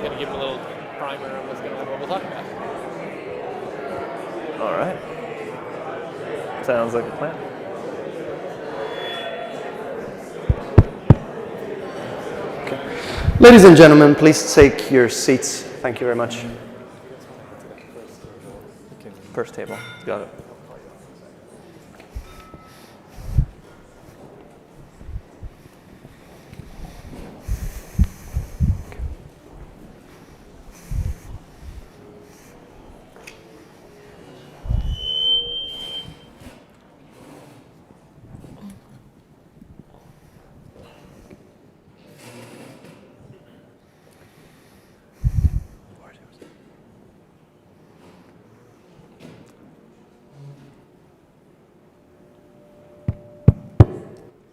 going to give them a little primer on what's going on, what we'll talk about. All right. Sounds like a plan. Okay. Ladies and gentlemen, please take your seats. Thank you very much. First table. Got it.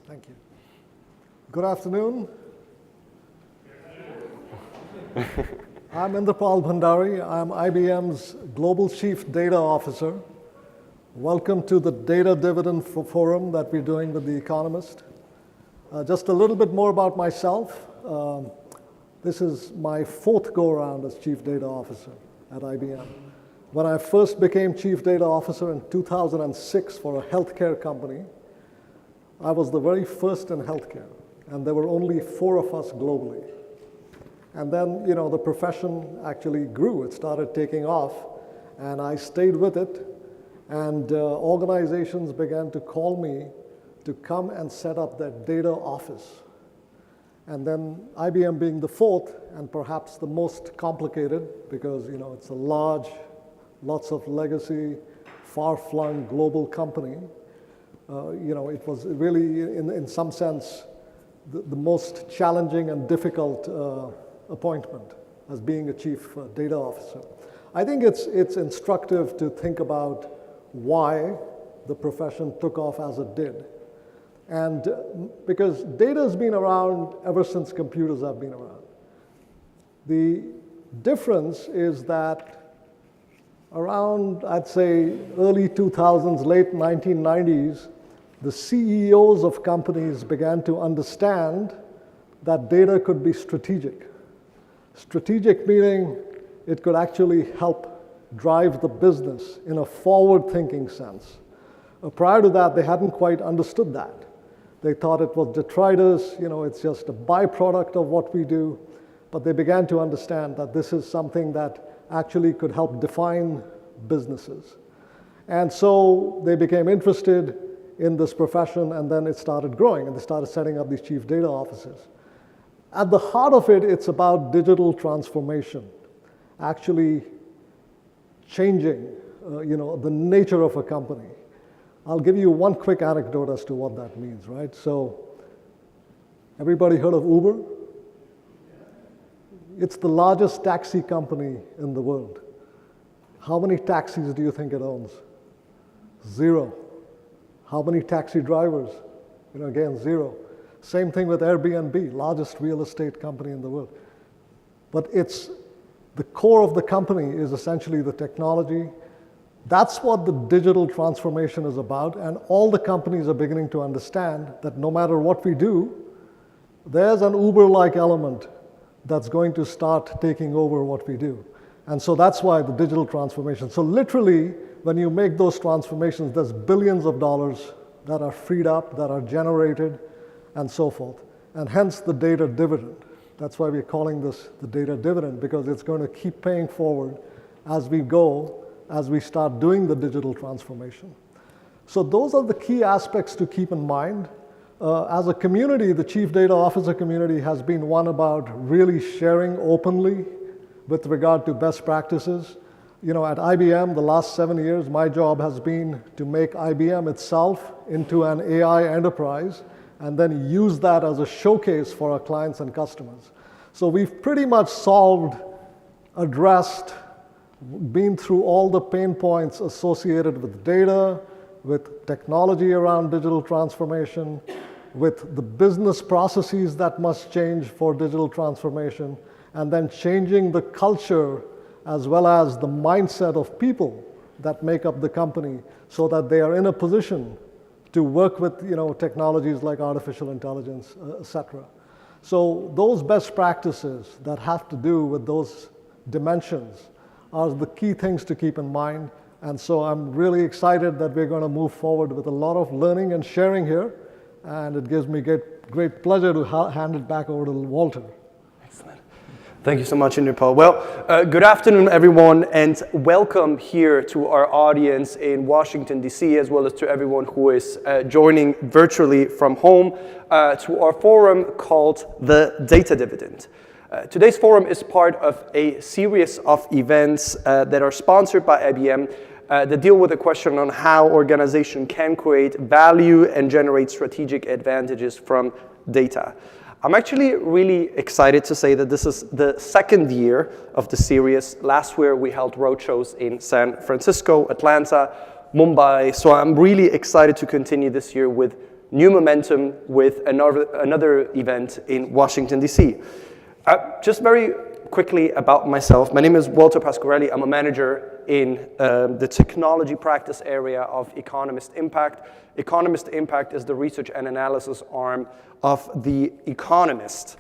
Thank you. Good afternoon. I'm Indrapal Bhandari. I'm IBM's Global Chief Data Officer. Welcome to the Data Dividend Forum that we're doing with The Economist. Just a little bit more about myself. This is my fourth go-around as Chief Data Officer at IBM. When I first became Chief Data Officer in 2006 for a healthcare company, I was the very first in healthcare, and there were only 4 of us globally. And then, the profession actually grew. It started taking off, and I stayed with it, and organizations began to call me to come and set up their data office. And then IBM being the fourth, and perhaps the most complicated, because it's a large, lots of legacy, far-flung global company. It was really, in some sense, the most challenging and difficult appointment as being a chief data officer. I think it's instructive to think about why the profession took off as it did. And because data's been around ever since computers have been around. The difference is that around, I'd say, early 2000s, late 1990s, the CEOs of companies began to understand that data could be strategic. Strategic meaning it could actually help drive the business in a forward-thinking sense. Prior to that, they hadn't quite understood that. They thought it was detritus, it's just a byproduct of what we do. But they began to understand that this is something that actually could help define businesses. And so they became interested in this profession, and then it started growing, and they started setting up these chief data offices. At the heart of it, it's about digital transformation, actually changing the nature of a company. I'll give you one quick anecdote as to what that means, right? So, everybody heard of Uber? It's the largest taxi company in the world. How many taxis do you think it owns? 0. How many taxi drivers? Again, 0. Same thing with Airbnb, largest real estate company in the world. But the core of the company is essentially the technology. That's what the digital transformation is about, and all the companies are beginning to understand that no matter what we do, there's an Uber-like element that's going to start taking over what we do. And so that's why the digital transformation. So literally, when you make those transformations, there's billions of dollars that are freed up, that are generated, and so forth. And hence the data dividend. That's why we're calling this the data dividend, because it's going to keep paying forward as we go, as we start doing the digital transformation. So those are the key aspects to keep in mind. As a community, the Chief Data Officer community has been one about really sharing openly with regard to best practices. At IBM, the last 7 years, my job has been to make IBM itself into an AI enterprise and then use that as a showcase for our clients and customers. So we've pretty much solved, addressed, been through all the pain points associated with data, with technology around digital transformation, with the business processes that must change for digital transformation, and then changing the culture as well as the mindset of people that make up the company so that they are in a position to work with technologies like artificial intelligence, et cetera. So those best practices that have to do with those dimensions are the key things to keep in mind. And so I'm really excited that we're going to move forward with a lot of learning and sharing here. And it gives me great pleasure to hand it back over to Walter. Excellent. Thank you so much, Inderpal. Well, good afternoon, everyone, and welcome here to our audience in Washington, D.C., as well as to everyone who is joining virtually from home to our forum called the Data Dividend. Today's forum is part of a series of events that are sponsored by IBM that deal with the question on how organizations can create value and generate strategic advantages from data. I'm actually really excited to say that this is the second year of the series. Last year we held roadshows in San Francisco, Atlanta, Mumbai, so I'm really excited to continue this year with new momentum with another event in Washington, D.C. Just very quickly about myself. My name is Walter Pasquarelli. I'm a manager in the technology practice area of Economist Impact. Economist Impact is the research and analysis arm of The Economist.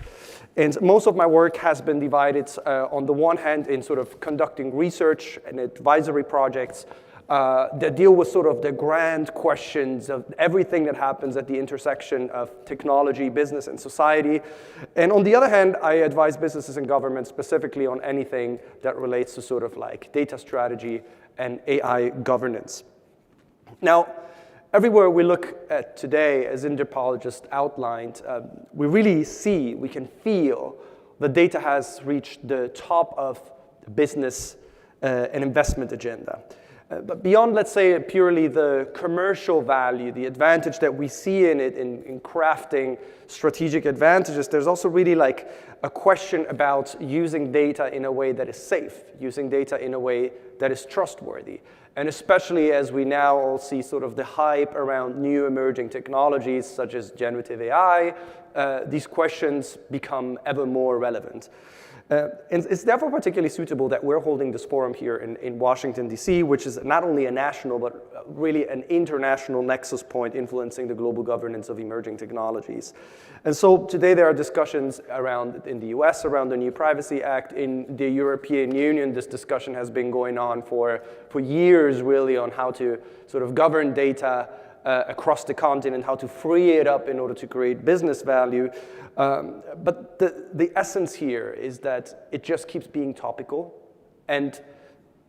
And most of my work has been divided on the one hand in sort of conducting research and advisory projects that deal with sort of the grand questions of everything that happens at the intersection of technology, business, and society. And on the other hand, I advise businesses and governments specifically on anything that relates to sort of like data strategy and AI governance. Now, everywhere we look at today, as Inderpal just outlined, we really see, we can feel the data has reached the top of the business and investment agenda. But beyond, let's say, purely the commercial value, the advantage that we see in it in crafting strategic advantages, there's also really like a question about using data in a way that is safe, using data in a way that is trustworthy. And especially as we now all see sort of the hype around new emerging technologies such as generative AI, these questions become ever more relevant. And it's therefore particularly suitable that we're holding this forum here in Washington, D.C., which is not only a national, but really an international nexus point influencing the global governance of emerging technologies. And so today there are discussions around in the US around the new Privacy Act. In the European Union, this discussion has been going on for years, really, on how to sort of govern data across the continent, how to free it up in order to create business value. But the essence here is that it just keeps being topical. And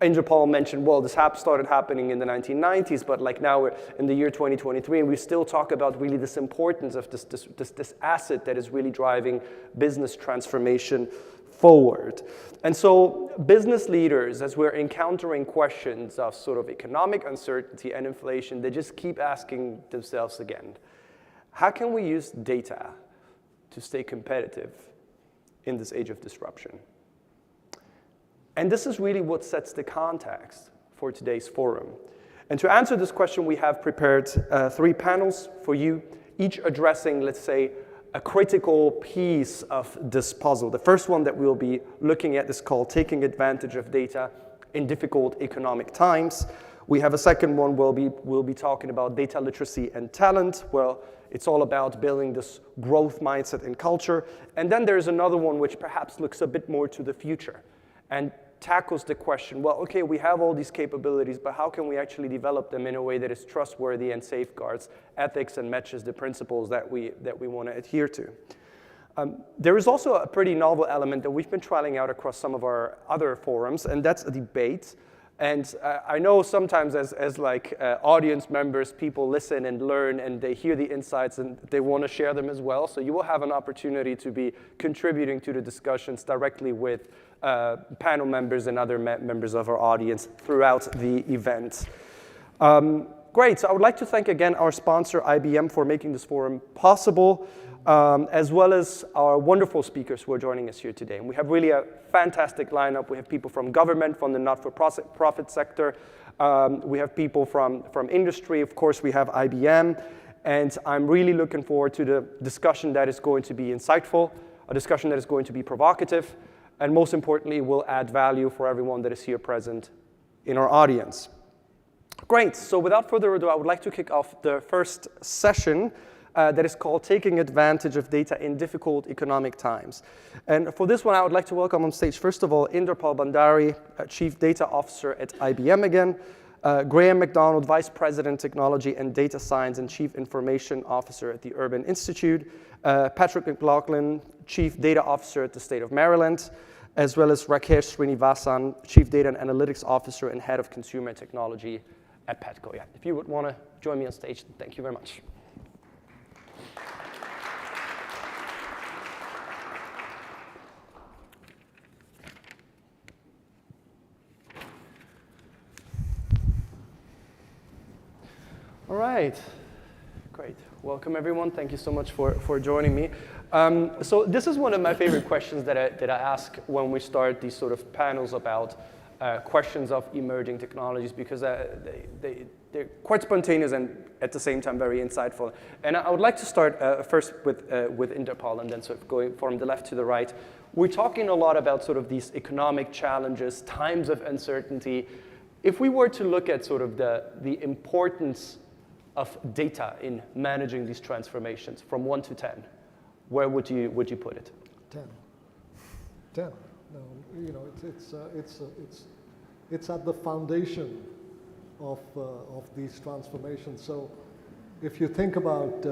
Inderpal mentioned, well, this started happening in the 1990s, but like now we're in the year 2023, and we still talk about really this importance of this asset that is really driving business transformation forward. And so business leaders, as we're encountering questions of sort of economic uncertainty and inflation, they just keep asking themselves again, how can we use data to stay competitive in this age of disruption? And this is really what sets the context for today's forum. And to answer this question, we have prepared 3 panels for you, each addressing, let's say, a critical piece of this puzzle. The first one that we'll be looking at is called Taking Advantage of Data in Difficult Economic Times. We have a second one where we'll be talking about data literacy and talent. Well, it's all about building this growth mindset and culture. And then there's another one which perhaps looks a bit more to the future and tackles the question, well, okay, we have all these capabilities, but how can we actually develop them in a way that is trustworthy and safeguards ethics and matches the principles that we want to adhere to? There is also a pretty novel element that we've been trialing out across some of our other forums, and that's a debate. And I know sometimes as like audience members, people listen and learn and they hear the insights and they want to share them as well. So you will have an opportunity to be contributing to the discussions directly with panel members and other members of our audience throughout the event. Great, so I would like to thank again our sponsor, IBM, for making this forum possible, as well as our wonderful speakers who are joining us here today. And we have really a fantastic lineup. We have people from government, from the not-for-profit sector. We have people from industry. Of course, we have IBM. And I'm really looking forward to the discussion that is going to be insightful, a discussion that is going to be provocative, and most importantly, will add value for everyone that is here present in our audience. Great, so without further ado, I would like to kick off the first session that is called Taking Advantage of Data in Difficult Economic Times. And for this one, I would like to welcome on stage, first of all, Inderpal Bhandari, Chief Data Officer at IBM again, Graham McDonald, Vice President, Technology and Data Science and Chief Information Officer at the Urban Institute, Patrick McLaughlin, Chief Data Officer at the State of Maryland, as well as Rakesh Srinivasan, Chief Data and Analytics Officer and Head of Consumer Technology at Petco. Yeah, if you would want to join me on stage, thank you very much. All right, great. Welcome everyone. Thank you so much for joining me. So this is one of my favorite questions that I ask when we start these sort of panels about questions of emerging technologies, because they're quite spontaneous and at the same time very insightful. And I would like to start first with Inderpal and then sort of going from the left to the right. We're talking a lot about sort of these economic challenges, times of uncertainty. If we were to look at sort of the importance of data in managing these transformations from 1 to 10, where would you put it? 10. 10. No, you know, it's at the foundation of these transformations. So, if you think about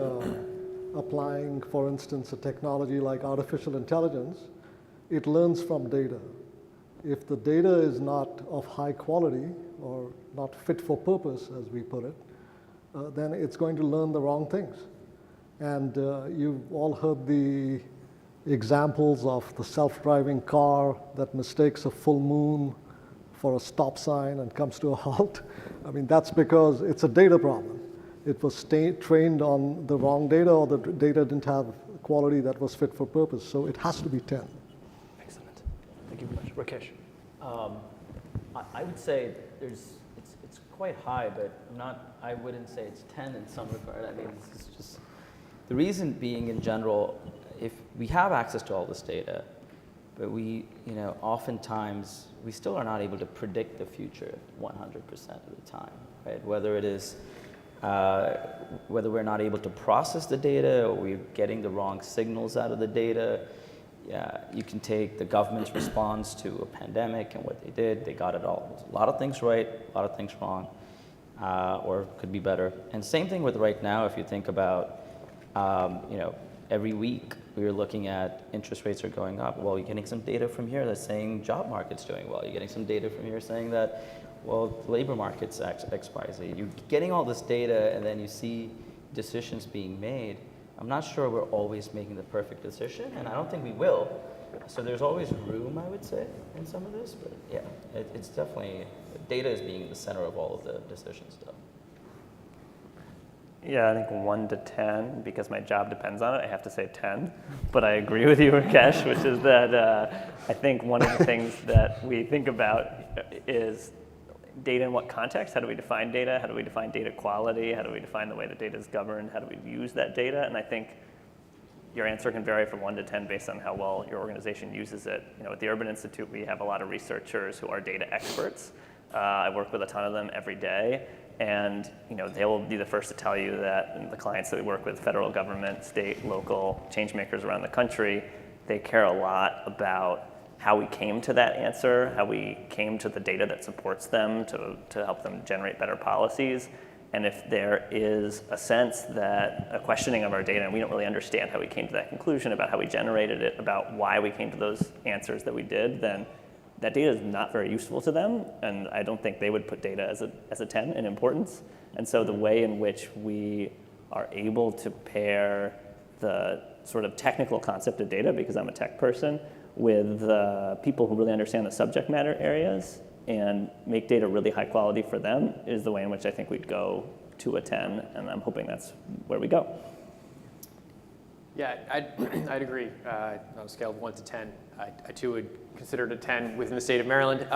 applying, for instance, a technology like artificial intelligence, it learns from data. If the data is not of high quality or not fit for purpose, as we put it, then it's going to learn the wrong things. And you've all heard the examples of the self-driving car that mistakes a full moon for a stop sign and comes to a halt. I mean, that's because it's a data problem. It was trained on the wrong data, or the data didn't have quality that was fit for purpose. So it has to be 10. Excellent. Thank you very much. Rakesh. I would say it's quite high, but I wouldn't say it's 10 in some regard. I mean, it's just, the reason being in general, if we have access to all this data, but oftentimes we still are not able to predict the future 100% of the time, right? Whether it is, whether we're not able to process the data, or we're getting the wrong signals out of the data. Yeah, you can take the government's response to a pandemic and what they did. They got it all. A lot of things right, a lot of things wrong, or could be better. And same thing with right now. If you think about, every week we are looking at interest rates are going up. Well, you're getting some data from here that's saying job market's doing well. You're getting some data from here saying that, well, the labor market's X, Y, Z. You're getting all this data, and then you see decisions being made. I'm not sure we're always making the perfect decision, and I don't think we will. So there's always room, I would say, in some of this. But yeah, it's definitely, data is being the center of all of the decision stuff. Yeah, I think 1 to 10, because my job depends on it, I have to say 10. But I agree with you, Rakesh, which is that I think one of the things that we think about is data in what context? How do we define data? How do we define data quality? How do we define the way that data is governed? How do we use that data? And I think your answer can vary from 1 to 10 based on how well your organization uses it. At the Urban Institute, we have a lot of researchers who are data experts. I work with a ton of them every day. And they will be the first to tell you that the clients that we work with, federal government, state, local, change makers around the country, they care a lot about how we came to that answer, how we came to the data that supports them to help them generate better policies. And if there is a sense that a questioning of our data, and we don't really understand how we came to that conclusion, about how we generated it, about why we came to those answers that we did, then that data is not very useful to them, and I don't think they would put data as a 10 in importance. And so the way in which we are able to pair the sort of technical concept of data, because I'm a tech person, with people who really understand the subject matter areas and make data really high quality for them is the way in which I think we'd go to a 10, and I'm hoping that's where we go. Yeah, I'd agree. On a scale of 1 to 10, I too would consider it a 10 within the state of Maryland.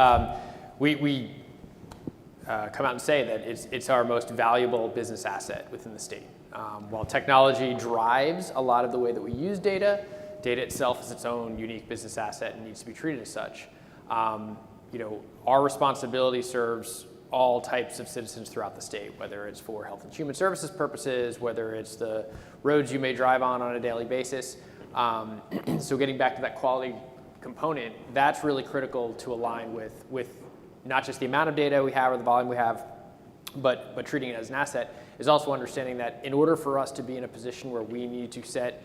We come out and say that it's our most valuable business asset within the state. While technology drives a lot of the way that we use data, data itself is its own unique business asset and needs to be treated as such. Our responsibility serves all types of citizens throughout the state, whether it's for health and human services purposes, whether it's the roads you may drive on a daily basis. So getting back to that quality component, that's really critical to align with not just the amount of data we have or the volume we have, but treating it as an asset, is also understanding that in order for us to be in a position where we need to set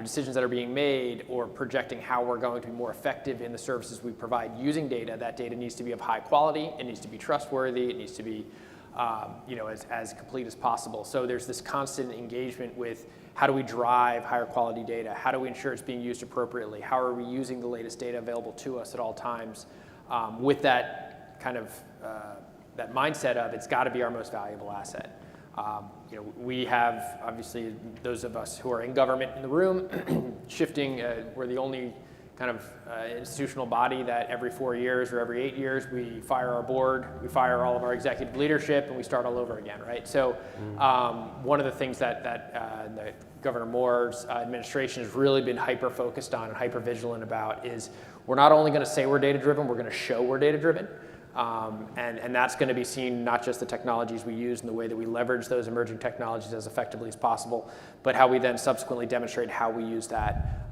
decisions that are being made or projecting how we're going to be more effective in the services we provide using data, that data needs to be of high quality, it needs to be trustworthy, it needs to be as complete as possible. So there's this constant engagement with how do we drive higher quality data, how do we ensure it's being used appropriately, how are we using the latest data available to us at all times, with that kind of that mindset of it's got to be our most valuable asset. We have, obviously, those of us who are in government in the room, shifting, we're the only kind of institutional body that every 4 years or every 8 years we fire our board, we fire all of our executive leadership, and we start all over again, right? So one of the things that Governor Moore's administration has really been hyper-focused on and hyper-vigilant about is we're not only going to say we're data-driven, we're going to show we're data-driven. And that's going to be seen not just the technologies we use and the way that we leverage those emerging technologies as effectively as possible, but how we then subsequently demonstrate how we use that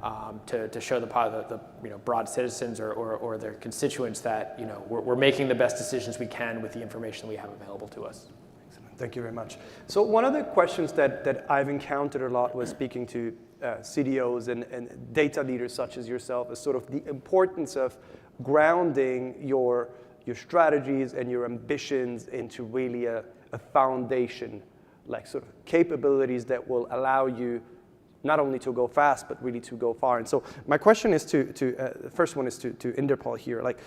to show the broad citizens or their constituents that we're making the best decisions we can with the information we have available to us. Excellent. Thank you very much. So one of the questions that I've encountered a lot was speaking to CDOs and data leaders such as yourself is sort of the importance of grounding your strategies and your ambitions into really a foundation, like sort of capabilities that will allow you not only to go fast, but really to go far. And so my question is the first one is to Inderpal here. Like,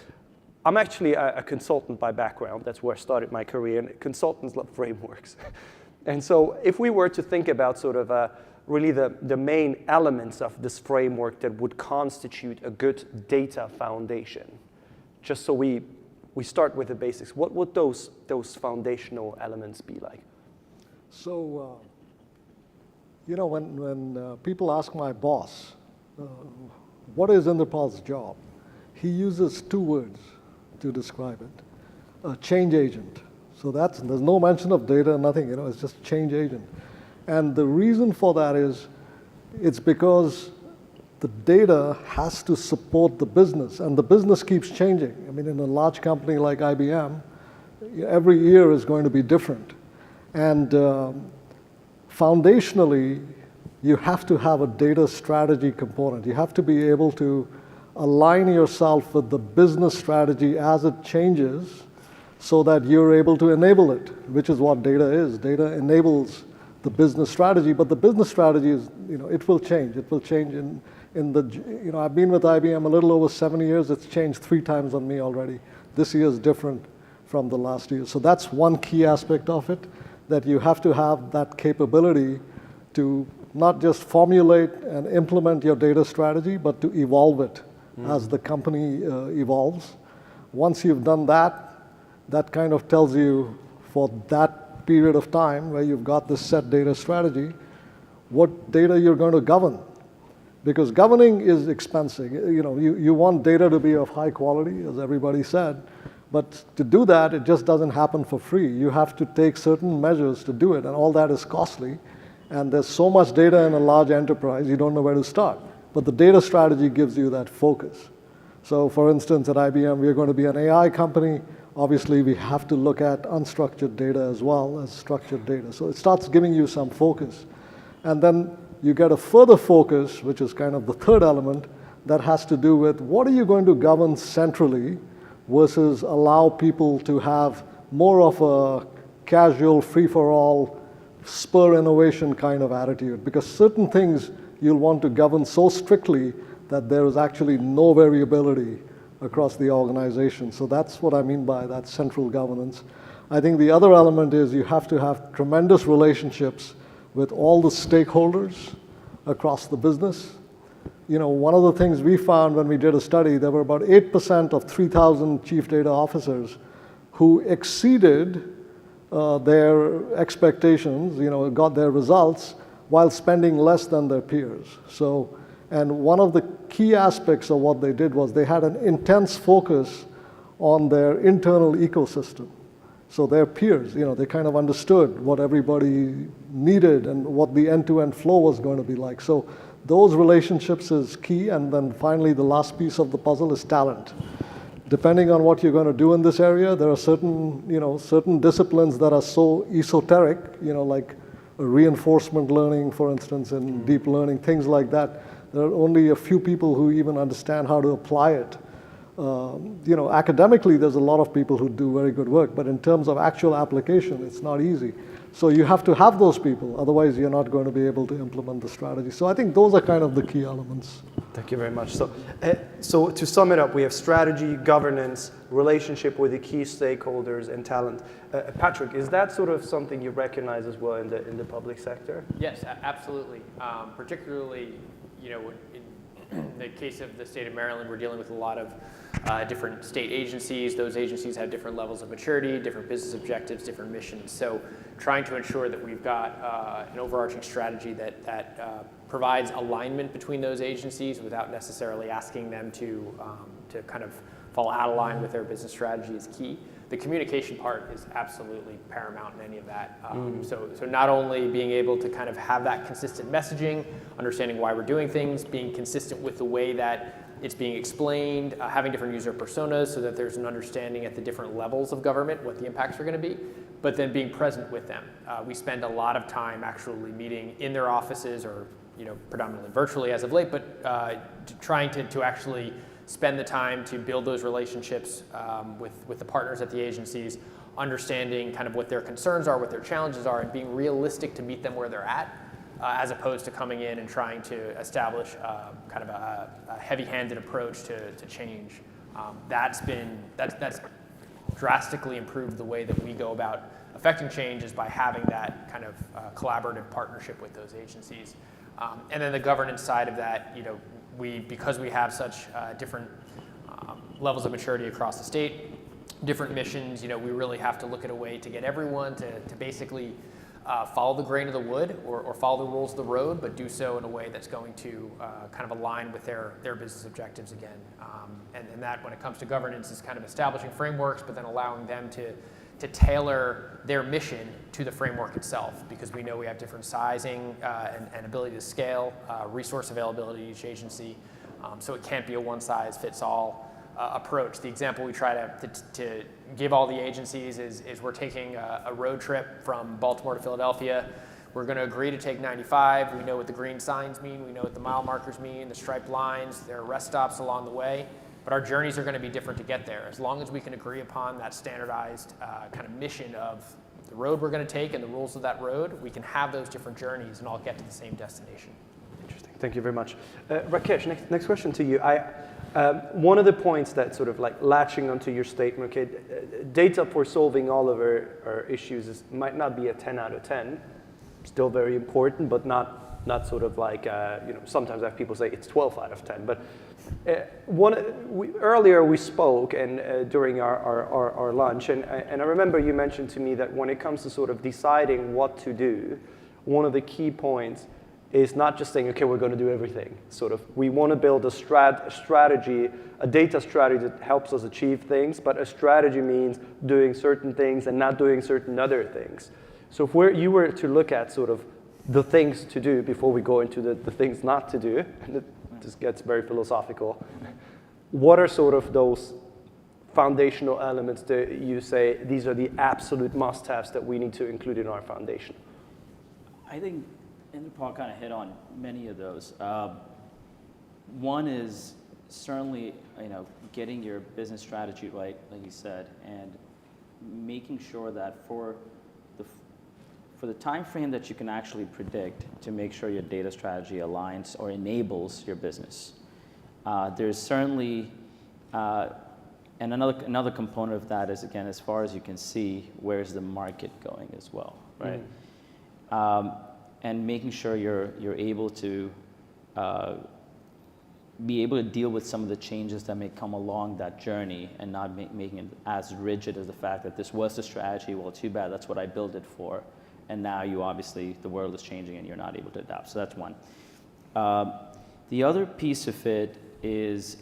I'm actually a consultant by background. That's where I started my career, and consultants love frameworks. And so if we were to think about sort of really the main elements of this framework that would constitute a good data foundation, just so we start with the basics. What would those foundational elements be like? So, when people ask my boss, what is Inderpal's job? He uses 2 words to describe it. A change agent. So there's no mention of data, nothing, it's just change agent. And the reason for that is it's because the data has to support the business, and the business keeps changing. I mean, in a large company like IBM, every year is going to be different. And foundationally, you have to have a data strategy component. You have to be able to align yourself with the business strategy as it changes so that you're able to enable it, which is what data is. Data enables the business strategy, but the business strategy is, it will change. It will change I've been with IBM a little over 7 years. It's changed 3 times on me already. This year is different from the last year. So that's one key aspect of it, that you have to have that capability to not just formulate and implement your data strategy, but to evolve it as the company evolves. Once you've done that, that kind of tells you for that period of time where you've got this set data strategy, what data you're going to govern. Because governing is expensive. You want data to be of high quality, as everybody said, but to do that, it just doesn't happen for free. You have to take certain measures to do it, and all that is costly. And there's so much data in a large enterprise, you don't know where to start. But the data strategy gives you that focus. So for instance, at IBM, we're going to be an AI company. Obviously, we have to look at unstructured data as well as structured data. So it starts giving you some focus. And then you get a further focus, which is kind of the third element, that has to do with what are you going to govern centrally versus allow people to have more of a casual, free-for-all, spur innovation kind of attitude. Because certain things you'll want to govern so strictly that there is actually no variability across the organization. So that's what I mean by that central governance. I think the other element is you have to have tremendous relationships with all the stakeholders across the business. One of the things we found when we did a study, there were about 8% of 3,000 chief data officers who exceeded their expectations, got their results while spending less than their peers. And one of the key aspects of what they did was they had an intense focus on their internal ecosystem. So their peers, they kind of understood what everybody needed and what the end-to-end flow was going to be like. So those relationships is key. And then finally, the last piece of the puzzle is talent. Depending on what you're going to do in this area, there are certain disciplines that are so esoteric, like reinforcement learning, for instance, and deep learning, things like that. There are only a few people who even understand how to apply it. Academically, there's a lot of people who do very good work, but in terms of actual application, it's not easy. So you have to have those people, otherwise you're not going to be able to implement the strategy. So I think those are kind of the key elements. Thank you very much. So to sum it up, we have strategy, governance, relationship with the key stakeholders, and talent. Patrick, is that sort of something you recognize as well in the public sector? Yes, absolutely. Particularly, in the case of the state of Maryland, we're dealing with a lot of different state agencies. Those agencies have different levels of maturity, different business objectives, different missions. So trying to ensure that we've got an overarching strategy that provides alignment between those agencies without necessarily asking them to kind of fall out of line with their business strategy is key. The communication part is absolutely paramount in any of that. So not only being able to kind of have that consistent messaging, understanding why we're doing things, being consistent with the way that it's being explained, having different user personas so that there's an understanding at the different levels of government what the impacts are going to be, but then being present with them. We spend a lot of time actually meeting in their offices or predominantly virtually as of late, but trying to actually spend the time to build those relationships with the partners at the agencies, understanding kind of what their concerns are, what their challenges are, and being realistic to meet them where they're at, as opposed to coming in and trying to establish kind of a heavy-handed approach to change. That's drastically improved the way that we go about affecting change is by having that kind of collaborative partnership with those agencies. And then the governance side of that, because we have such different levels of maturity across the state, different missions, we really have to look at a way to get everyone to basically follow the grain of the wood or follow the rules of the road, but do so in a way that's going to kind of align with their business objectives again. And that, when it comes to governance, is kind of establishing frameworks, but then allowing them to tailor their mission to the framework itself, because we know we have different sizing and ability to scale, resource availability to each agency, so it can't be a one-size-fits-all approach. The example we try to give all the agencies is we're taking a road trip from Baltimore to Philadelphia. We're going to agree to take 95. We know what the green signs mean. We know what the mile markers mean, the striped lines. There are rest stops along the way. But our journeys are going to be different to get there. As long as we can agree upon that standardized kind of mission of the road we're going to take and the rules of that road, we can have those different journeys and all get to the same destination. Interesting. Thank you very much. Rakesh, next question to you. One of the points that sort of like latching onto your statement, okay, data for solving all of our issues might not be a 10 out of 10. Still very important, but not sort of like, sometimes I have people say it's 12 out of 10. But earlier we spoke and during our lunch, and I remember you mentioned to me that when it comes to sort of deciding what to do, one of the key points is not just saying, okay, we're going to do everything. Sort of, we want to build a strategy, a data strategy that helps us achieve things, but a strategy means doing certain things and not doing certain other things. So if you were to look at sort of the things to do before we go into the things not to do, and this gets very philosophical, what are sort of those foundational elements that you say these are the absolute must-haves that we need to include in our foundation? I think Paul kind of hit on many of those. One is certainly, getting your business strategy right, like you said, and making sure that for the time frame that you can actually predict, to make sure your data strategy aligns or enables your business. There's certainly, and another component of that is, again, as far as you can see, where's the market going as well, right? And making sure you're able to be able to deal with some of the changes that may come along that journey, and not making it as rigid as the fact that this was the strategy, well, too bad, that's what I built it for. And now the world is changing and you're not able to adapt. So that's one. The other piece of it is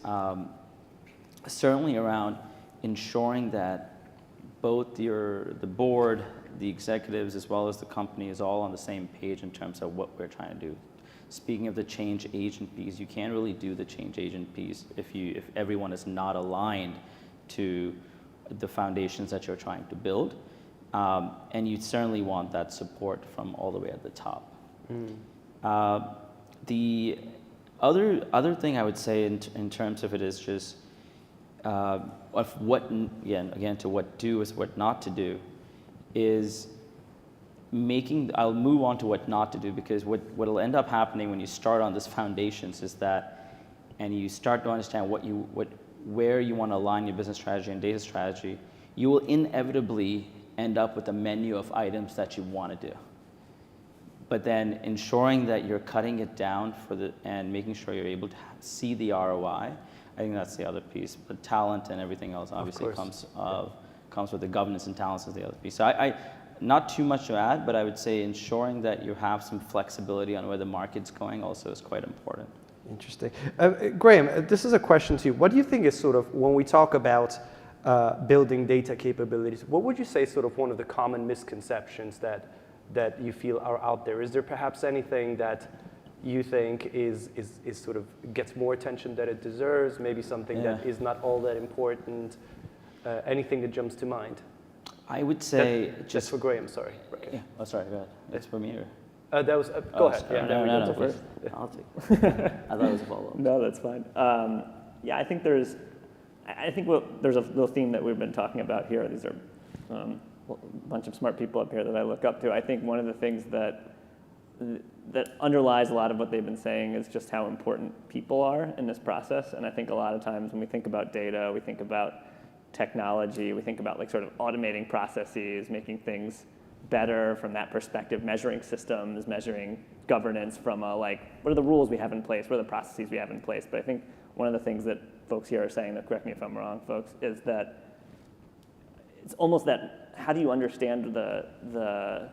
certainly around ensuring that both the board, the executives, as well as the company is all on the same page in terms of what we're trying to do. Speaking of the change agent piece, you can't really do the change agent piece if everyone is not aligned to the foundations that you're trying to build. And you certainly want that support from all the way at the top. The other thing I would say in terms of it is just of what, again, to what do is what not to do, is I'll move on to what not to do, because what'll end up happening when you start on this foundations is that, and you start to understand where you want to align your business strategy and data strategy, you will inevitably end up with a menu of items that you want to do. But then ensuring that you're cutting it down and making sure you're able to see the ROI, I think that's the other piece. But talent and everything else obviously comes with the governance, and talent is the other piece. So I not too much to add, but I would say ensuring that you have some flexibility on where the market's going also is quite important. Interesting. Graham, this is a question to you. What do you think is sort of, when we talk about building data capabilities, what would you say is sort of one of the common misconceptions that you feel are out there? Is there perhaps anything that you think is sort of gets more attention than it deserves, maybe something that is not all that important, anything that jumps to mind? I would say just for Graham, sorry. Yeah. Oh, sorry, go ahead. That's for me, or? That was, go ahead. Sorry. Yeah, No, please. I'll take it. I thought it was a follow-up. No, that's fine. Yeah, I think there's a little theme that we've been talking about here. These are a bunch of smart people up here that I look up to. I think one of the things that underlies a lot of what they've been saying is just how important people are in this process. And I think a lot of times when we think about data, we think about technology, we think about like sort of automating processes, making things better from that perspective, measuring systems, measuring governance from what are the rules we have in place, what are the processes we have in place. But I think one of the things that folks here are saying, correct me if I'm wrong, folks, is that it's almost that, how do you understand the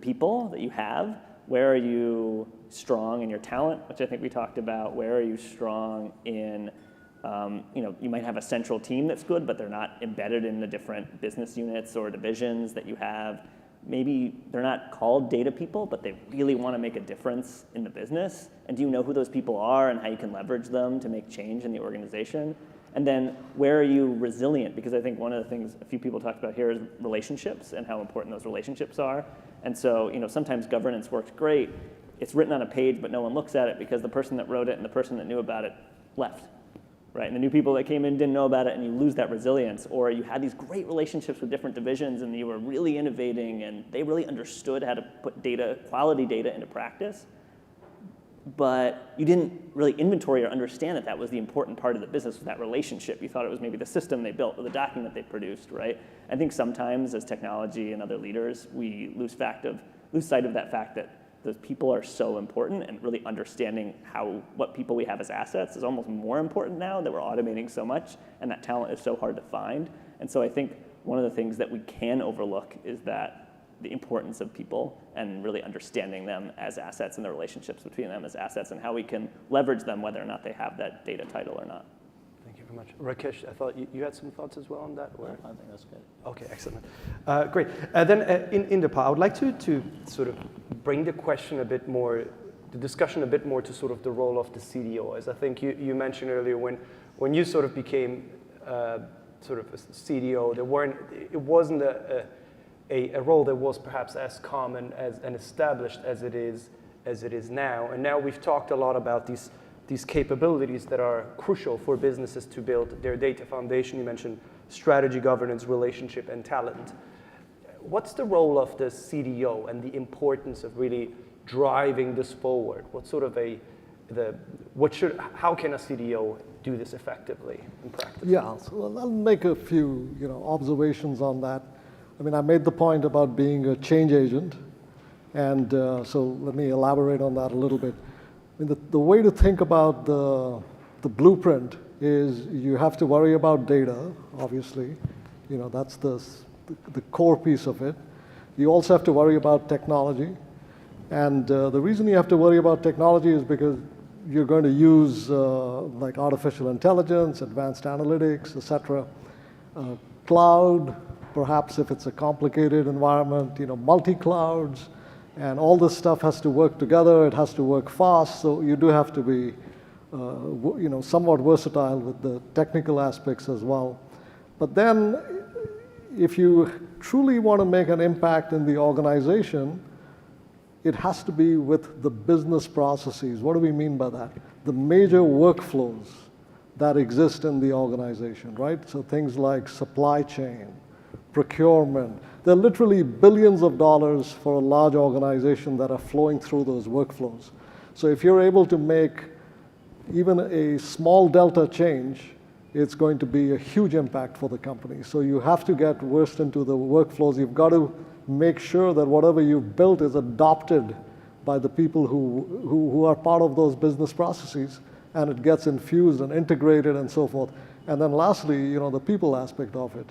people that you have? Where are you strong in your talent, which I think we talked about? Where are you strong in, you might have a central team that's good, but they're not embedded in the different business units or divisions that you have. Maybe they're not called data people, but they really want to make a difference in the business. And do you know who those people are and how you can leverage them to make change in the organization? And then where are you resilient? Because I think one of the things a few people talked about here is relationships and how important those relationships are. And so, sometimes governance works great. It's written on a page, but no one looks at it because the person that wrote it and the person that knew about it left, right? And the new people that came in didn't know about it, and you lose that resilience. Or you had these great relationships with different divisions, and you were really innovating, and they really understood how to put quality data into practice. But you didn't really inventory or understand that was the important part of the business, that relationship. You thought it was maybe the system they built or the document they produced, right? I think sometimes as technology and other leaders, we lose sight of that fact that those people are so important, and really understanding what people we have as assets is almost more important now that we're automating so much, and that talent is so hard to find. And so I think one of the things that we can overlook is that the importance of people and really understanding them as assets and the relationships between them as assets and how we can leverage them whether or not they have that data title or not. Thank you very much. Rakesh, I thought you had some thoughts as well on that? Or? I think that's good. Okay, excellent. Great. Then Inderpal, I would like to sort of bring the discussion a bit more to sort of the role of the CDO. As I think you mentioned earlier, when you sort of became sort of a CDO, it wasn't a role that was perhaps as common and established as it is now. And now we've talked a lot about these capabilities that are crucial for businesses to build their data foundation. You mentioned strategy, governance, relationship, and talent. What's the role of the CDO and the importance of really driving this forward? What sort of how can a CDO do this effectively in practice? Yeah, so I'll make a few observations on that. I mean, I made the point about being a change agent, and so let me elaborate on that a little bit. I mean, the way to think about the blueprint is you have to worry about data, obviously. That's the core piece of it. You also have to worry about technology. And the reason you have to worry about technology is because you're going to use like artificial intelligence, advanced analytics, etc., cloud, perhaps if it's a complicated environment, multi-clouds, and all this stuff has to work together. It has to work fast. So you do have to be, somewhat versatile with the technical aspects as well. But then, if you truly want to make an impact in the organization, it has to be with the business processes. What do we mean by that? The major workflows that exist in the organization, right? So things like supply chain, procurement. There are literally billions of dollars for a large organization that are flowing through those workflows. So if you're able to make even a small delta change, it's going to be a huge impact for the company. So you have to get versed into the workflows. You've got to make sure that whatever you've built is adopted by the people who are part of those business processes, and it gets infused and integrated and so forth. And then lastly, the people aspect of it.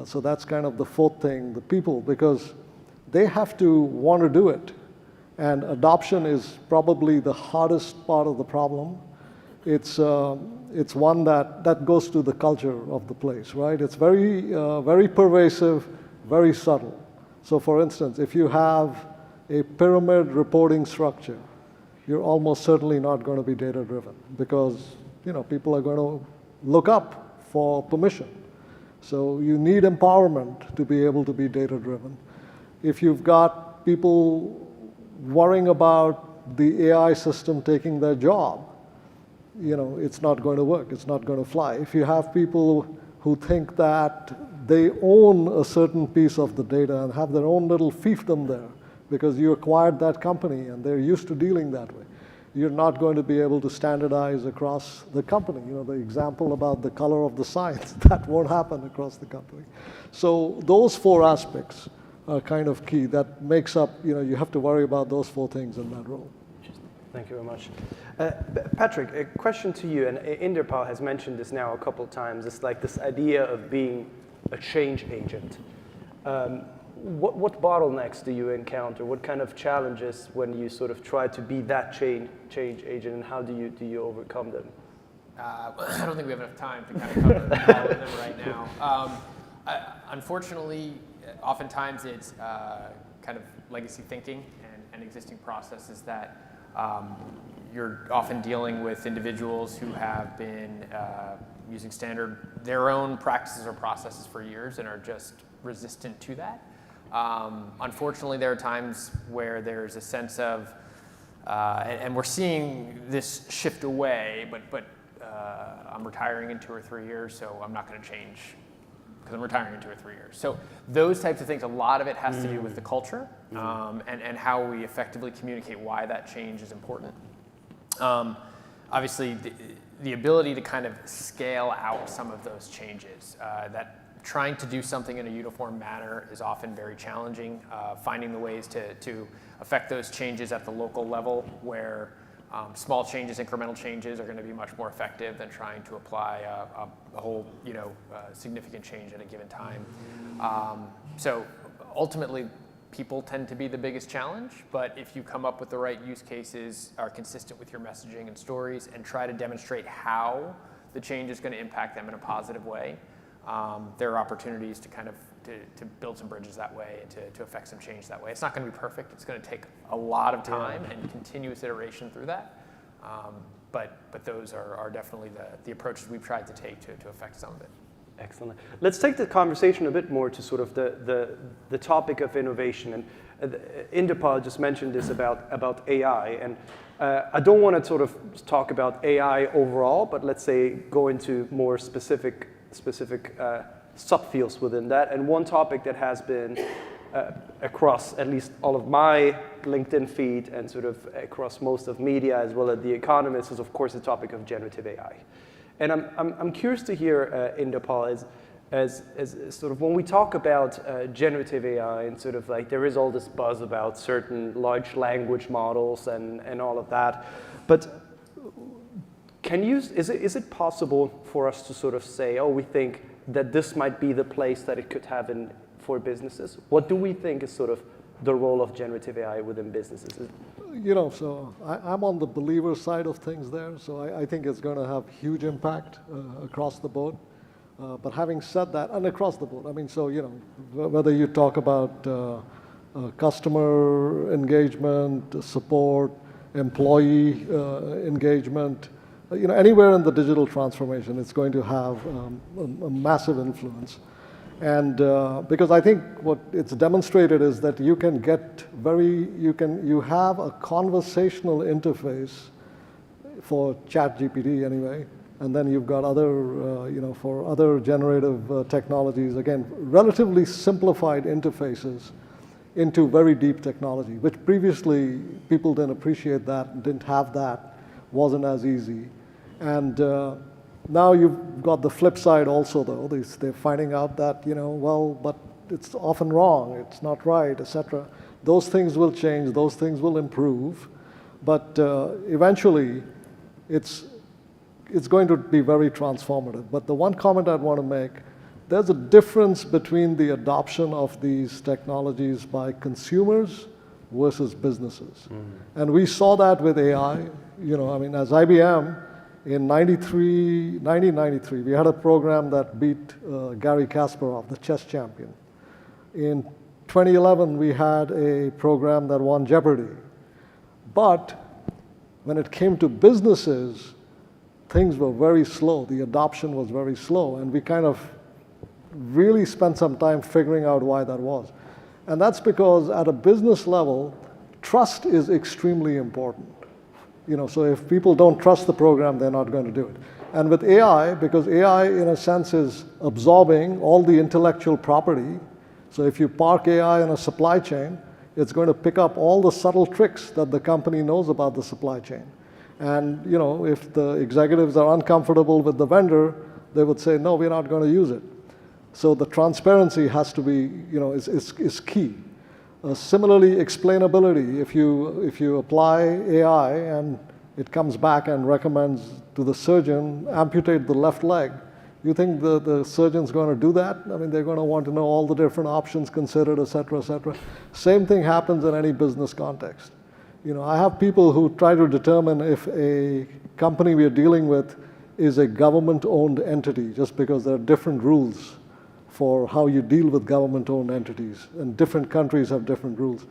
So that's kind of the fourth thing, the people, because they have to want to do it. And adoption is probably the hardest part of the problem. It's one that goes to the culture of the place, right? It's very pervasive, very subtle. So for instance, if you have a pyramid reporting structure, you're almost certainly not going to be data-driven because people are going to look up for permission. So you need empowerment to be able to be data-driven. If you've got people worrying about the AI system taking their job, it's not going to work. It's not going to fly. If you have people who think that they own a certain piece of the data and have their own little fiefdom there because you acquired that company and they're used to dealing that way, you're not going to be able to standardize across the company. The example about the color of the signs, that won't happen across the company. So those four aspects are kind of key. That makes up, you have to worry about those four things in that role. Thank you very much. Patrick, a question to you, and Inderpal has mentioned this now a couple of times. It's like this idea of being a change agent. What bottlenecks do you encounter? What kind of challenges when you sort of try to be that change agent, and how do you overcome them? I don't think we have enough time to kind of cover all of them right now. Unfortunately, oftentimes it's kind of legacy thinking and existing processes that you're often dealing with individuals who have been using their own practices or processes for years and are just resistant to that. Unfortunately, there are times where there's a sense of, and we're seeing this shift away, but I'm retiring in 2 or 3 years, so I'm not going to change because I'm retiring in 2 or 3 years. So those types of things, a lot of it has to do with the culture and how we effectively communicate why that change is important. Obviously, the ability to kind of scale out some of those changes, that trying to do something in a uniform manner is often very challenging. Finding the ways to affect those changes at the local level where small changes, incremental changes are going to be much more effective than trying to apply a whole, significant change at a given time. So ultimately, people tend to be the biggest challenge, but if you come up with the right use cases, are consistent with your messaging and stories, and try to demonstrate how the change is going to impact them in a positive way, there are opportunities to kind of to build some bridges that way and to affect some change that way. It's not going to be perfect. It's going to take a lot of time and continuous iteration through that. But those are definitely the approaches we've tried to take to affect some of it. Excellent. Let's take the conversation a bit more to sort of the topic of innovation. And Inderpal just mentioned this about AI. And I don't want to sort of talk about AI overall, but let's say go into more specific subfields within that. And one topic that has been across at least all of my LinkedIn feed and sort of across most of media as well as The Economist is, of course, the topic of generative AI. And I'm curious to hear, Inderpal, as sort of when we talk about generative AI and sort of like there is all this buzz about certain large language models and all of that, but is it possible for us to sort of say, oh, we think that this might be the place that it could have for businesses? What do we think is sort of the role of generative AI within businesses? So I'm on the believer side of things there. So I think it's going to have huge impact across the board. But having said that, and across the board, I mean, so, you know, whether you talk about customer engagement, support, employee engagement, you know, anywhere in the digital transformation, it's going to have a massive influence. And because I think what it's demonstrated is that you can get you have a conversational interface for ChatGPT anyway, and then you've got other, you know, for other generative technologies, again, relatively simplified interfaces into very deep technology, which previously people didn't appreciate that, didn't have that, wasn't as easy. And now you've got the flip side also, though. They're finding out that, you know, well, but it's often wrong, it's not right, etc. Those things will change, those things will improve, but eventually it's going to be very transformative. But the one comment I'd want to make, there's a difference between the adoption of these technologies by consumers versus businesses. Mm-hmm. And we saw that with AI. You know, I mean, as IBM, in 1993, we had a program that beat Garry Kasparov, the chess champion. In 2011, we had a program that won Jeopardy. But when it came to businesses, things were very slow. The adoption was very slow, and we kind of really spent some time figuring out why that was. And that's because at a business level, trust is extremely important. You know, so if people don't trust the program, they're not going to do it. And with AI, because AI in a sense is absorbing all the intellectual property, so if you park AI in a supply chain, it's going to pick up all the subtle tricks that the company knows about the supply chain. And, you know, if the executives are uncomfortable with the vendor, they would say, no, we're not going to use it. So the transparency has to be, you know, is key. Similarly, explainability. If you apply AI and it comes back and recommends to the surgeon, amputate the left leg, you think the surgeon's going to do that? I mean, they're going to want to know all the different options considered, et cetera, et cetera. Same thing happens in any business context. You know, I have people who try to determine if a company we are dealing with is a government-owned entity, just because there are different rules for how you deal with government-owned entities, and different countries have different rules.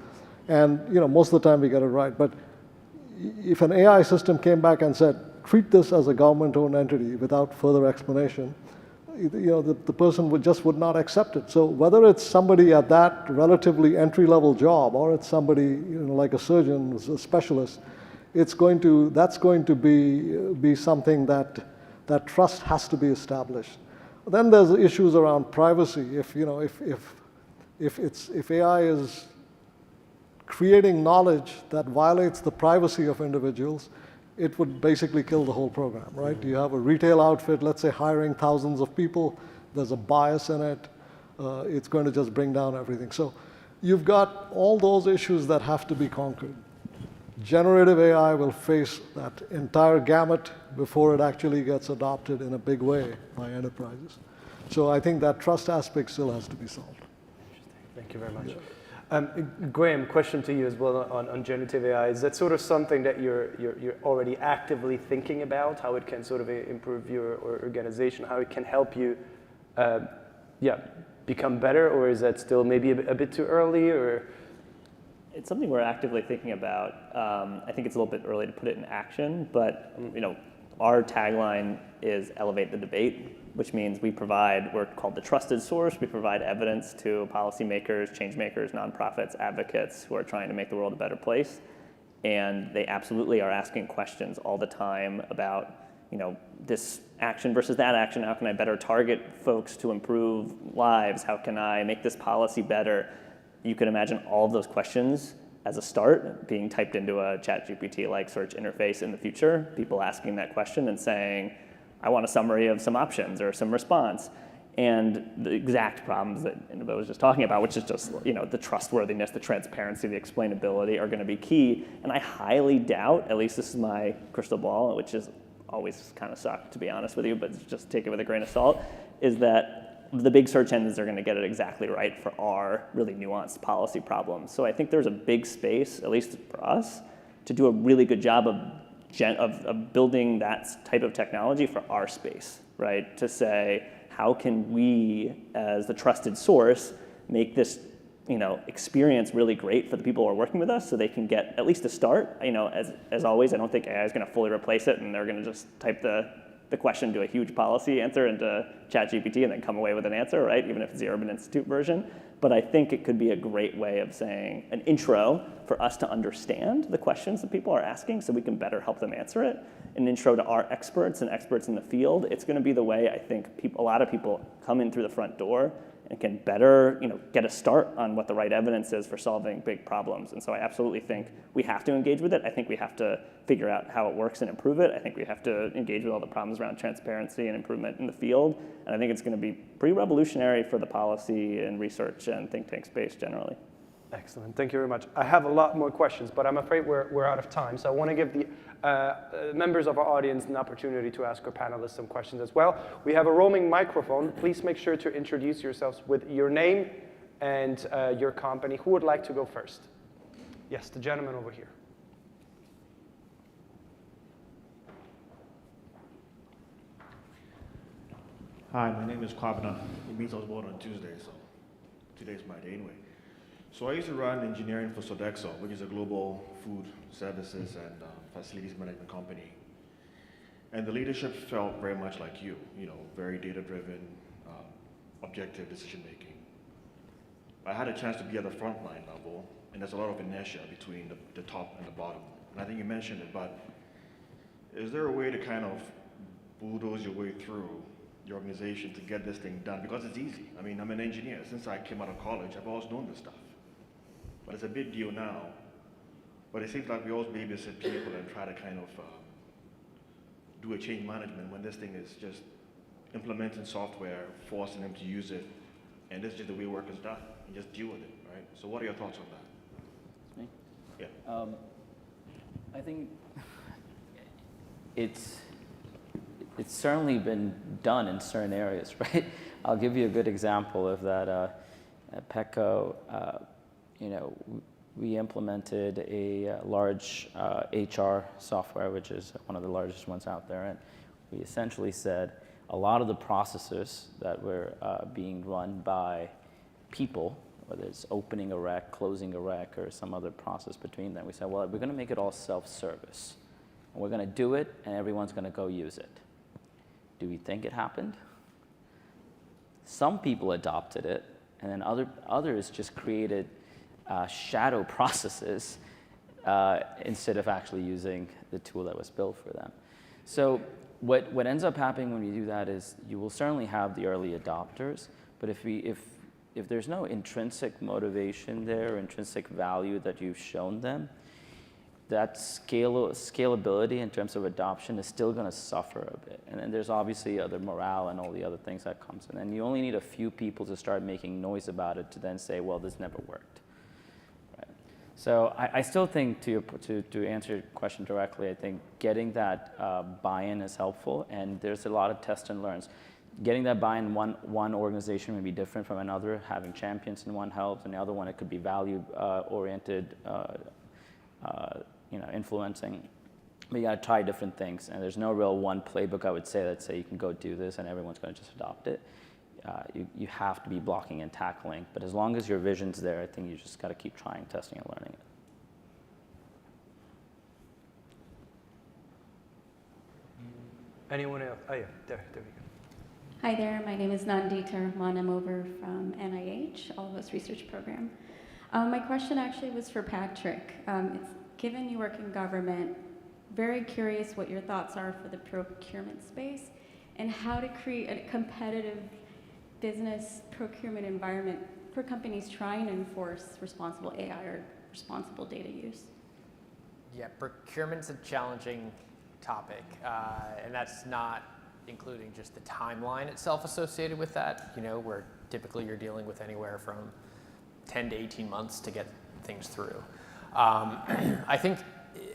And, you know, most of the time we get it right. But if an AI system came back and said, treat this as a government-owned entity without further explanation, you know, the person would not accept it. So whether it's somebody at that relatively entry-level job, or it's somebody, you know, like a surgeon, a specialist, that's going to be something that trust has to be established. Then there's issues around privacy. If, you know, if AI is creating knowledge that violates the privacy of individuals, it would basically kill the whole program, right? You have a retail outfit, let's say, hiring thousands of people. There's a bias in it. It's going to just bring down everything. So you've got all those issues that have to be conquered. Generative AI will face that entire gamut before it actually gets adopted in a big way by enterprises. So I think that trust aspect still has to be solved. Thank you very much. Graham, question to you as well on generative AI. Is that sort of something that you're already actively thinking about, how it can sort of improve your organization, how it can help you become better, or is that still maybe a bit too early? Or it's something we're actively thinking about. I think it's a little bit early to put it in action, but you know, our tagline is elevate the debate, which means we're called the trusted source. We provide evidence to policymakers, change makers, nonprofits, advocates who are trying to make the world a better place. And they absolutely are asking questions all the time about, you know, this action versus that action. How can I better target folks to improve lives? How can I make this policy better? You can imagine all of those questions as a start being typed into a ChatGPT-like search interface in the future, people asking that question and saying, I want a summary of some options or some response. And the exact problems that Inaba was just talking about, which is just, you know, the trustworthiness, the transparency, the explainability are going to be key. And I highly doubt, at least this is my crystal ball, which is always kind of sucked, to be honest with you, but just take it with a grain of salt, is that the big search engines are going to get it exactly right for our really nuanced policy problems. So I think there's a big space, at least for us, to do a really good job of of building that type of technology for our space, right? To say, how can we, as the trusted source, make this experience really great for the people who are working with us so they can get at least a start. As always, I don't think AI is going to fully replace it and they're going to just type the question to a huge policy answer into ChatGPT and then come away with an answer, right? Even if it's the Urban Institute version. But I think it could be a great way of saying an intro for us to understand the questions that people are asking so we can better help them answer it. An intro to our experts and experts in the field. It's going to be the way I think a lot of people come in through the front door and can better get a start on what the right evidence is for solving big problems. And so I absolutely think we have to engage with it. I think we have to figure out how it works and improve it. I think we have to engage with all the problems around transparency and improvement in the field. And I think it's going to be pretty revolutionary for the policy and research and think tank space generally. Excellent, thank you very much. I have a lot more questions, but I'm afraid we're out of time. So I want to give the members of our audience an opportunity to ask our panelists some questions as well. We have a roaming microphone. Please make sure to introduce yourselves with your name and your company. Who would like to go first? Yes, the gentleman over here. Hi, my name is Kwabena. It means I was born on Tuesday, so today's my day anyway. So I used to run engineering for Sodexo, which is a global food services and facilities management company. And the leadership felt very much like you, very data-driven, objective decision-making. I had a chance to be at the frontline level, and there's a lot of inertia between the top and the bottom. And I think you mentioned it, but is there a way to kind of bulldoze your way through your organization to get this thing done? Because it's easy. I mean, I'm an engineer. Since I came out of college, I've always known this stuff. But it's a big deal now. But it seems like we always babysit people and try to kind of do a change management when this thing is just implementing software, forcing them to use it, and this is just the way work is done, and just deal with it, right? So what are your thoughts on that? Me? Yeah. I think it's certainly been done in certain areas, right? I'll give you a good example of that. At Petco, we implemented a large HR software, which is one of the largest ones out there, and we essentially said a lot of the processes that were being run by people, whether it's opening a rec, closing a rec, or some other process between them, we said, well, we're going to make it all self-service. And we're going to do it, and everyone's going to go use it. Do we think it happened? Some people adopted it, and then others just created shadow processes instead of actually using the tool that was built for them. So what ends up happening when you do that is you will certainly have the early adopters, but if there's no intrinsic motivation there, or intrinsic value that you've shown them, that scalability in terms of adoption is still going to suffer a bit. And then there's obviously other morale and all the other things that comes in. And you only need a few people to start making noise about it to then say, well, this never worked. Right? So I still think, to answer your question directly, I think getting that buy-in is helpful, and there's a lot of test and learns. Getting that buy-in, one organization may be different from another. Having champions in one helps, and the other one, it could be value-oriented, influencing. But you got to try different things, and there's no real one playbook I would say that say you can go do this and everyone's going to just adopt it. You have to be blocking and tackling, but as long as your vision's there, I think you just got to keep trying, testing, and learning it. Anyone else? Oh yeah, there we go. Hi there, my name is Nandita Rahman. I'm over from NIH, All of Us Research Program. My question actually was for Patrick. Given you work in government, very curious what your thoughts are for the procurement space and how to create a competitive business procurement environment for companies trying to enforce responsible AI or responsible data use. Yeah, procurement's a challenging topic, and that's not including just the timeline itself associated with that, where typically you're dealing with anywhere from 10 to 18 months to get things through. I think,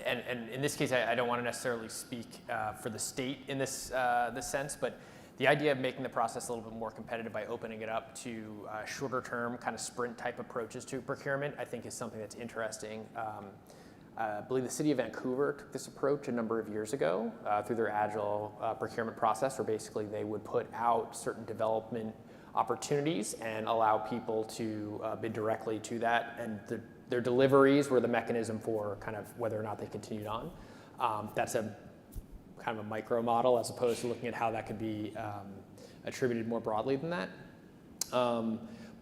and in this case, I don't want to necessarily speak for the state in this sense, but the idea of making the process a little bit more competitive by opening it up to shorter term kind of sprint type approaches to procurement, I think is something that's interesting. I believe the city of Vancouver took this approach a number of years ago through their agile procurement process, where basically they would put out certain development opportunities and allow people to bid directly to that, and their deliveries were the mechanism for kind of whether or not they continued on. That's a kind of a micro model as opposed to looking at how that could be attributed more broadly than that.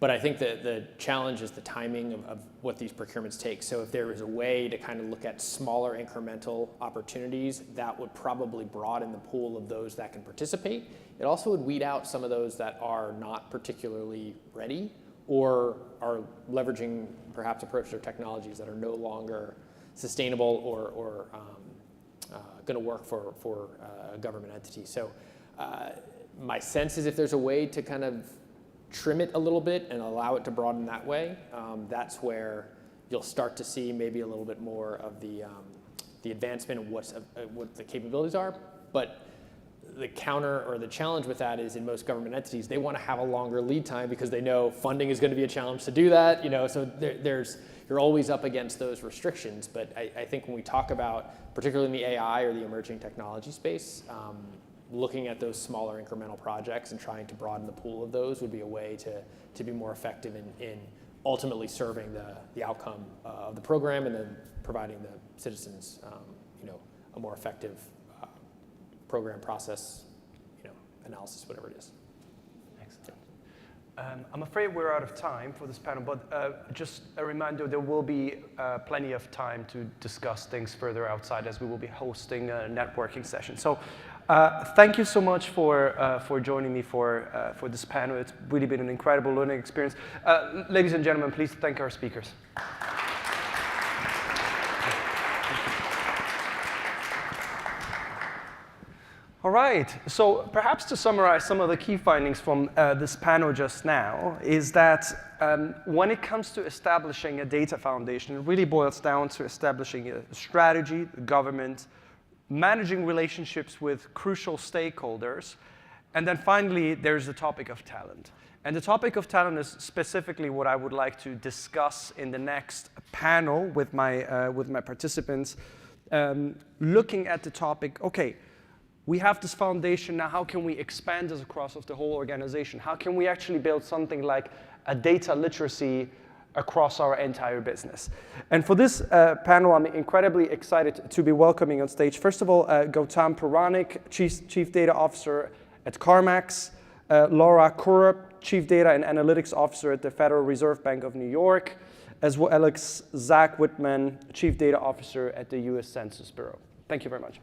But I think that the challenge is the timing of what these procurements take. So if there is a way to kind of look at smaller incremental opportunities, that would probably broaden the pool of those that can participate. It also would weed out some of those that are not particularly ready or are leveraging perhaps approaches or technologies that are no longer sustainable or going to work for a government entity. So my sense is if there's a way to kind of trim it a little bit and allow it to broaden that way, that's where you'll start to see maybe a little bit more of the advancement of what the capabilities are. But the counter or the challenge with that is in most government entities, they want to have a longer lead time because they know funding is going to be a challenge to do that. So you're always up against those restrictions. But I think when we talk about, particularly in the AI or the emerging technology space, looking at those smaller incremental projects and trying to broaden the pool of those would be a way to be more effective in ultimately serving the outcome of the program and then providing the citizens a more effective program process, analysis, whatever it is. Excellent. I'm afraid we're out of time for this panel, but just a reminder, there will be plenty of time to discuss things further outside as we will be hosting a networking session. So thank you so much for joining me for this panel. It's really been an incredible learning experience. Ladies and gentlemen, please thank our speakers. All right, so perhaps to summarize some of the key findings from this panel just now is that when it comes to establishing a data foundation, it really boils down to establishing a strategy, the government, managing relationships with crucial stakeholders, and then finally, there's the topic of talent. And the topic of talent is specifically what I would like to discuss in the next panel with my participants, looking at the topic, okay, we have this foundation, now how can we expand this across of the whole organization? How can we actually build something like a data literacy across our entire business? And for this panel, I'm incredibly excited to be welcoming on stage, first of all, Gautam Puranik, Chief Data Officer at CarMax, Laura Kurup, Chief Data and Analytics Officer at the Federal Reserve Bank of New York, as well as Zach Whitman, Chief Data Officer at the US Census Bureau. Thank you very much.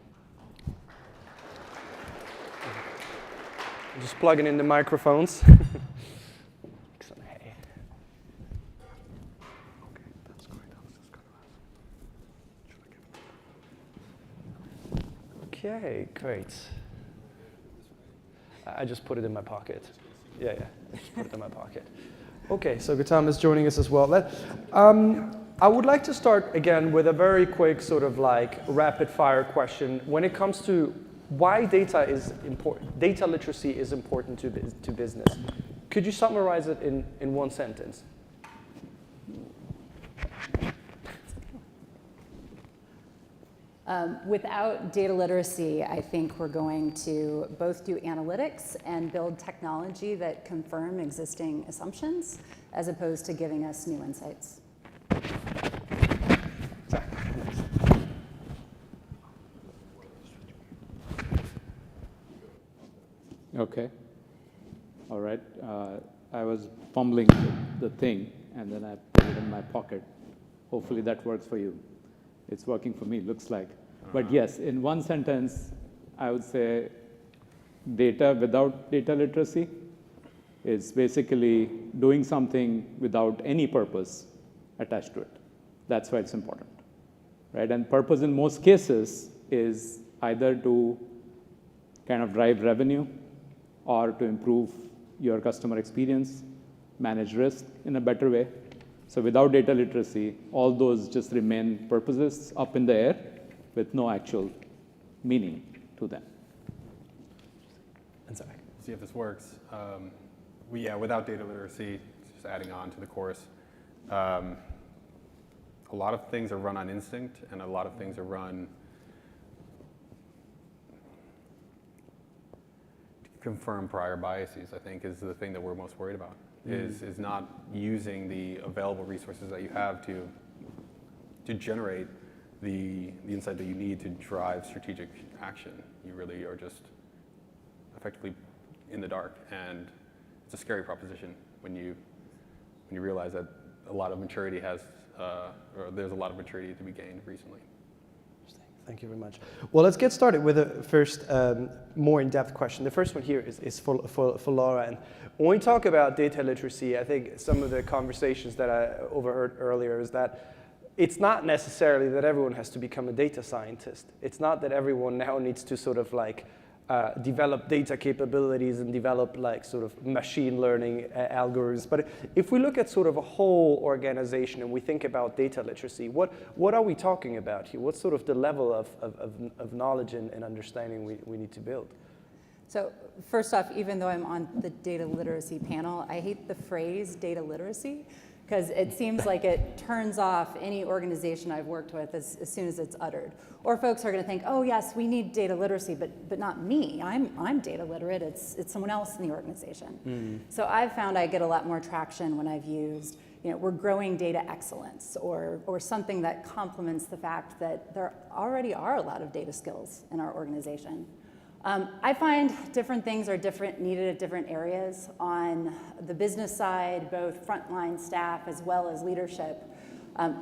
Just plugging in the microphones. Okay, great. I just put it in my pocket. Yeah, I just put it in my pocket. Okay, so Gautam is joining us as well. I would like to start again with a very quick sort of like rapid fire question. When it comes to why data is important, data literacy is important to business. Could you summarize it in one sentence? Without data literacy, I think we're going to both do analytics and build technology that confirm existing assumptions, as opposed to giving us new insights. Okay. All right. I was fumbling the thing, and then I put it in my pocket. Hopefully that works for you. It's working for me, looks like. But yes, in one sentence, I would say data without data literacy is basically doing something without any purpose attached to it. That's why it's important, right? And purpose in most cases is either to kind of drive revenue or to improve your customer experience, manage risk in a better way. So without data literacy, all those just remain purposes up in the air with no actual meaning to them. And Zach. See if this works. Without data literacy, just adding on to the course, a lot of things are run on instinct, and a lot of things are run to confirm prior biases, I think, is the thing that we're most worried about, is not using the available resources that you have to generate the insight that you need to drive strategic action. You really are just effectively in the dark, and it's a scary proposition when you realize that a lot of maturity or there's a lot of maturity to be gained recently. Thank you very much. Well, let's get started with the first more in-depth question. The first one here is for Laura. And when we talk about data literacy, I think some of the conversations that I overheard earlier is that it's not necessarily that everyone has to become a data scientist. It's not that everyone now needs to sort of like develop data capabilities and develop like sort of machine learning algorithms. But if we look at sort of a whole organization and we think about data literacy, what are we talking about here? What's sort of the level of knowledge and understanding we need to build? So first off, even though I'm on the data literacy panel, I hate the phrase data literacy, because it seems like it turns off any organization I've worked with as soon as it's uttered. Or folks are going to think, oh yes, we need data literacy, but not me. I'm data literate. It's someone else in the organization. So I've found I get a lot more traction when I've used, we're growing data excellence, or something that complements the fact that there already are a lot of data skills in our organization. I find different things are needed at different areas. On the business side, both frontline staff as well as leadership,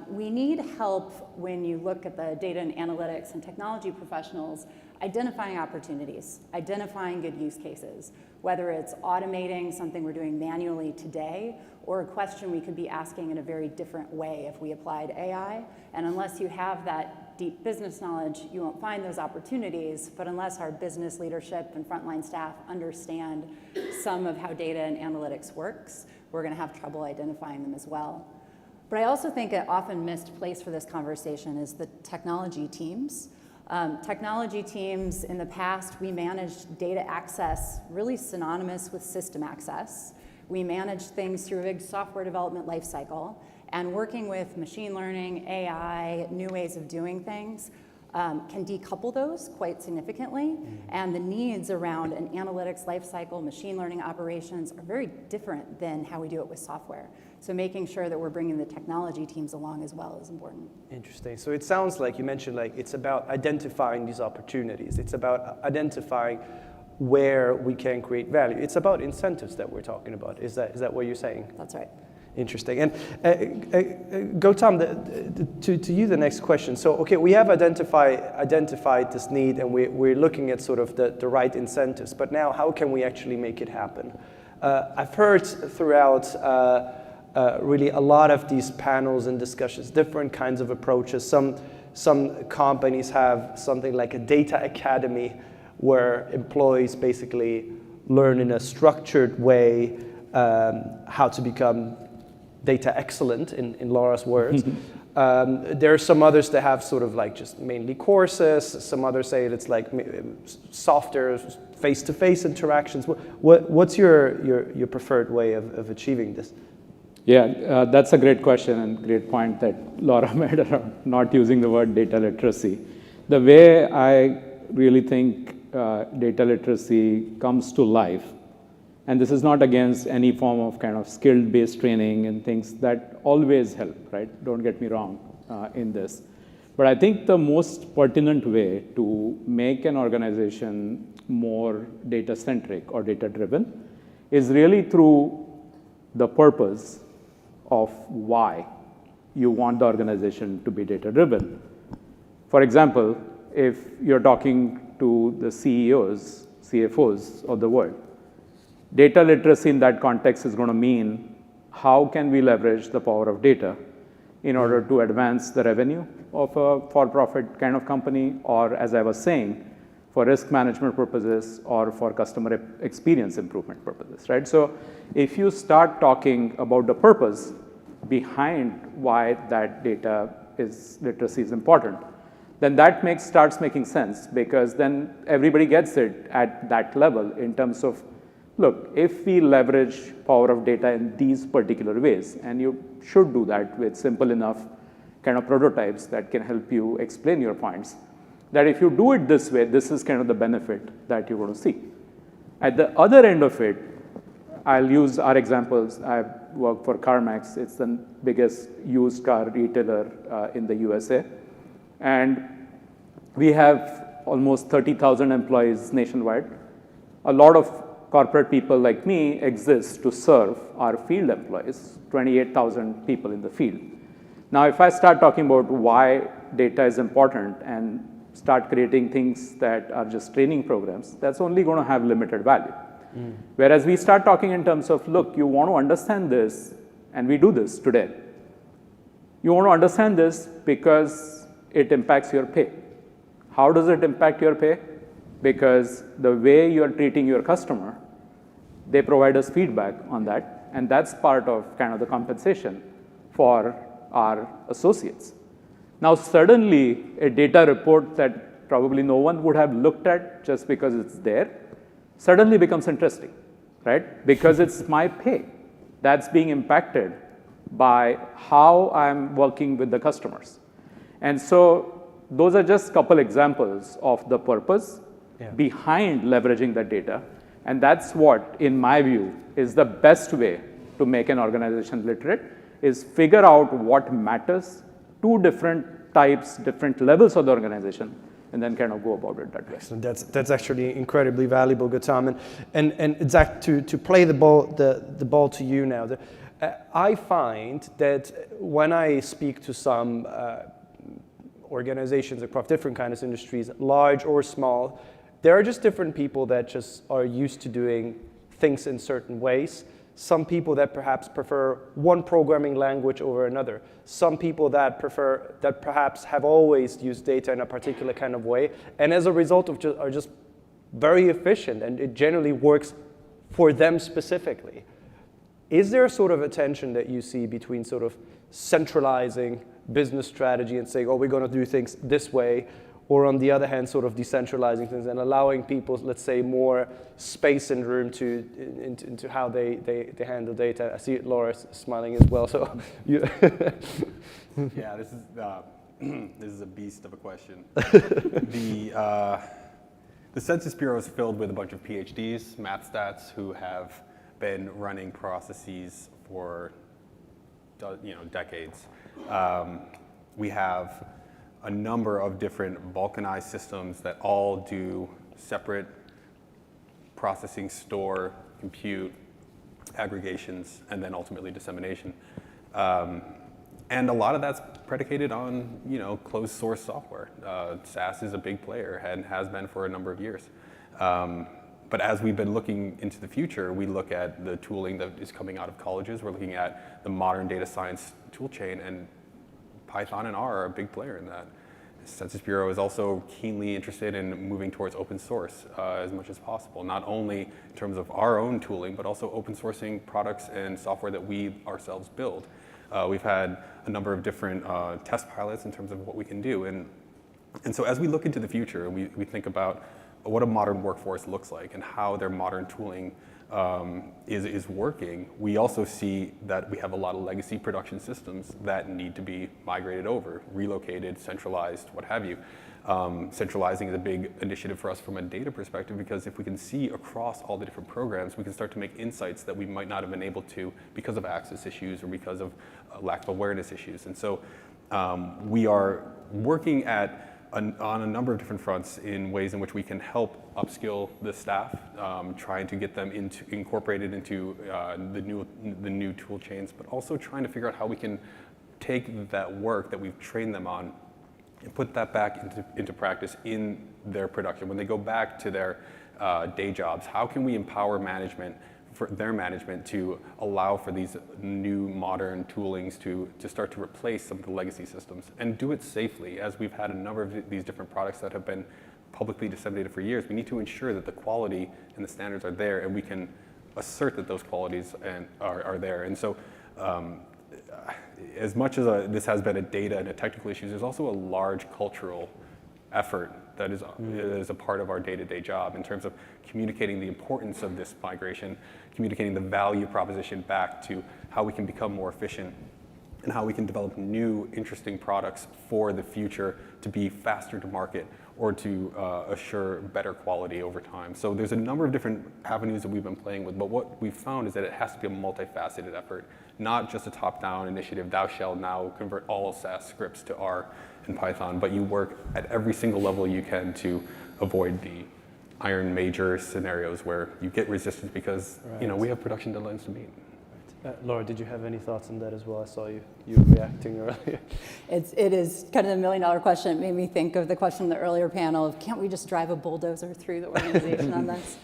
we need help when you look at the data and analytics and technology professionals identifying opportunities, identifying good use cases, whether it's automating something we're doing manually today or a question we could be asking in a very different way if we applied AI. And unless you have that deep business knowledge, you won't find those opportunities. But unless our business leadership and frontline staff understand some of how data and analytics works, we're going to have trouble identifying them as well. But I also think an often missed place for this conversation is the technology teams. Technology teams, in the past, we managed data access really synonymous with system access. We managed things through a big software development lifecycle. And working with machine learning, AI, new ways of doing things can decouple those quite significantly. And the needs around an analytics lifecycle, machine learning operations are very different than how we do it with software. So making sure that we're bringing the technology teams along as well is important. Interesting. So it sounds like you mentioned like it's about identifying these opportunities. It's about identifying where we can create value. It's about incentives that we're talking about. Is that what you're saying? That's right. Interesting. And Gautam, to you the next question. So, okay, we have identified this need, and we're looking at sort of the right incentives. But now, how can we actually make it happen? I've heard throughout really a lot of these panels and discussions, different kinds of approaches. Some companies have something like a data academy, where employees basically learn in a structured way how to become data excellent, in Laura's words. There are some others that have sort of like just mainly courses. Some others say it's like softer face-to-face interactions. What's your preferred way of achieving this? Yeah, that's a great question and great point that Laura made around not using the word data literacy. The way I really think data literacy comes to life, and this is not against any form of kind of skill-based training and things that always help, right? Don't get me wrong in this. But I think the most pertinent way to make an organization more data-centric or data-driven is really through the purpose of why you want the organization to be data-driven. For example, if you're talking to the CEOs, CFOs of the world, data literacy in that context is going to mean how can we leverage the power of data in order to advance the revenue of a for-profit kind of company, or as I was saying, for risk management purposes or for customer experience improvement purposes, right? So if you start talking about the purpose behind why that data literacy is important, then that starts making sense, because then everybody gets it at that level in terms of, look, if we leverage power of data in these particular ways, and you should do that with simple enough kind of prototypes that can help you explain your points. That if you do it this way, this is kind of the benefit that you're going to see. At the other end of it, I'll use our examples. I work for CarMax. It's the biggest used car retailer in the USA. And we have almost 30,000 employees nationwide. A lot of corporate people like me exist to serve our field employees, 28,000 people in the field. Now, if I start talking about why data is important and start creating things that are just training programs, that's only going to have limited value. Whereas we start talking in terms of, look, you want to understand this, and we do this today. You want to understand this because it impacts your pay. How does it impact your pay? Because the way you are treating your customer, they provide us feedback on that, and that's part of kind of the compensation for our associates. Now, suddenly, a data report that probably no one would have looked at just because it's there suddenly becomes interesting, right? Because it's my pay that's being impacted by how I'm working with the customers. And so those are just a couple examples of the purpose behind leveraging that data. And that's what, in my view, is the best way to make an organization literate, is figure out what matters to different types, different levels of the organization, and then kind of go about it that way. Excellent. That's actually incredibly valuable, Gautam. And Zach, to play the ball to you now, I find that when I speak to some organizations across different kinds of industries, large or small, there are just different people that just are used to doing things in certain ways. Some people that perhaps prefer one programming language over another. Some people that perhaps have always used data in a particular kind of way, and as a result are just very efficient, and it generally works for them specifically. Is there a sort of a tension that you see between sort of centralizing business strategy and saying, oh, we're going to do things this way, or on the other hand, sort of decentralizing things and allowing people, let's say, more space and room into how they handle data? I see Laura smiling as well. So, yeah, this is a beast of a question. The Census Bureau is filled with a bunch of PhDs, math stats, who have been running processes for decades. We have a number of different balkanized systems that all do separate processing, store, compute, aggregations, and then ultimately dissemination. And a lot of that's predicated on closed source software. SAS is a big player and has been for a number of years. But as we've been looking into the future, we look at the tooling that is coming out of colleges. We're looking at the modern data science tool chain, and Python and R are a big player in that. The Census Bureau is also keenly interested in moving towards open source as much as possible, not only in terms of our own tooling, but also open sourcing products and software that we ourselves build. We've had a number of different test pilots in terms of what we can do. And so as we look into the future, we think about what a modern workforce looks like and how their modern tooling is working. We also see that we have a lot of legacy production systems that need to be migrated over, relocated, centralized, what have you. Centralizing is a big initiative for us from a data perspective, because if we can see across all the different programs, we can start to make insights that we might not have been able to because of access issues or because of lack of awareness issues. And so we are working on a number of different fronts in ways in which we can help upskill the staff, trying to get them incorporated into the new tool chains, but also trying to figure out how we can take that work that we've trained them on and put that back into practice in their production. When they go back to their day jobs, how can we empower management, for their management, to allow for these new modern toolings to start to replace some of the legacy systems and do it safely? As we've had a number of these different products that have been publicly disseminated for years, we need to ensure that the quality and the standards are there, and we can assert that those qualities are there. And so as much as this has been a data and a technical issue, there's also a large cultural effort that is a part of our day-to-day job in terms of communicating the importance of this migration, communicating the value proposition back to how we can become more efficient and how we can develop new, interesting products for the future to be faster to market or to assure better quality over time. So there's a number of different avenues that we've been playing with, but what we've found is that it has to be a multifaceted effort, not just a top-down initiative, thou shalt now convert all SAS scripts to R and Python, but you work at every single level you can to avoid the iron major scenarios where you get resistance because we have production deadlines to meet. Laura, did you have any thoughts on that as well? I saw you reacting earlier. It is kind of the million-dollar question. It made me think of the question in the earlier panel of, can't we just drive a bulldozer through the organization on this?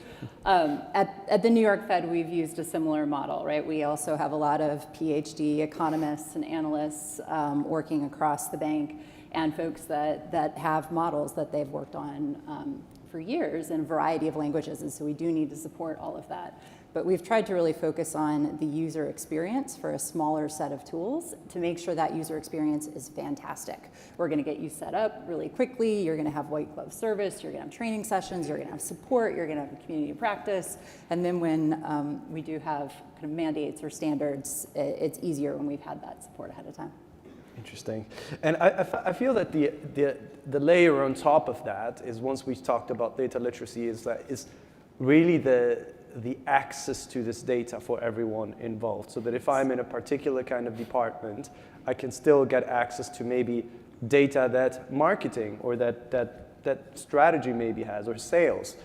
At the New York Fed, we've used a similar model, right? We also have a lot of PhD economists and analysts working across the bank, and folks that have models that they've worked on for years in a variety of languages, and so we do need to support all of that. But we've tried to really focus on the user experience for a smaller set of tools to make sure that user experience is fantastic. We're going to get you set up really quickly. You're going to have white glove service. You're going to have training sessions. You're going to have support. You're going to have a community practice. And then when we do have kind of mandates or standards, it's easier when we've had that support ahead of time. Interesting. And I feel that the layer on top of that is, once we've talked about data literacy, is really the access to this data for everyone involved, so that if I'm in a particular kind of department, I can still get access to maybe data that marketing or that strategy maybe has, or sales.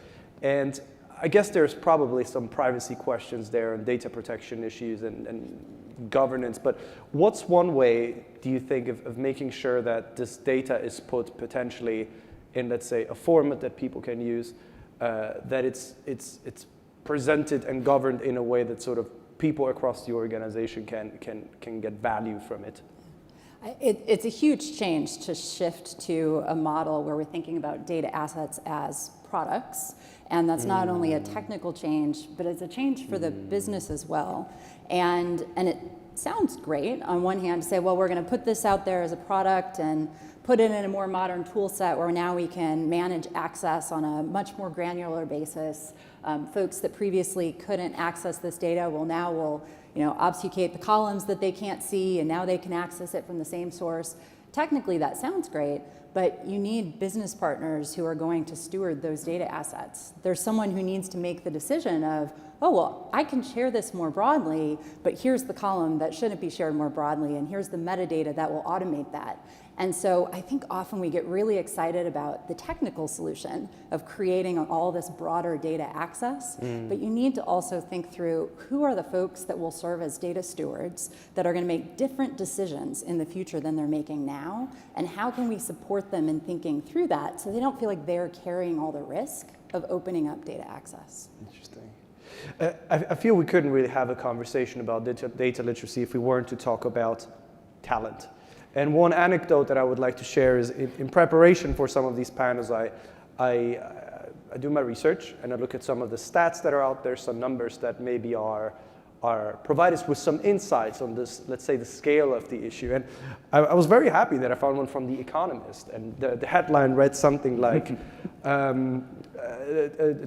And I guess there's probably some privacy questions there and data protection issues and governance, but what's one way, do you think, of making sure that this data is put potentially in, let's say, a format that people can use, that it's presented and governed in a way that sort of people across the organization can get value from it? It's a huge change to shift to a model where we're thinking about data assets as products, and that's not only a technical change, but it's a change for the business as well. And it sounds great on one hand to say, well, we're going to put this out there as a product and put it in a more modern tool set where now we can manage access on a much more granular basis. Folks that previously couldn't access this data will obfuscate the columns that they can't see, and now they can access it from the same source. Technically, that sounds great, but you need business partners who are going to steward those data assets. There's someone who needs to make the decision of, oh, well, I can share this more broadly, but here's the column that shouldn't be shared more broadly, and here's the metadata that will automate that. And so I think often we get really excited about the technical solution of creating all this broader data access, but you need to also think through who are the folks that will serve as data stewards that are going to make different decisions in the future than they're making now, and how can we support them in thinking through that so they don't feel like they're carrying all the risk of opening up data access. Interesting. I feel we couldn't really have a conversation about data literacy if we weren't to talk about talent. And one anecdote that I would like to share is, in preparation for some of these panels, I do my research and I look at some of the stats that are out there, some numbers that maybe provide us with some insights on this, let's say, the scale of the issue. And I was very happy that I found one from The Economist, and the headline read something like,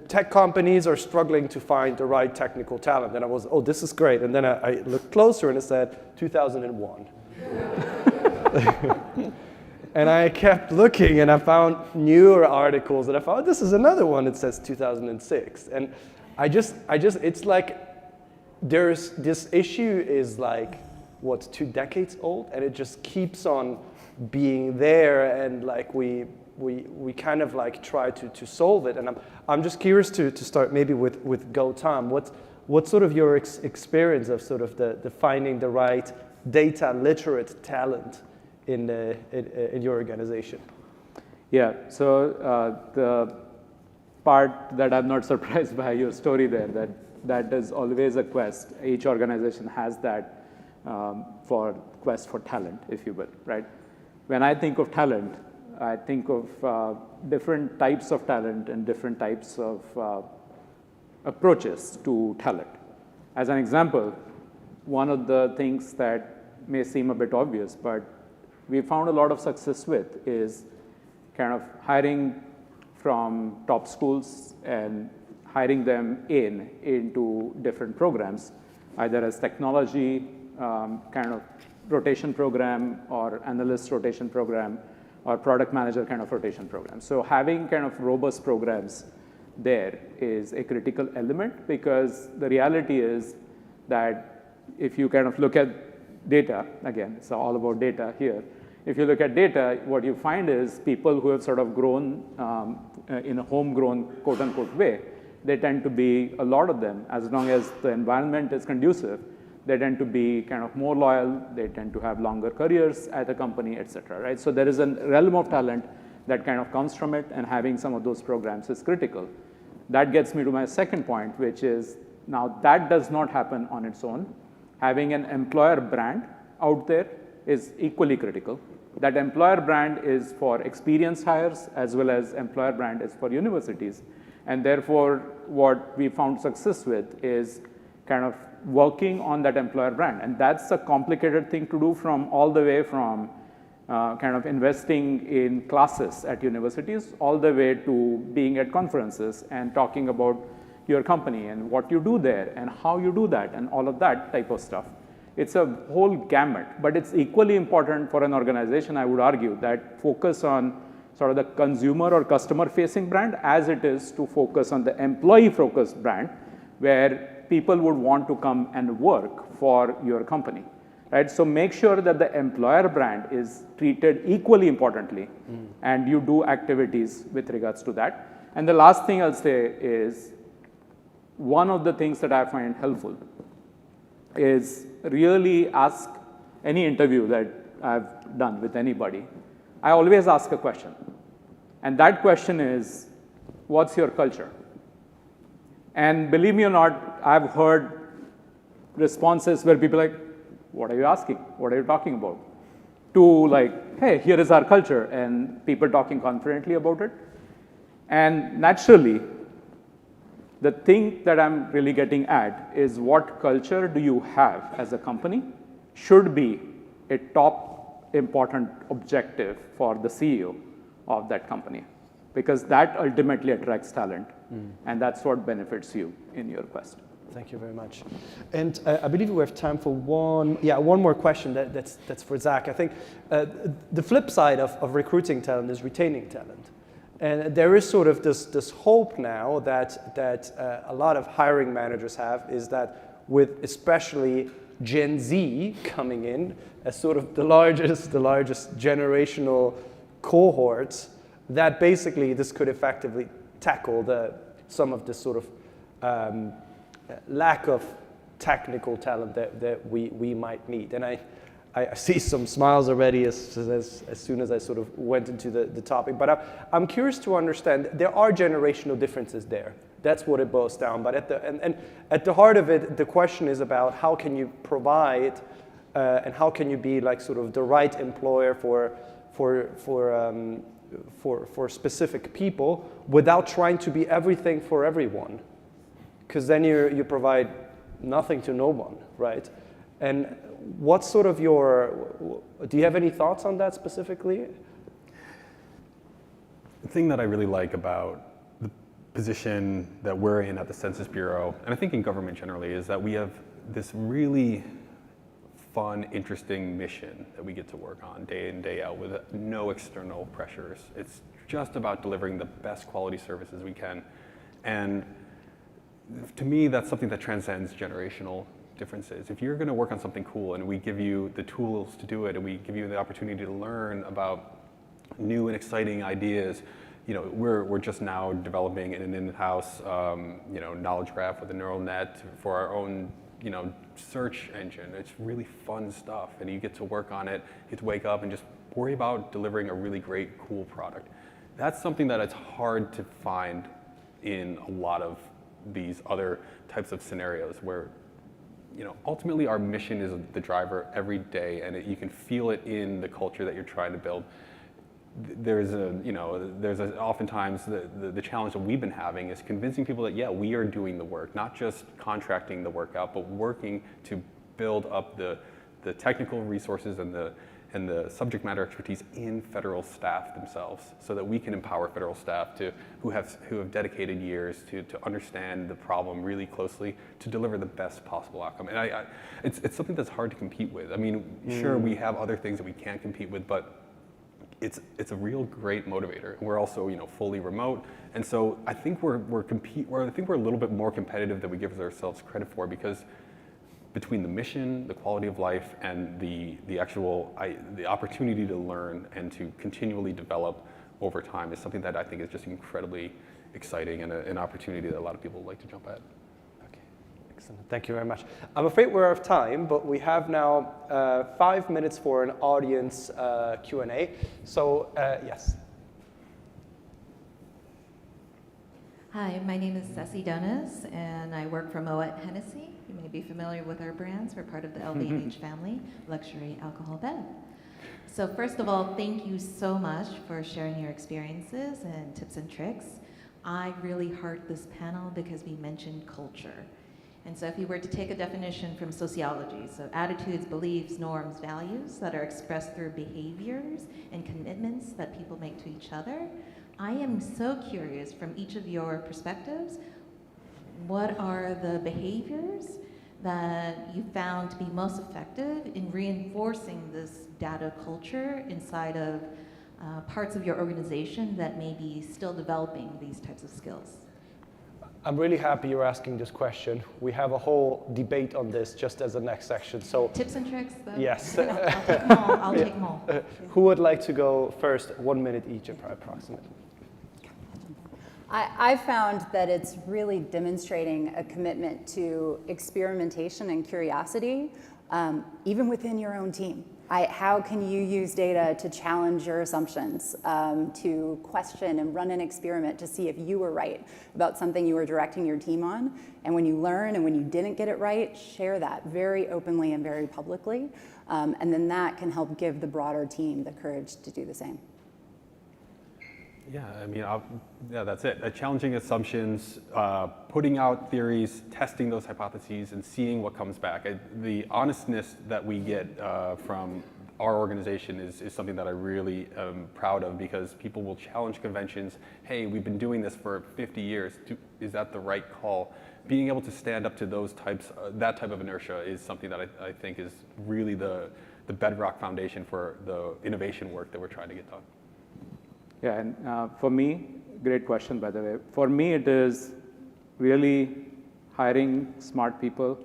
tech companies are struggling to find the right technical talent. And I was, oh, this is great. And then I looked closer and it said 2001. And I kept looking and I found newer articles, and I found this is another one that says 2006. And I just, it's like, this issue is like, what, 2 decades old? And it just keeps on being there, and like we kind of like try to solve it. And I'm just curious to start maybe with Gautam. What's sort of your experience of sort of the finding the right data literate talent in your organization? Yeah, so the part that I'm not surprised by your story there, that is always a quest. Each organization has that for quest for talent, if you will, right? When I think of talent, I think of different types of talent and different types of approaches to talent. As an example, one of the things that may seem a bit obvious, but we found a lot of success with, is kind of hiring from top schools and hiring them into different programs, either as technology kind of rotation program or analyst rotation program or product manager kind of rotation program. So having kind of robust programs there is a critical element, because the reality is that if you kind of look at data, again, it's all about data here. If you look at data, what you find is people who have sort of grown in a homegrown, quote unquote, way, they tend to be, a lot of them, as long as the environment is conducive, they tend to be kind of more loyal, they tend to have longer careers at a company, et cetera, right? So there is a realm of talent that kind of comes from it, and having some of those programs is critical. That gets me to my second point, which is, now that does not happen on its own. Having an employer brand out there is equally critical. That employer brand is for experienced hires, as well as employer brand is for universities. And therefore, what we found success with is kind of working on that employer brand. And that's a complicated thing to do, from all the way from kind of investing in classes at universities, all the way to being at conferences and talking about your company and what you do there and how you do that and all of that type of stuff. It's a whole gamut, but it's equally important for an organization, I would argue, that focus on sort of the consumer or customer-facing brand as it is to focus on the employee-focused brand, where people would want to come and work for your company, right? So make sure that the employer brand is treated equally importantly, and you do activities with regards to that. And the last thing I'll say is, one of the things that I find helpful is really ask any interview that I've done with anybody. I always ask a question. And that question is, what's your culture? And believe me or not, I've heard responses where people are like, what are you asking? What are you talking about? To like, hey, here is our culture, and people talking confidently about it. And naturally, the thing that I'm really getting at is, what culture do you have as a company should be a top important objective for the CEO of that company, because that ultimately attracts talent, and that's what benefits you in your quest. Thank you very much. And I believe we have time for one more question that's for Zach. I think the flip side of recruiting talent is retaining talent. And there is sort of this hope now that a lot of hiring managers have, is that with especially Gen Z coming in as sort of the largest generational cohorts, that basically this could effectively tackle some of this sort of lack of technical talent that we might need. And I see some smiles already as soon as I sort of went into the topic. But I'm curious to understand, there are generational differences there. That's what it boils down. But at the heart of it, the question is about how can you provide and how can you be like sort of the right employer for specific people without trying to be everything for everyone. Because then you provide nothing to no one, right? And what's sort of do you have any thoughts on that specifically? The thing that I really like about the position that we're in at the Census Bureau, and I think in government generally, is that we have this really fun, interesting mission that we get to work on day in, day out with no external pressures. It's just about delivering the best quality services we can. And to me, that's something that transcends generational differences. If you're going to work on something cool and we give you the tools to do it, and we give you the opportunity to learn about new and exciting ideas, we're just now developing an in-house knowledge graph with a neural net for our own search engine. It's really fun stuff, and you get to work on it, you get to wake up and just worry about delivering a really great, cool product. That's something that it's hard to find in a lot of these other types of scenarios where, ultimately our mission is the driver every day, and you can feel it in the culture that you're trying to build. There's oftentimes the challenge that we've been having is convincing people that, yeah, we are doing the work, not just contracting the work out, but working to build up the technical resources and and the subject matter expertise in federal staff themselves, so that we can empower federal staff who have dedicated years to understand the problem really closely to deliver the best possible outcome. And it's something that's hard to compete with. I mean, sure, we have other things that we can't compete with, but it's a real great motivator. We're also, fully remote, and so I think we're a little bit more competitive than we give ourselves credit for, because between the mission, the quality of life, and the opportunity to learn and to continually develop over time is something that I think is just incredibly exciting and an opportunity that a lot of people would like to jump at. Excellent. Thank you very much. I'm afraid we're out of time, but we have now 5 minutes for an audience Q&A. So, yes. Hi, my name is Ceci Donis, and I work for Moet Hennessy. You may be familiar with our brands. We're part of the LVMH family, luxury alcohol bev. So first of all, thank you so much for sharing your experiences and tips and tricks. I really heart this panel because we mentioned culture. And so if you were to take a definition from sociology, so attitudes, beliefs, norms, values that are expressed through behaviors and commitments that people make to each other, I am so curious from each of your perspectives, what are the behaviors that you found to be most effective in reinforcing this data culture inside of parts of your organization that may be still developing these types of skills? I'm really happy you're asking this question. We have a whole debate on this just as the next section. So tips and tricks, though? Yes. I'll take them all. I'll take them all. Who would like to go first? 1 minute each, approximately. I found that it's really demonstrating a commitment to experimentation and curiosity, even within your own team. How can you use data to challenge your assumptions, to question and run an experiment to see if you were right about something you were directing your team on? And when you learn and when you didn't get it right, share that very openly and very publicly. And then that can help give the broader team the courage to do the same. Yeah, I mean, that's it. Challenging assumptions, putting out theories, testing those hypotheses, and seeing what comes back. The honestness that we get from our organization is something that I really am proud of, because people will challenge conventions. Hey, we've been doing this for 50 years. Is that the right call? Being able to stand up to that type of inertia is something that I think is really the bedrock foundation for the innovation work that we're trying to get done. Yeah, and for me, great question, by the way. For me, it is really hiring smart people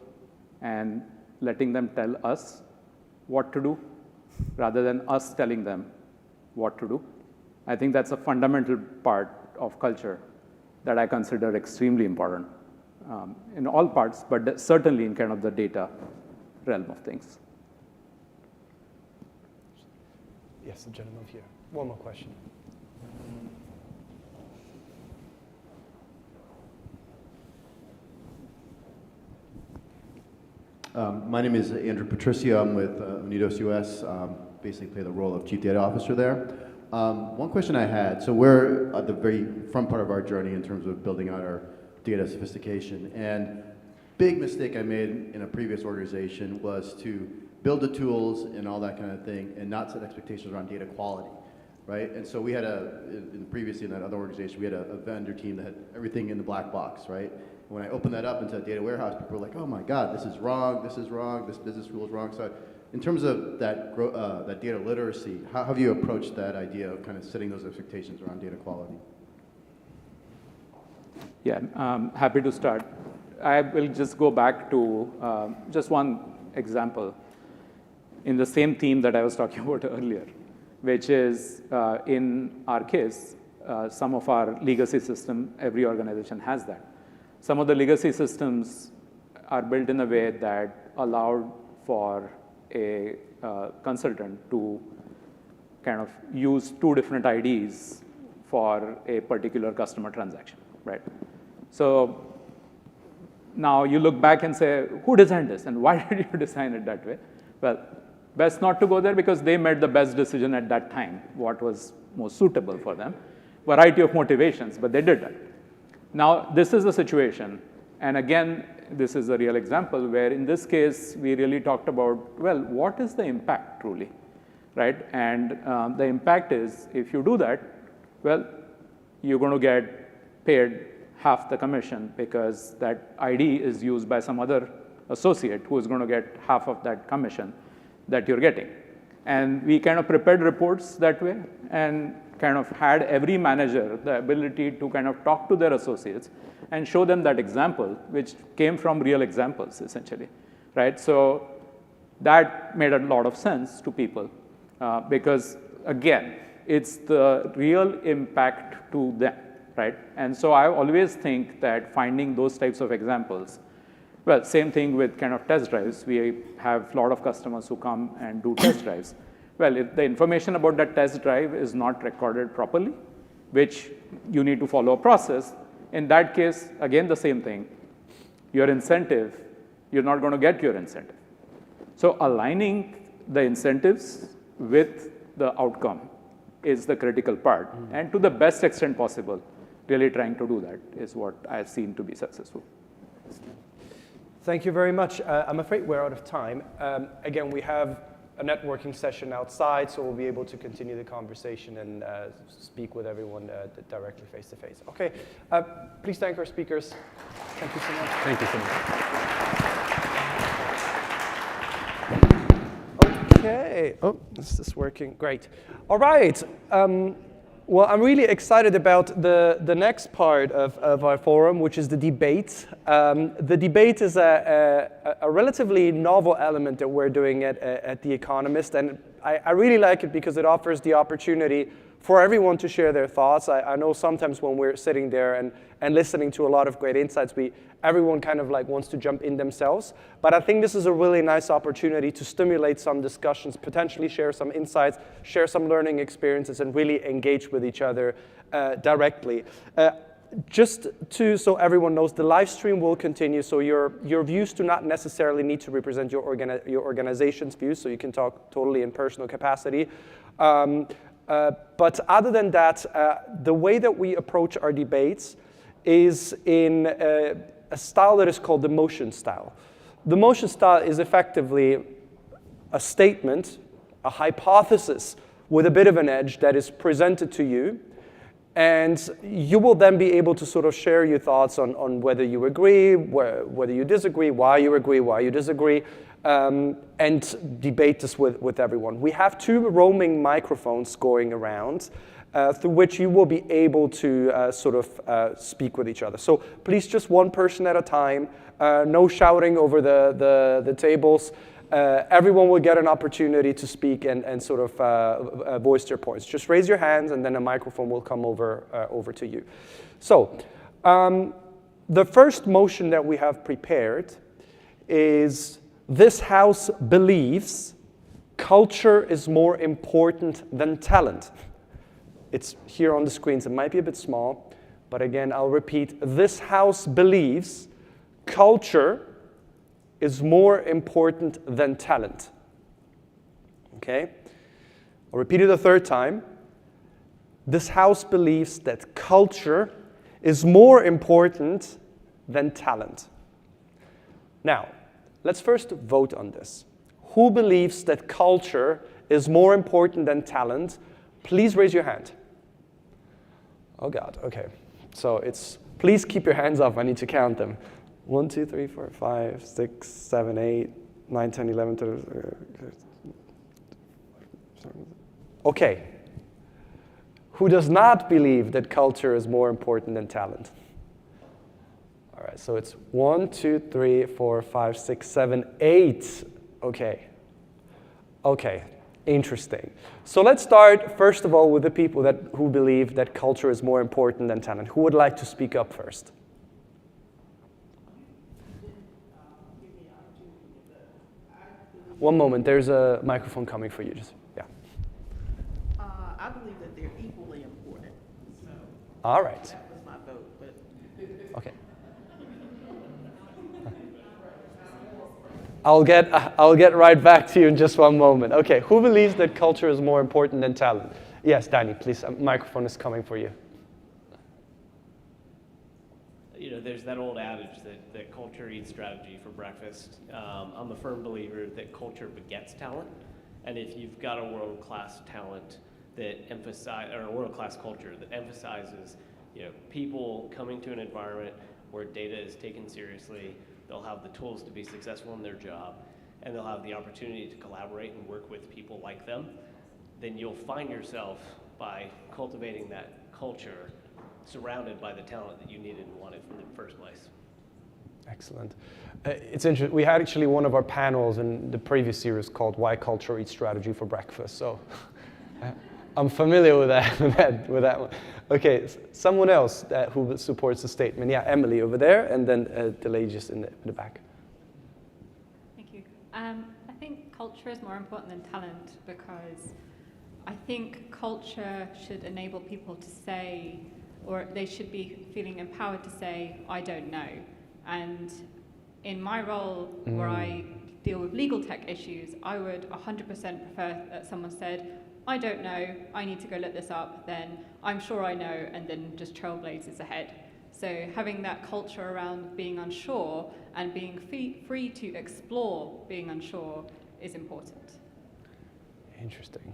and letting them tell us what to do rather than us telling them what to do. I think that's a fundamental part of culture that I consider extremely important in all parts, but certainly in kind of the data realm of things. Yes, the gentleman here. One more question. My name is Andrew Patricio. I'm with Unidos US, basically play the role of Chief Data Officer there. One question I had, so we're at the very front part of our journey in terms of building out our data sophistication, and big mistake I made in a previous organization was to build the tools and all that kind of thing and not set expectations around data quality, right? And so we had previously in that other organization, we had a vendor team that had everything in the black box, right? When I opened that up into a data warehouse, people were like, oh my God, this is wrong, this business rule is wrong. So in terms of that data literacy, how have you approached that idea of kind of setting those expectations around data quality? Yeah, I'm happy to start. I will just go back to just one example in the same theme that I was talking about earlier, which is in our case, some of our legacy system, every organization has that. Some of the legacy systems are built in a way that allowed for a consultant to kind of use 2 different IDs for a particular customer transaction, right? So now you look back and say, who designed this and why did you design it that way? Well, best not to go there because they made the best decision at that time, what was most suitable for them. Variety of motivations, but they did that. Now, this is a situation, and again, this is a real example where in this case, we really talked about, well, what is the impact truly? right? And the impact is, if you do that, well, you're going to get paid half the commission because that ID is used by some other associate who is going to get half of that commission that you're getting. And we kind of prepared reports that way and kind of had every manager the ability to kind of talk to their associates and show them that example, which came from real examples, essentially, right? So that made a lot of sense to people because, again, it's the real impact to them, right? And so I always think that finding those types of examples, well, same thing with kind of test drives. We have a lot of customers who come and do test drives. Well, if the information about that test drive is not recorded properly, which you need to follow a process, in that case, again, the same thing. Your incentive, you're not going to get your incentive. So aligning the incentives with the outcome is the critical part. And to the best extent possible, really trying to do that is what I've seen to be successful. Thank you very much. I'm afraid we're out of time. Again, we have a networking session outside, so we'll be able to continue the conversation and speak with everyone directly face to face. Okay, please thank our speakers. Thank you so much. Thank you so much. Okay, oh, is this working? Great. All right. Well, I'm really excited about the next part of our forum, which is the debate. The debate is a relatively novel element that we're doing at The Economist, and I really like it because it offers the opportunity for everyone to share their thoughts. I know sometimes when we're sitting there and listening to a lot of great insights, everyone kind of like wants to jump in themselves. But I think this is a really nice opportunity to stimulate some discussions, potentially share some insights, share some learning experiences, and really engage with each other directly. Just so everyone knows, the live stream will continue, so your views do not necessarily need to represent your organization's views, so you can talk totally in personal capacity. But other than that, the way that we approach our debates is in a style that is called the motion style. The motion style is effectively a statement, a hypothesis with a bit of an edge that is presented to you, and you will then be able to sort of share your thoughts on whether you agree, whether you disagree, why you disagree, and debate this with everyone. We have 2 roaming microphones going around through which you will be able to sort of speak with each other. So please, just one person at a time, no shouting over the tables. Everyone will get an opportunity to speak and sort of voice their points. Just raise your hands and then a microphone will come over to you. So the first motion that we have prepared is: this house believes culture is more important than talent. It's here on the screens. It might be a bit small, but again, I'll repeat. This house believes culture is more important than talent. Okay? I'll repeat it a third time. This house believes that culture is more important than talent. Now, let's first vote on this. Who believes that culture is more important than talent? Please raise your hand. Oh God, okay. So please keep your hands up. I need to count them. 1, 2, 3, 4, 5, 6, 7, 8, 9, 10, 11, 12. Okay. Who does not believe that culture is more important than talent? All right, so it's 1, 2, 3, 4, 5, 6, 7, 8. Okay. Okay, interesting. So let's start, first of all, with the people who believe that culture is more important than talent. Who would like to speak up first? One moment, there's a microphone coming for you. Yeah. I believe that they're equally important. So all right. That was my vote. But okay. I'll get right back to you in just one moment. Okay, who believes that culture is more important than talent? Yes, Danny, please. A microphone is coming for you. You know, there's that old adage that culture eats strategy for breakfast. I'm a firm believer that culture begets talent. And if you've got a world-class talent that or a world-class culture that emphasizes, people coming to an environment where data is taken seriously, they'll have the tools to be successful in their job, and they'll have the opportunity to collaborate and work with people like them, then you'll find yourself, by cultivating that culture, surrounded by the talent that you needed and wanted from the first place. Excellent. It's interesting. We had actually one of our panels in the previous series called "Why Culture Eats Strategy for Breakfast." So I'm familiar with that one. Okay, someone else who supports the statement. Yeah, Emily over there, and then the lady just in the back. Thank you. I think culture is more important than talent, because I think culture should enable people to say, or they should be feeling empowered to say, I don't know. And in my role, where I deal with legal tech issues, I would 100% prefer that someone said, I don't know, I need to go look this up, then I'm sure I know, and then just trailblazes ahead. So having that culture around being unsure and being free to explore being unsure is important. Interesting.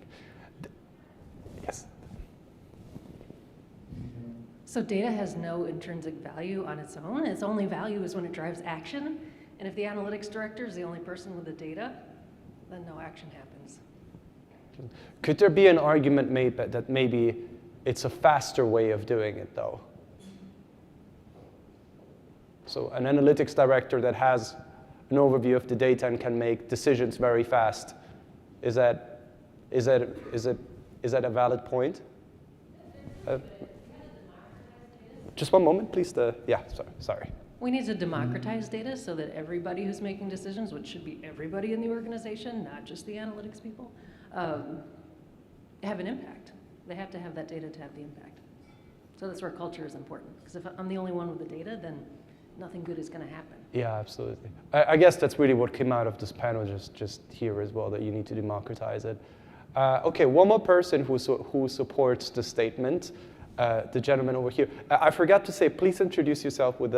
Yes. So data has no intrinsic value on its own. Its only value is when it drives action. And if the analytics director is the only person with the data, then no action happens. Could there be an argument made that maybe it's a faster way of doing it, though? So an analytics director that has an overview of the data and can make decisions very fast, is that a valid point? Just one moment, please. Sorry. We need to democratize data so that everybody who's making decisions, which should be everybody in the organization, not just the analytics people, have an impact. They have to have that data to have the impact. So that's where culture is important. Because if I'm the only one with the data, then nothing good is going to happen. Yeah, absolutely. I guess that's really what came out of this panel just here as well, that you need to democratize it. Okay, one more person who supports the statement. The gentleman over here. I forgot to say, please introduce yourself with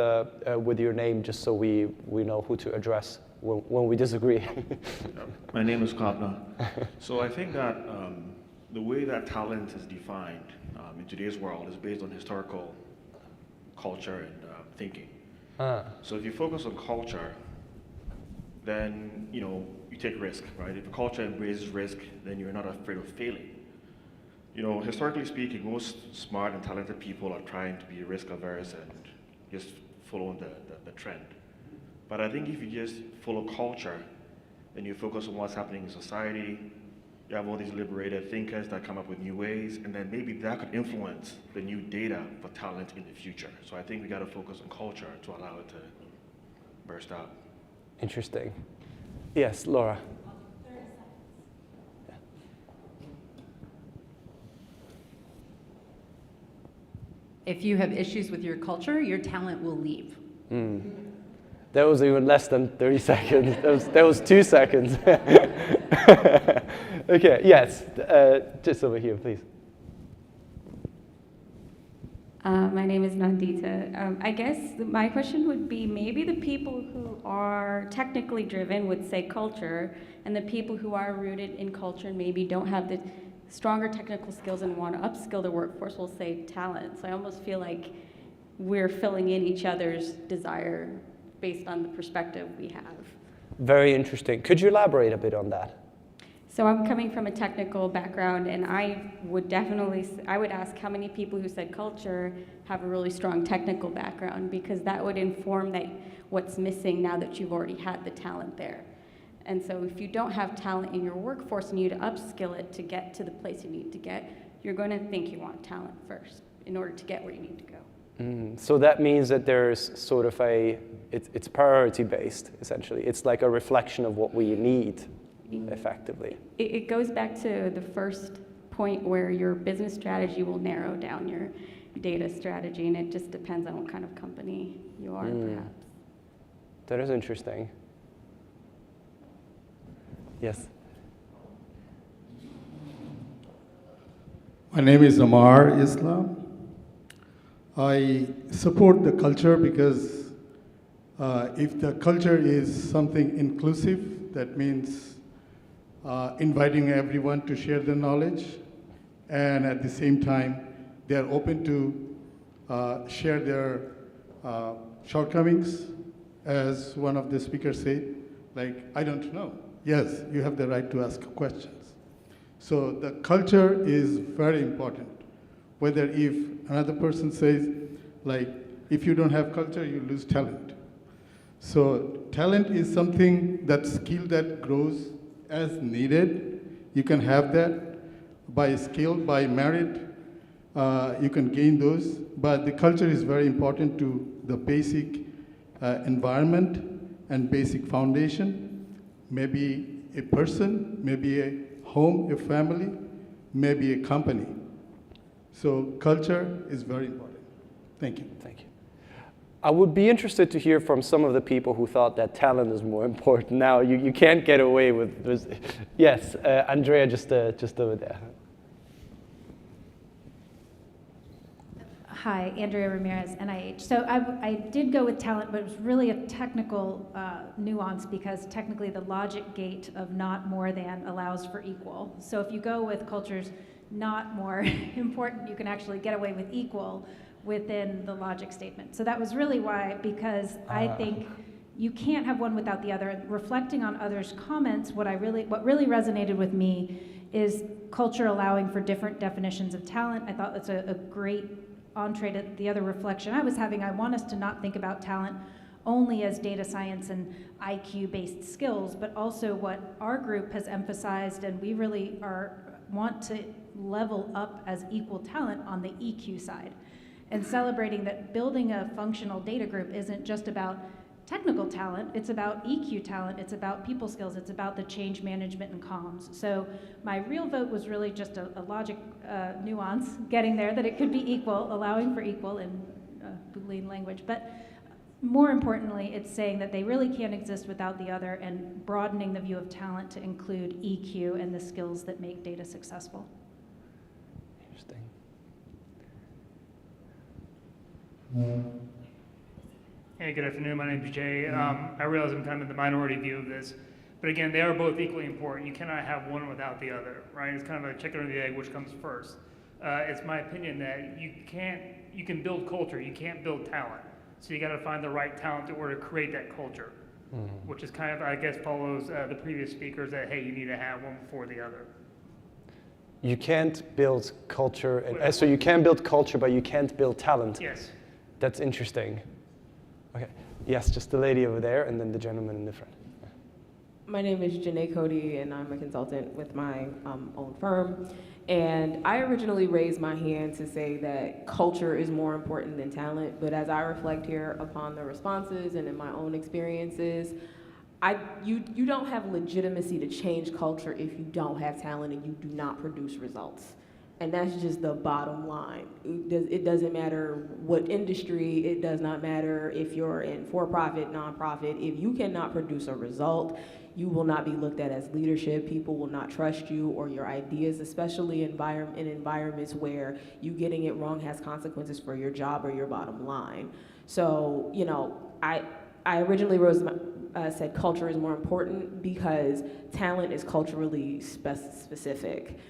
your name, just so we know who to address when we disagree. My name is Kobna. So I think that the way that talent is defined in today's world is based on historical culture and thinking. So if you focus on culture, then you take risk, right? If a culture embraces risk, then you're not afraid of failing. Historically speaking, most smart and talented people are trying to be risk averse and just follow the trend. But I think if you just follow culture, then you focus on what's happening in society, you have all these liberated thinkers that come up with new ways, and then maybe that could influence the new data for talent in the future. So I think we got to focus on culture to allow it to burst out. Interesting. Yes, Laura. If you have issues with your culture, your talent will leave. That was even less than 30 seconds. That was 2 seconds. Okay, yes, just over here, please. My name is Nandita. I guess my question would be, maybe the people who are technically driven would say culture, and the people who are rooted in culture and maybe don't have the stronger technical skills and want to upskill the workforce will say talent. So I almost feel like we're filling in each other's desire based on the perspective we have. Very interesting. Could you elaborate a bit on that? So I'm coming from a technical background, and I would ask how many people who said culture have a really strong technical background, because that would inform that what's missing now that you've already had the talent there. And so if you don't have talent in your workforce and you need to upskill it to get to the place you need to get, you're going to think you want talent first in order to get where you need to go. So that means that there's sort of it's priority based, essentially. It's like a reflection of what we need, effectively. It goes back to the first point where your business strategy will narrow down your data strategy, and it just depends on what kind of company you are, perhaps. That is interesting. Yes. My name is Amar Islam. I support the culture because if the culture is something inclusive, that means inviting everyone to share their knowledge, and at the same time, they are open to share their shortcomings. As one of the speakers said, like, I don't know. Yes, you have the right to ask questions. So the culture is very important. Whether if another person says, like, if you don't have culture, you lose talent. So talent is something, that skill that grows as needed. You can have that by skill, by merit. You can gain those, but the culture is very important to the basic environment and basic foundation. Maybe a person, maybe a home, a family, maybe a company. So culture is very important. Thank you. Thank you. I would be interested to hear from some of the people who thought that talent is more important. Now, you can't get away with this. Yes, Andrea, just over there. Hi, Andrea Ramirez, NIH. So I did go with talent, but it was really a technical nuance because technically the logic gate of not more than allows for equal. So if you go with culture's not more important, you can actually get away with equal within the logic statement. So that was really why, because I think you can't have one without the other. And reflecting on others' comments, what really resonated with me is culture allowing for different definitions of talent. I thought that's a great entree to the other reflection I was having. I want us to not think about talent only as data science and IQ-based skills, but also what our group has emphasized, and we really want to level up as equal talent on the EQ side, and celebrating that building a functional data group isn't just about technical talent, it's about EQ talent, it's about people skills, it's about the change management and comms. So my real vote was really just a logic nuance, getting there, that it could be equal, allowing for equal in Boolean language. But more importantly, it's saying that they really can't exist without the other, and broadening the view of talent to include EQ and the skills that make data successful. Interesting. Hey, good afternoon. My name is Jay. I realize I'm kind of in the minority view of this, but again, they are both equally important. You cannot have one without the other, right? It's kind of a chicken or the egg, which comes first. It's my opinion that you can build culture, you can't build talent. So you got to find the right talent in order to create that culture, which is kind of, I guess, follows the previous speakers that, hey, you need to have one before the other. You can't build culture, and so you can build culture, but you can't build talent. Yes. That's interesting. Okay, yes, just the lady over there, and then the gentleman in the front. My name is Janae Cody, and I'm a consultant with my own firm. And I originally raised my hand to say that culture is more important than talent, but as I reflect here upon the responses and in my own experiences, you don't have legitimacy to change culture if you don't have talent and you do not produce results. And that's just the bottom line. It doesn't matter what industry, it does not matter if you're in for-profit, nonprofit. If you cannot produce a result, you will not be looked at as leadership. People will not trust you or your ideas, especially in environments where you getting it wrong has consequences for your job or your bottom line. So, you know, I originally said culture is more important because talent is culturally specific.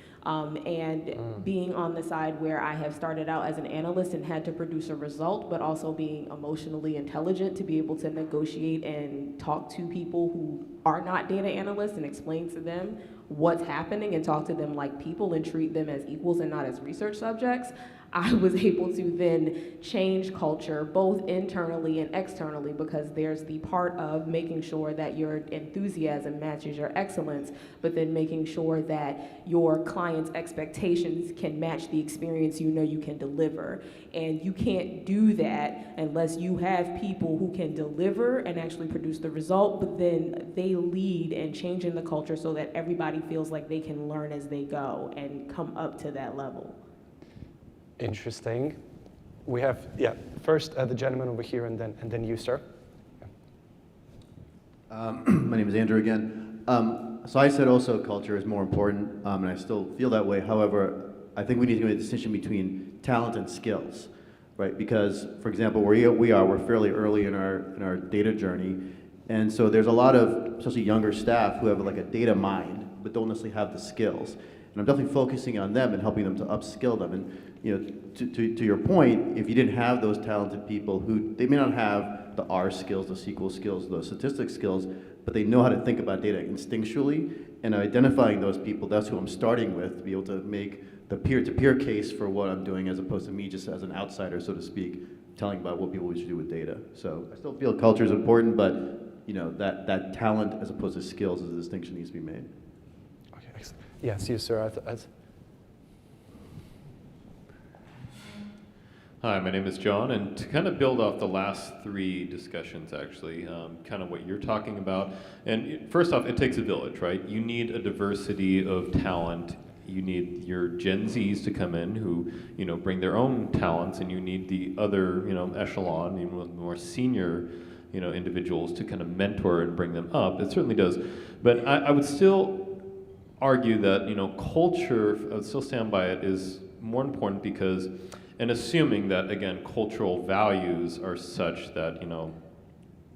Being on the side where I have started out as an analyst and had to produce a result, but also being emotionally intelligent to be able to negotiate and talk to people who are not data analysts and explain to them what's happening and talk to them like people and treat them as equals and not as research subjects, I was able to then change culture both internally and externally, because there's the part of making sure that your enthusiasm matches your excellence, but then making sure that your client's expectations can match the experience you know you can deliver. And you can't do that unless you have people who can deliver and actually produce the result, but then they lead in changing the culture so that everybody feels like they can learn as they go and come up to that level. Interesting. We have, first the gentleman over here, and then you, sir. My name is Andrew again. So I said also culture is more important, and I still feel that way. However, I think we need to make a distinction between talent and skills, right? Because, for example, we're fairly early in our data journey, and so there's a lot of, especially younger staff, who have like a data mind, but don't necessarily have the skills. And I'm definitely focusing on them and helping them to upskill them. And you know, to your point, if you didn't have those talented people who, they may not have the R skills, the SQL skills, the statistics skills, but they know how to think about data instinctually, and identifying those people, that's who I'm starting with, to be able to make the peer-to-peer case for what I'm doing, as opposed to me just as an outsider, so to speak, telling about what people should do with data. So I still feel culture is important, but you know, that talent as opposed to skills is a distinction that needs to be made. Okay, excellent. Yes, you, sir. Hi, my name is John, and to kind of build off the last three discussions, actually, kind of what you're talking about, and first off, it takes a village, right? You need a diversity of talent. You need your Gen Zs to come in who, you know, bring their own talents, and you need the other, you know, echelon, you know, more senior, you know, individuals to kind of mentor and bring them up. It certainly does, but I would still argue that, you know, culture, I would still stand by it, is more important because, and assuming that, again, cultural values are such that, you know,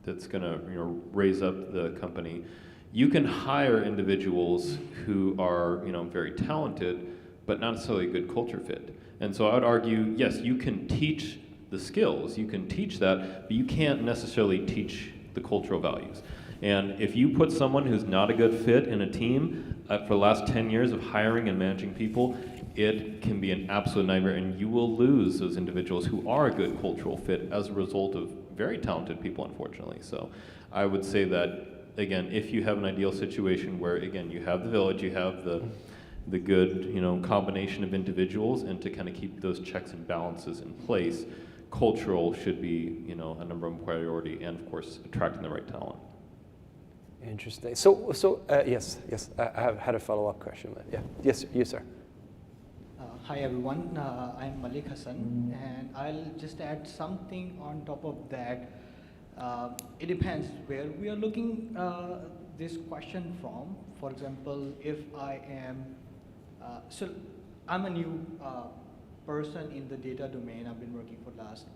that's going to, you know, raise up the company, you can hire individuals who are, you know, very talented, but not necessarily a good culture fit. And so I would argue, yes, you can teach the skills, you can teach that, but you can't necessarily teach the cultural values. And if you put someone who's not a good fit in a team for the last 10 years of hiring and managing people, it can be an absolute nightmare, and you will lose those individuals who are a good cultural fit as a result of very talented people, unfortunately. So I would say that, again, if you have an ideal situation where, again, you have the village, you have the good, you know, combination of individuals, and to kind of keep those checks and balances in place, cultural should be, you know, a number one priority, and of course, attracting the right talent. Interesting. So yes, I have had a follow-up question. Yeah, yes, you, sir. Hi everyone, I'm Malik Hassan, and I'll just add something on top of that. It depends where we are looking this question from. For example, if I am, so I'm a new person in the data domain. I've been working for the last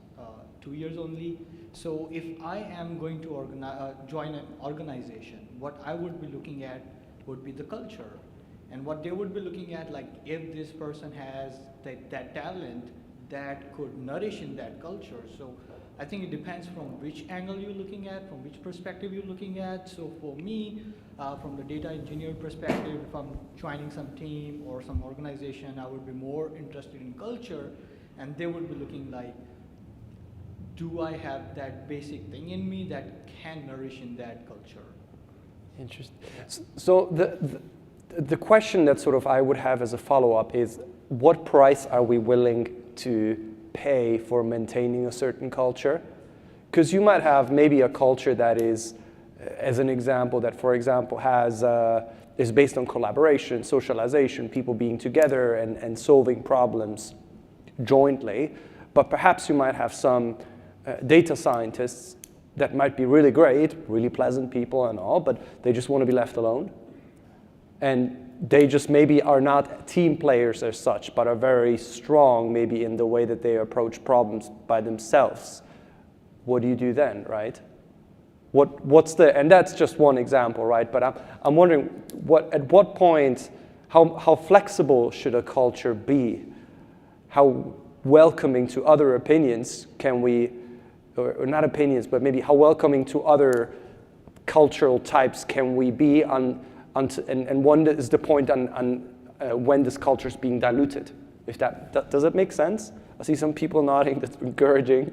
2 years only. So if I am going to join an organization, what I would be looking at would be the culture. And what they would be looking at, like if this person has that talent that could nourish in that culture. So I think it depends from which angle you're looking at, from which perspective you're looking at. So for me, from the data engineer perspective, if I'm joining some team or some organization, I would be more interested in culture, and they would be looking like, do I have that basic thing in me that can nourish in that culture? Interesting. So the question that sort of I would have as a follow-up is, what price are we willing to pay for maintaining a certain culture? Because you might have maybe a culture that is, as an example, that for example is based on collaboration, socialization, people being together and solving problems jointly. But perhaps you might have some data scientists that might be really great, really pleasant people and all, but they just want to be left alone. And they just maybe are not team players as such, but are very strong maybe in the way that they approach problems by themselves. What do you do then, right? What's the, and that's just one example, right? But I'm wondering, at what point, how flexible should a culture be? How welcoming to other opinions can we, or not opinions, but maybe how welcoming to other cultural types can we be and one is the point on when this culture is being diluted. If that does it make sense? I see some people nodding. That's encouraging.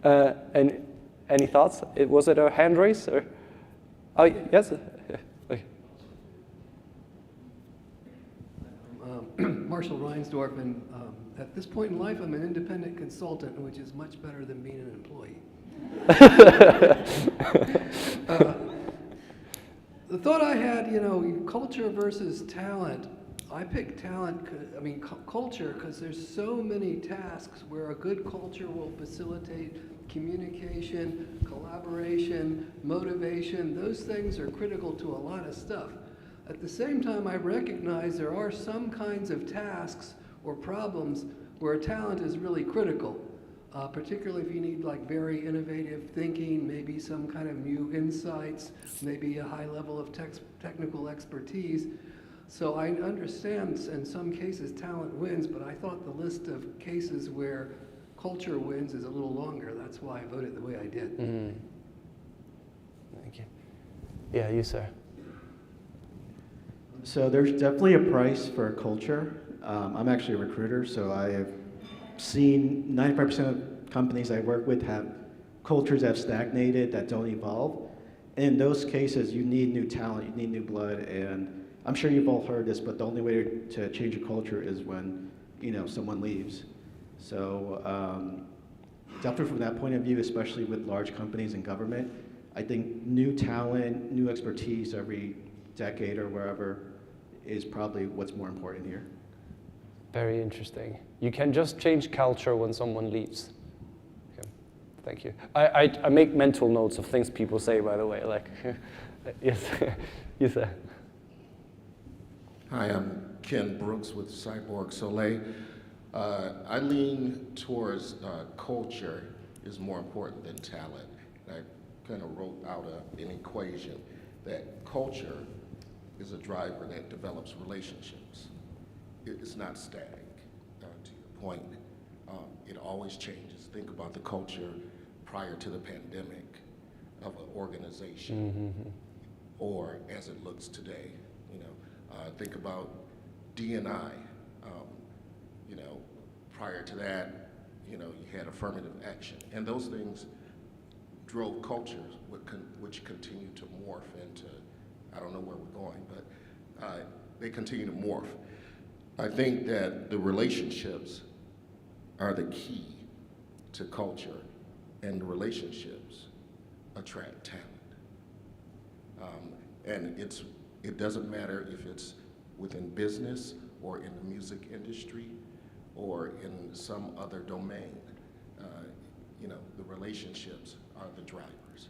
And any thoughts? Was it a hand raise or? Oh yes. Okay. Marshall Reinsdorf, and at this point in life, I'm an independent consultant, which is much better than being an employee. The thought I had, you know, culture versus talent. I picked talent, culture, because there's so many tasks where a good culture will facilitate communication, collaboration, motivation. Those things are critical to a lot of stuff. At the same time, I recognize there are some kinds of tasks or problems where talent is really critical. particularly if you need like very innovative thinking, maybe some kind of new insights, maybe a high level of technical expertise. So I understand in some cases talent wins, but I thought the list of cases where culture wins is a little longer. That's why I voted the way I did. Mm. Thank you. Yeah, you, sir. So there's definitely a price for culture. I'm actually a recruiter, so I have seen 95% of companies I work with have cultures that have stagnated, that don't evolve. And in those cases, you need new talent, you need new blood, and I'm sure you've all heard this, but the only way to change a culture is when, someone leaves. So definitely from that point of view, especially with large companies and government, I think new talent, new expertise every decade or wherever is probably what's more important here. Very interesting. You can just change culture when someone leaves. Okay. Thank you. I make mental notes of things people say, by the way. Like, yes, yes, sir. Hi, I'm Ken Brooks with Cyborg Soleil. I lean towards culture is more important than talent. I kind of wrote out an equation that culture is a driver that develops relationships. It's not static, to your point. It always changes. Think about the culture prior to the pandemic of an organization, or as it looks today. Think about D&I. Prior to that, you had affirmative action, and those things drove cultures which continue to morph into, I don't know where we're going, but they continue to morph. I think that the relationships are the key to culture, and the relationships attract talent. And it doesn't matter if it's within business or in the music industry or in some other domain. The relationships are the drivers.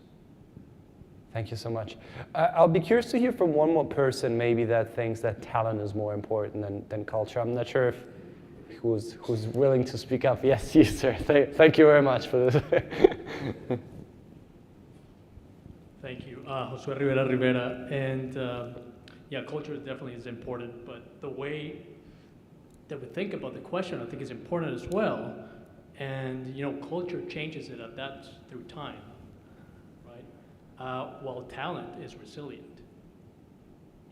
Thank you so much. I'll be curious to hear from one more person maybe that thinks that talent is more important than culture. I'm not sure if who's willing to speak up. Yes, you, sir. Thank you very much for this. Thank you. Josue Rivera. And yeah, culture definitely is important, but the way that we think about the question, I think, is important as well. And culture changes it, that's through time, right? While talent is resilient.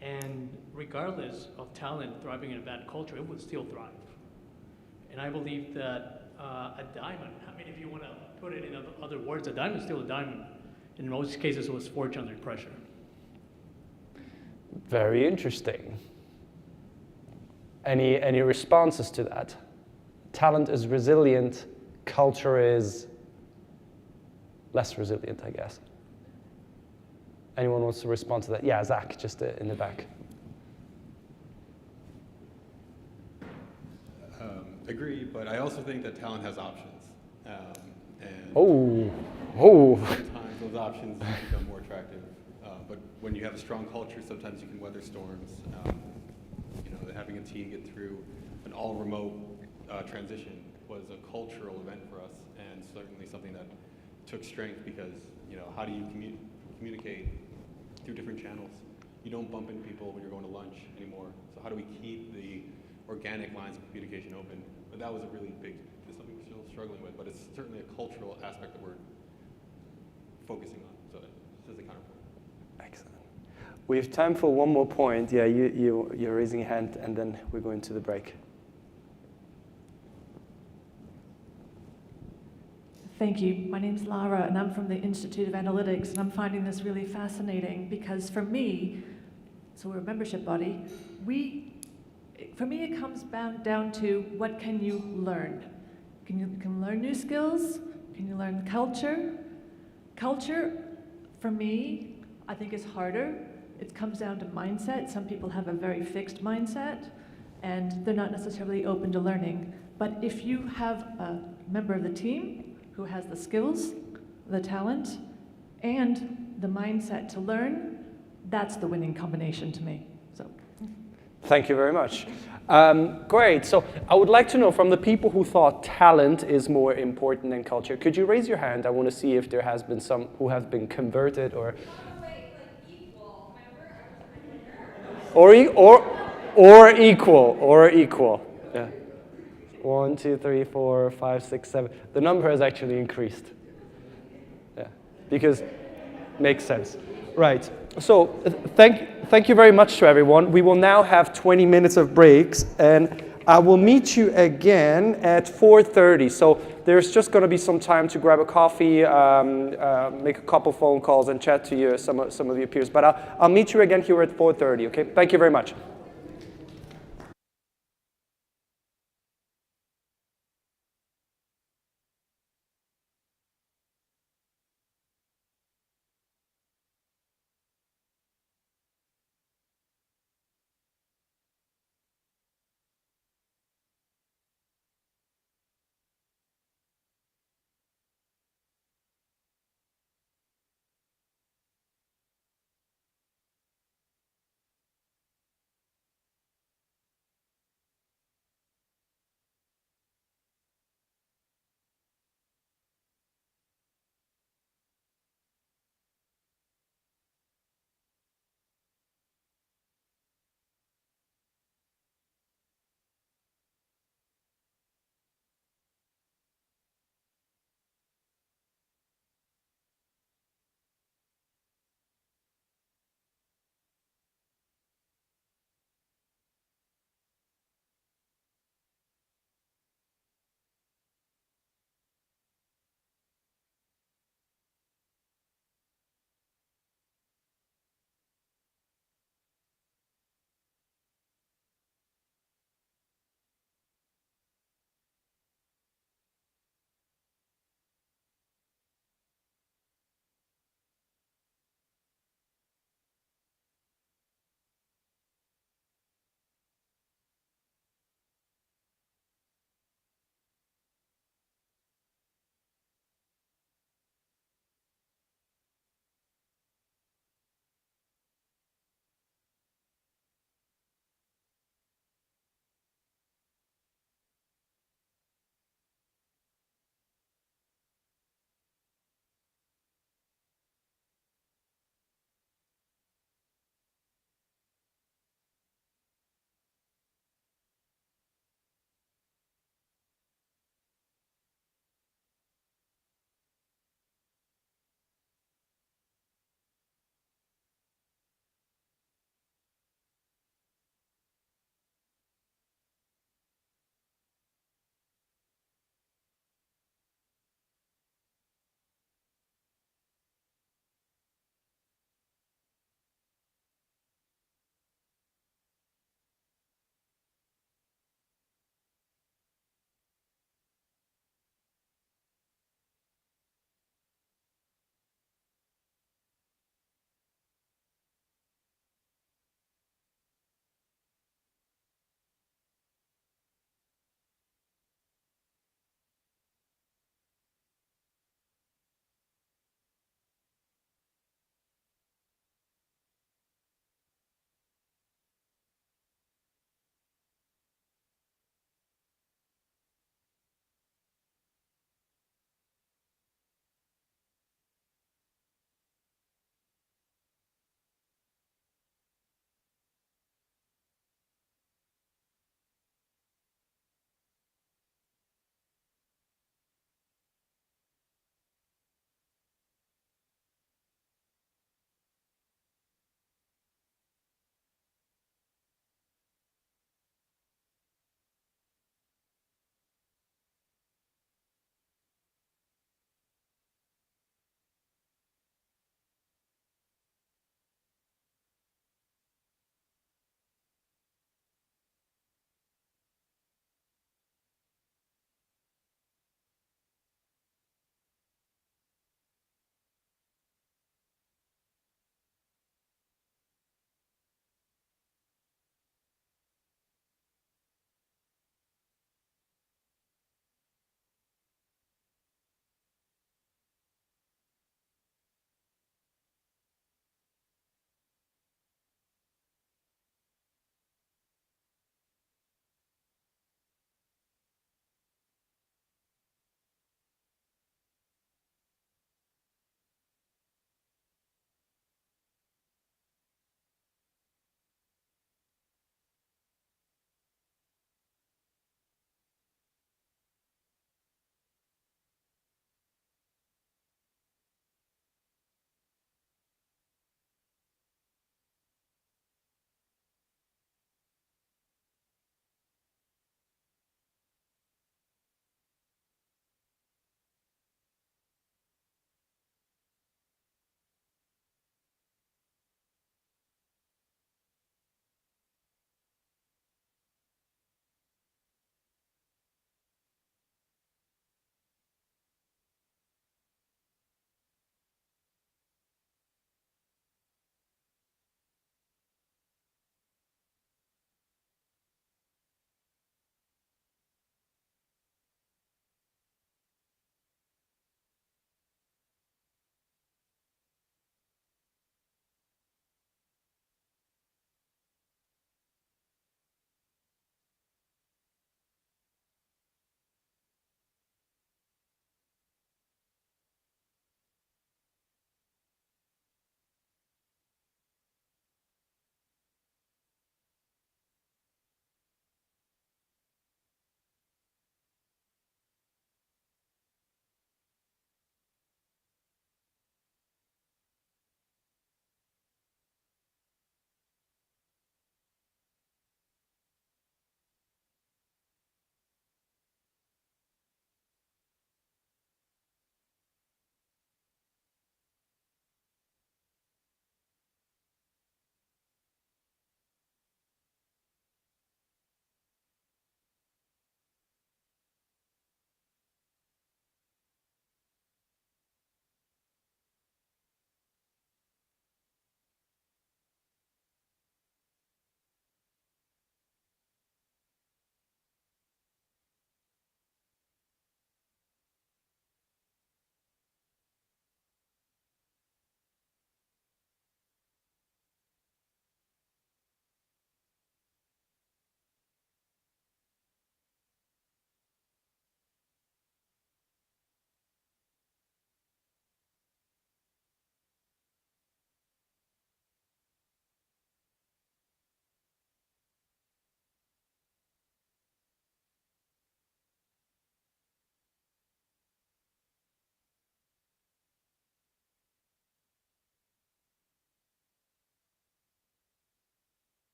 And regardless of talent thriving in a bad culture, it would still thrive. And I believe that a diamond, if you want to put it in other words, a diamond is still a diamond. In most cases, it was forged under pressure. Very interesting. Any responses to that? Talent is resilient, culture is less resilient, I guess. Anyone wants to respond to that? Yeah, Zach, just in the back. Agree, but I also think that talent has options. And sometimes those options become more attractive. But when you have a strong culture, sometimes you can weather storms. Having a team get through an all-remote transition was a cultural event for us, and certainly something that took strength because, how do you communicate through different channels? You don't bump into people when you're going to lunch anymore. So how do we keep the organic lines of communication open? But that was a really big, it's something we're still struggling with, but it's certainly a cultural aspect that we're focusing on. So this is the counterpoint. Excellent. We have time for one more point. Yeah, you're raising a hand, and then we're going to the break. Thank you. My name's Lara, and I'm from the Institute of Analytics, and I'm finding this really fascinating because for me, so we're a membership body, for me it comes down to what can you learn? Can you learn new skills? Can you learn culture? Culture, for me, I think is harder. It comes down to mindset. Some people have a very fixed mindset, and they're not necessarily open to learning. But if you have a member of the team who has the skills, the talent, and the mindset to learn, that's the winning combination to me. So. Thank you very much. Great. So I would like to know from the people who thought talent is more important than culture, could you raise your hand? I want to see if there has been some who have been converted or equal. Yeah. 1, 2, 3, 4, 5, 6, 7. The number has actually increased. Yeah, because makes sense. Right. So thank you very much to everyone. We will now have 20 minutes of breaks, and I will meet you again at 4:30. So there's just going to be some time to grab a coffee, make a couple phone calls, and chat to some of your peers. But I'll meet you again here at 4:30. Okay. Thank you very much.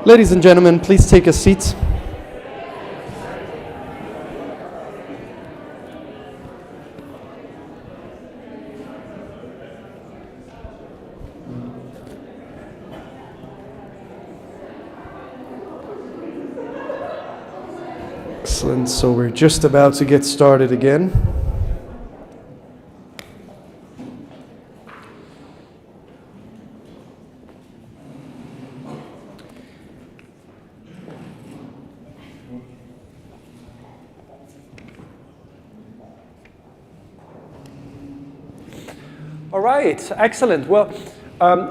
Ladies and gentlemen, please take a seat. Excellent. So we're just about to get started again. All right, excellent. Well,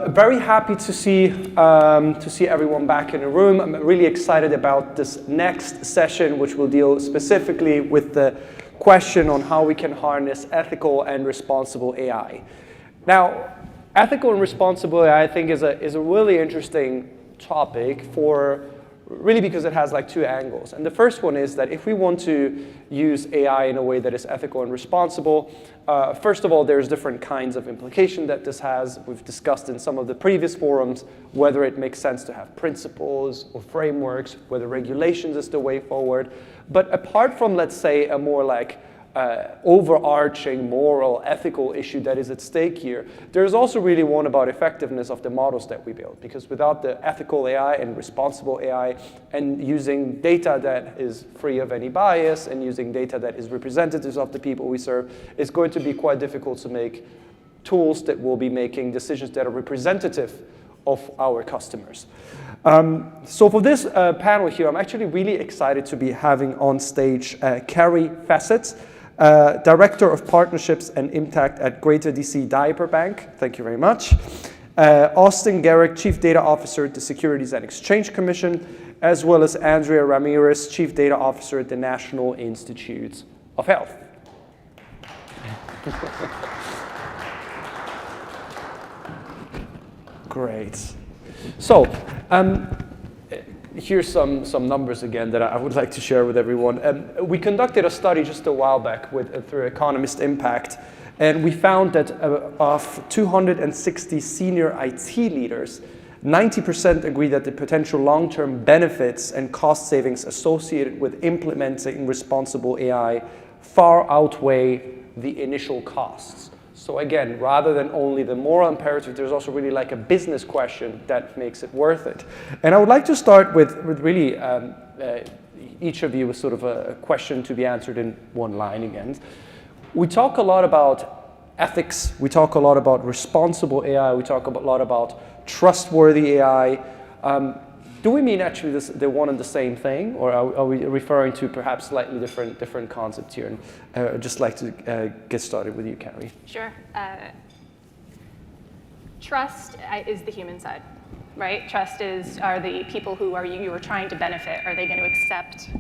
very happy to see everyone back in the room. I'm really excited about this next session, which will deal specifically with the question on how we can harness ethical and responsible AI. Now, ethical and responsible AI, I think, is a really interesting topic really because it has like two angles. And the first one is that if we want to use AI in a way that is ethical and responsible, first of all, there's different kinds of implication that this has. We've discussed in some of the previous forums whether it makes sense to have principles or frameworks, whether regulations is the way forward. But apart from, let's say, a more like overarching moral, ethical issue that is at stake here, there's also really one about effectiveness of the models that we build. Because without the ethical AI and responsible AI and using data that is free of any bias and using data that is representative of the people we serve, it's going to be quite difficult to make tools that will be making decisions that are representative of our customers. So for this panel here, I'm actually really excited to be having on stage Carrie Fassett, Director of Partnerships and Impact at Greater DC Diaper Bank. Thank you very much. Austin Garrick, Chief Data Officer at the Securities and Exchange Commission, as well as Andrea Ramirez, Chief Data Officer at the National Institutes of Health. Great. So, here's some numbers again that I would like to share with everyone. We conducted a study just a while back through Economist Impact, and we found that of 260 senior IT leaders, 90% agree that the potential long-term benefits and cost savings associated with implementing responsible AI far outweigh the initial costs. So again, rather than only the moral imperative, there's also really like a business question that makes it worth it. And I would like to start with really each of you with sort of a question to be answered in one line again. We talk a lot about ethics, we talk a lot about responsible AI, we talk a lot about trustworthy AI. Do we mean actually the one and the same thing, or are we referring to perhaps slightly different concepts here? And I'd just like to get started with you, Carrie. Sure. Trust is the human side, right? Trust are the people who you are trying to benefit. Are they going to accept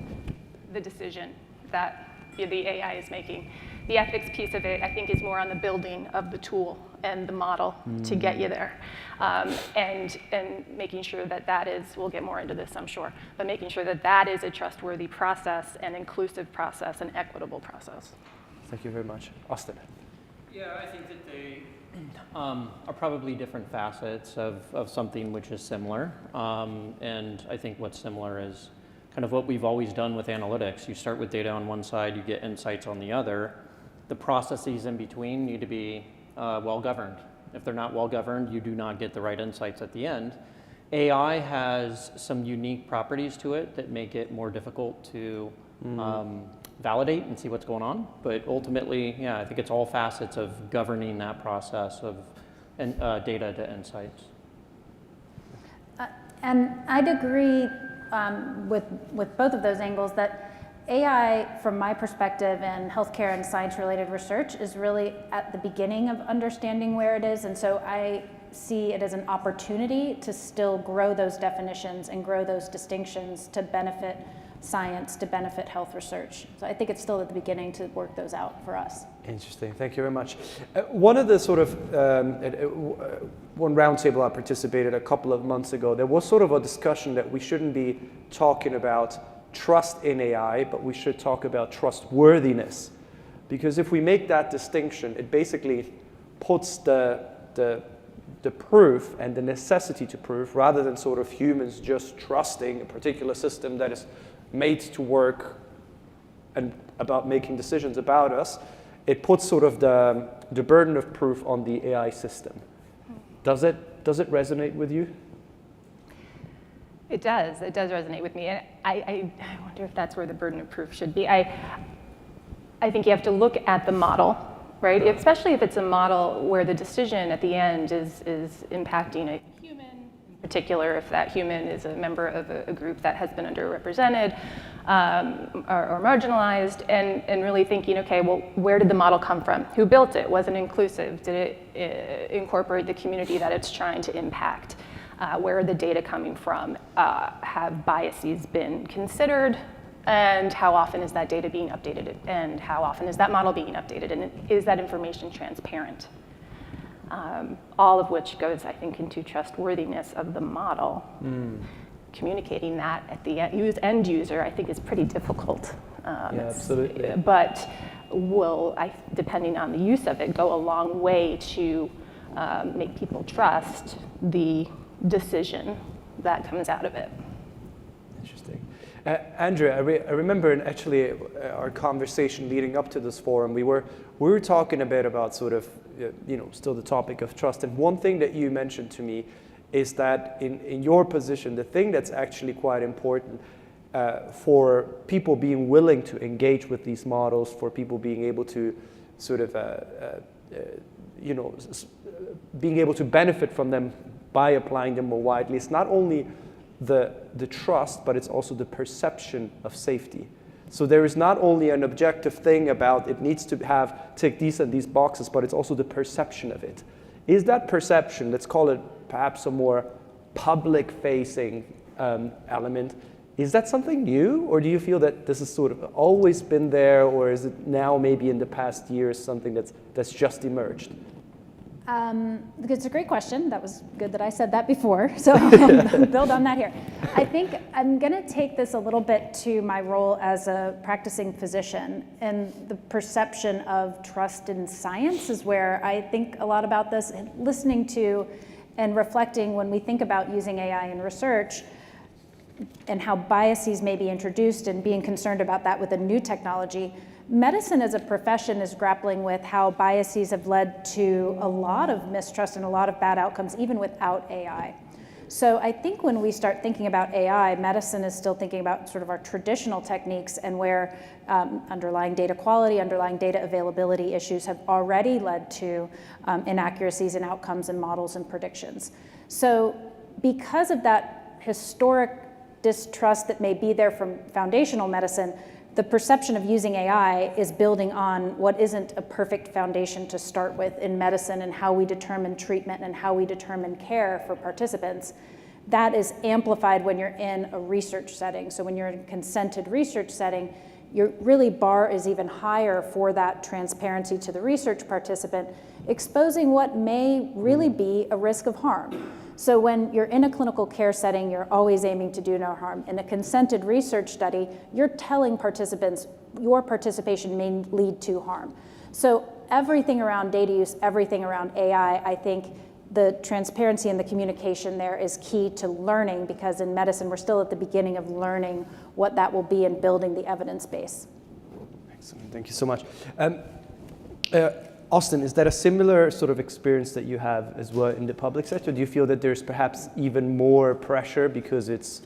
the decision that the AI is making? The ethics piece of it, I think, is more on the building of the tool and the model to get you there. And making sure that is, we'll get more into this, I'm sure, but making sure that is a trustworthy process, an inclusive process, an equitable process. Thank you very much. Austin. Yeah, I think that they are probably different facets of something which is similar. And I think what's similar is kind of what we've always done with analytics. You start with data on one side, you get insights on the other. The processes in between need to be well-governed. If they're not well-governed, you do not get the right insights at the end. AI has some unique properties to it that make it more difficult to validate and see what's going on. But ultimately, yeah, I think it's all facets of governing that process of data to insights. And I'd agree with both of those angles that AI, from my perspective in healthcare and science-related research, is really at the beginning of understanding where it is. And so I see it as an opportunity to still grow those definitions and grow those distinctions to benefit science, to benefit health research. So I think it's still at the beginning to work those out for us. Interesting. Thank you very much. One of the sort of, one roundtable I participated a couple of months ago, there was sort of a discussion that we shouldn't be talking about trust in AI, but we should talk about trustworthiness. Because if we make that distinction, it basically puts the the proof and the necessity to prove, rather than sort of humans just trusting a particular system that is made to work and about making decisions about us, it puts sort of the burden of proof on the AI system. Does it resonate with you? It does resonate with me. And I wonder if that's where the burden of proof should be. I think you have to look at the model, right? Especially if it's a model where the decision at the end is impacting a human, in particular if that human is a member of a group that has been underrepresented or marginalized, and really thinking, okay, well, where did the model come from? Who built it? Was it inclusive? Did it incorporate the community that it's trying to impact? Where are the data coming from? Have biases been considered? And how often is that data being updated? And how often is that model being updated? And is that information transparent? All of which goes, I think, into trustworthiness of the model. Communicating that at the end user, I think, is pretty difficult. Absolutely. But will, depending on the use of it, go a long way to make people trust the decision that comes out of it. Interesting. Andrew, I remember actually our conversation leading up to this forum, we were talking a bit about sort of, still the topic of trust. And one thing that you mentioned to me is that in your position, the thing that's actually quite important for people being willing to engage with these models, for people being able to sort of, being able to benefit from them by applying them more widely, it's not only the trust, but it's also the perception of safety. So there is not only an objective thing about it needs to tick these and these boxes, but it's also the perception of it. Is that perception, let's call it perhaps a more public-facing element, is that something new, or do you feel that this has sort of always been there, or is it now maybe in the past years something that's just emerged? It's a great question. That was good that I said that before, so I'll build on that here. I think I'm going to take this a little bit to my role as a practicing physician, and the perception of trust in science is where I think a lot about this, and listening to and reflecting when we think about using AI in research and how biases may be introduced and being concerned about that with a new technology. Medicine as a profession is grappling with how biases have led to a lot of mistrust and a lot of bad outcomes, even without AI. So I think when we start thinking about AI, medicine is still thinking about sort of our traditional techniques, and where underlying data quality, underlying data availability issues have already led to inaccuracies in outcomes and models and predictions. So because of that historic distrust that may be there from foundational medicine, the perception of using AI is building on what isn't a perfect foundation to start with in medicine, and how we determine treatment and how we determine care for participants. That is amplified when you're in a research setting. So when you're in a consented research setting, your really bar is even higher for that transparency to the research participant, exposing what may really be a risk of harm. So when you're in a clinical care setting, you're always aiming to do no harm. In a consented research study, you're telling participants your participation may lead to harm. So everything around data use, everything around AI, I think the transparency and the communication there is key to learning, because in medicine, we're still at the beginning of learning what that will be and building the evidence base. Excellent, thank you so much. Austin, is that a similar sort of experience that you have as well in the public sector? Do you feel that there's perhaps even more pressure because it's,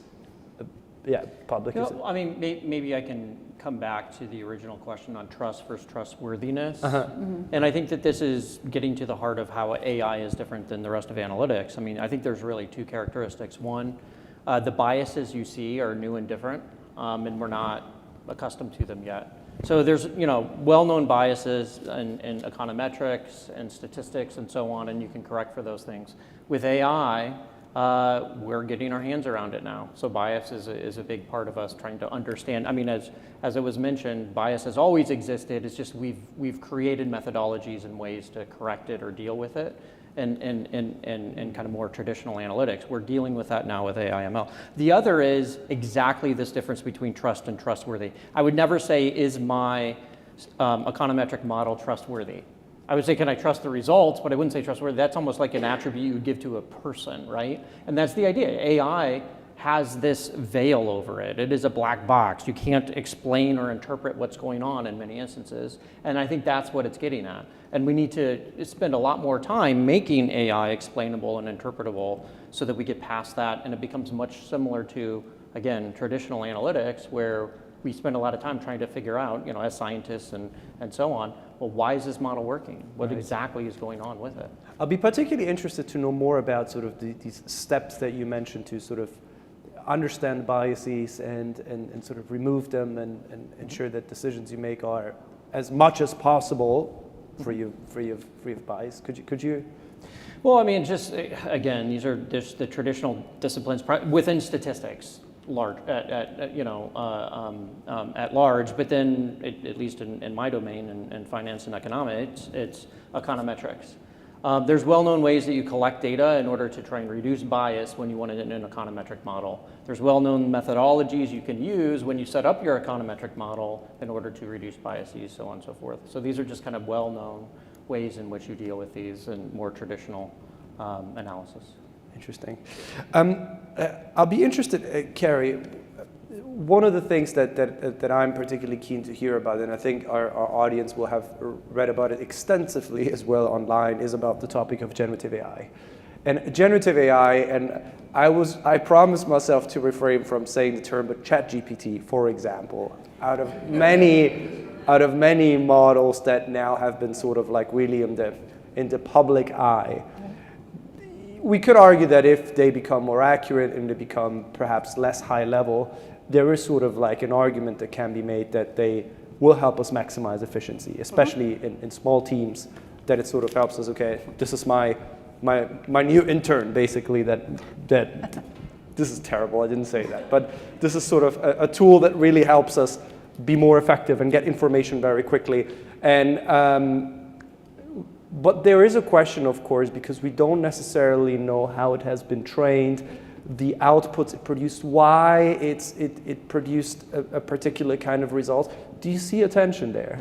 public? No, I mean, maybe I can come back to the original question on trust versus trustworthiness. And I think that this is getting to the heart of how AI is different than the rest of analytics. I mean, I think there's really two characteristics. One, the biases you see are new and different, and we're not accustomed to them yet. So there's, well-known biases in econometrics and statistics and so on, and you can correct for those things. With AI, we're getting our hands around it now. So bias is a big part of us trying to understand. I mean, as it was mentioned, bias has always existed. It's just we've created methodologies and ways to correct it or deal with it. And kind of more traditional analytics. We're dealing with that now with AI/ML. The other is exactly this difference between trust and trustworthy. I would never say, is my econometric model trustworthy? I would say, can I trust the results? But I wouldn't say trustworthy. That's almost like an attribute you would give to a person, right? And that's the idea. AI has this veil over it. It is a black box. You can't explain or interpret what's going on in many instances. And I think that's what it's getting at. And we need to spend a lot more time making AI explainable and interpretable so that we get past that and it becomes much similar to, again, traditional analytics where we spend a lot of time trying to figure out, as scientists and so on, well, why is this model working? What exactly is going on with it? I'll be particularly interested to know more about sort of these steps that you mentioned to sort of understand biases and sort of remove them and ensure that decisions you make are as much as possible free of bias. Could you? Well, I mean, just again, these are just the traditional disciplines within statistics, at large. But then, at least in my domain, in finance and economics, it's econometrics. There's well-known ways that you collect data in order to try and reduce bias when you want it in an econometric model. There's well-known methodologies you can use when you set up your econometric model in order to reduce biases, so on and so forth. So these are just kind of well-known ways in which you deal with these in more traditional analysis. Interesting. I'll be interested, Carrie, one of the things that I'm particularly keen to hear about, and I think our audience will have read about it extensively as well online, is about the topic of generative AI. And generative AI, and I promised myself to refrain from saying the term, but ChatGPT, for example, out of many models that now have been sort of like really in the public eye, we could argue that if they become more accurate and they become perhaps less high level, there is sort of like an argument that can be made that they will help us maximize efficiency, especially in small teams, that it sort of helps us, okay, this is my new intern, basically, that this is terrible, I didn't say that, but this is sort of a tool that really helps us be more effective and get information very quickly. And but there is a question, of course, because we don't necessarily know how it has been trained, the outputs it produced, why it produced a particular kind of result. Do you see a tension there?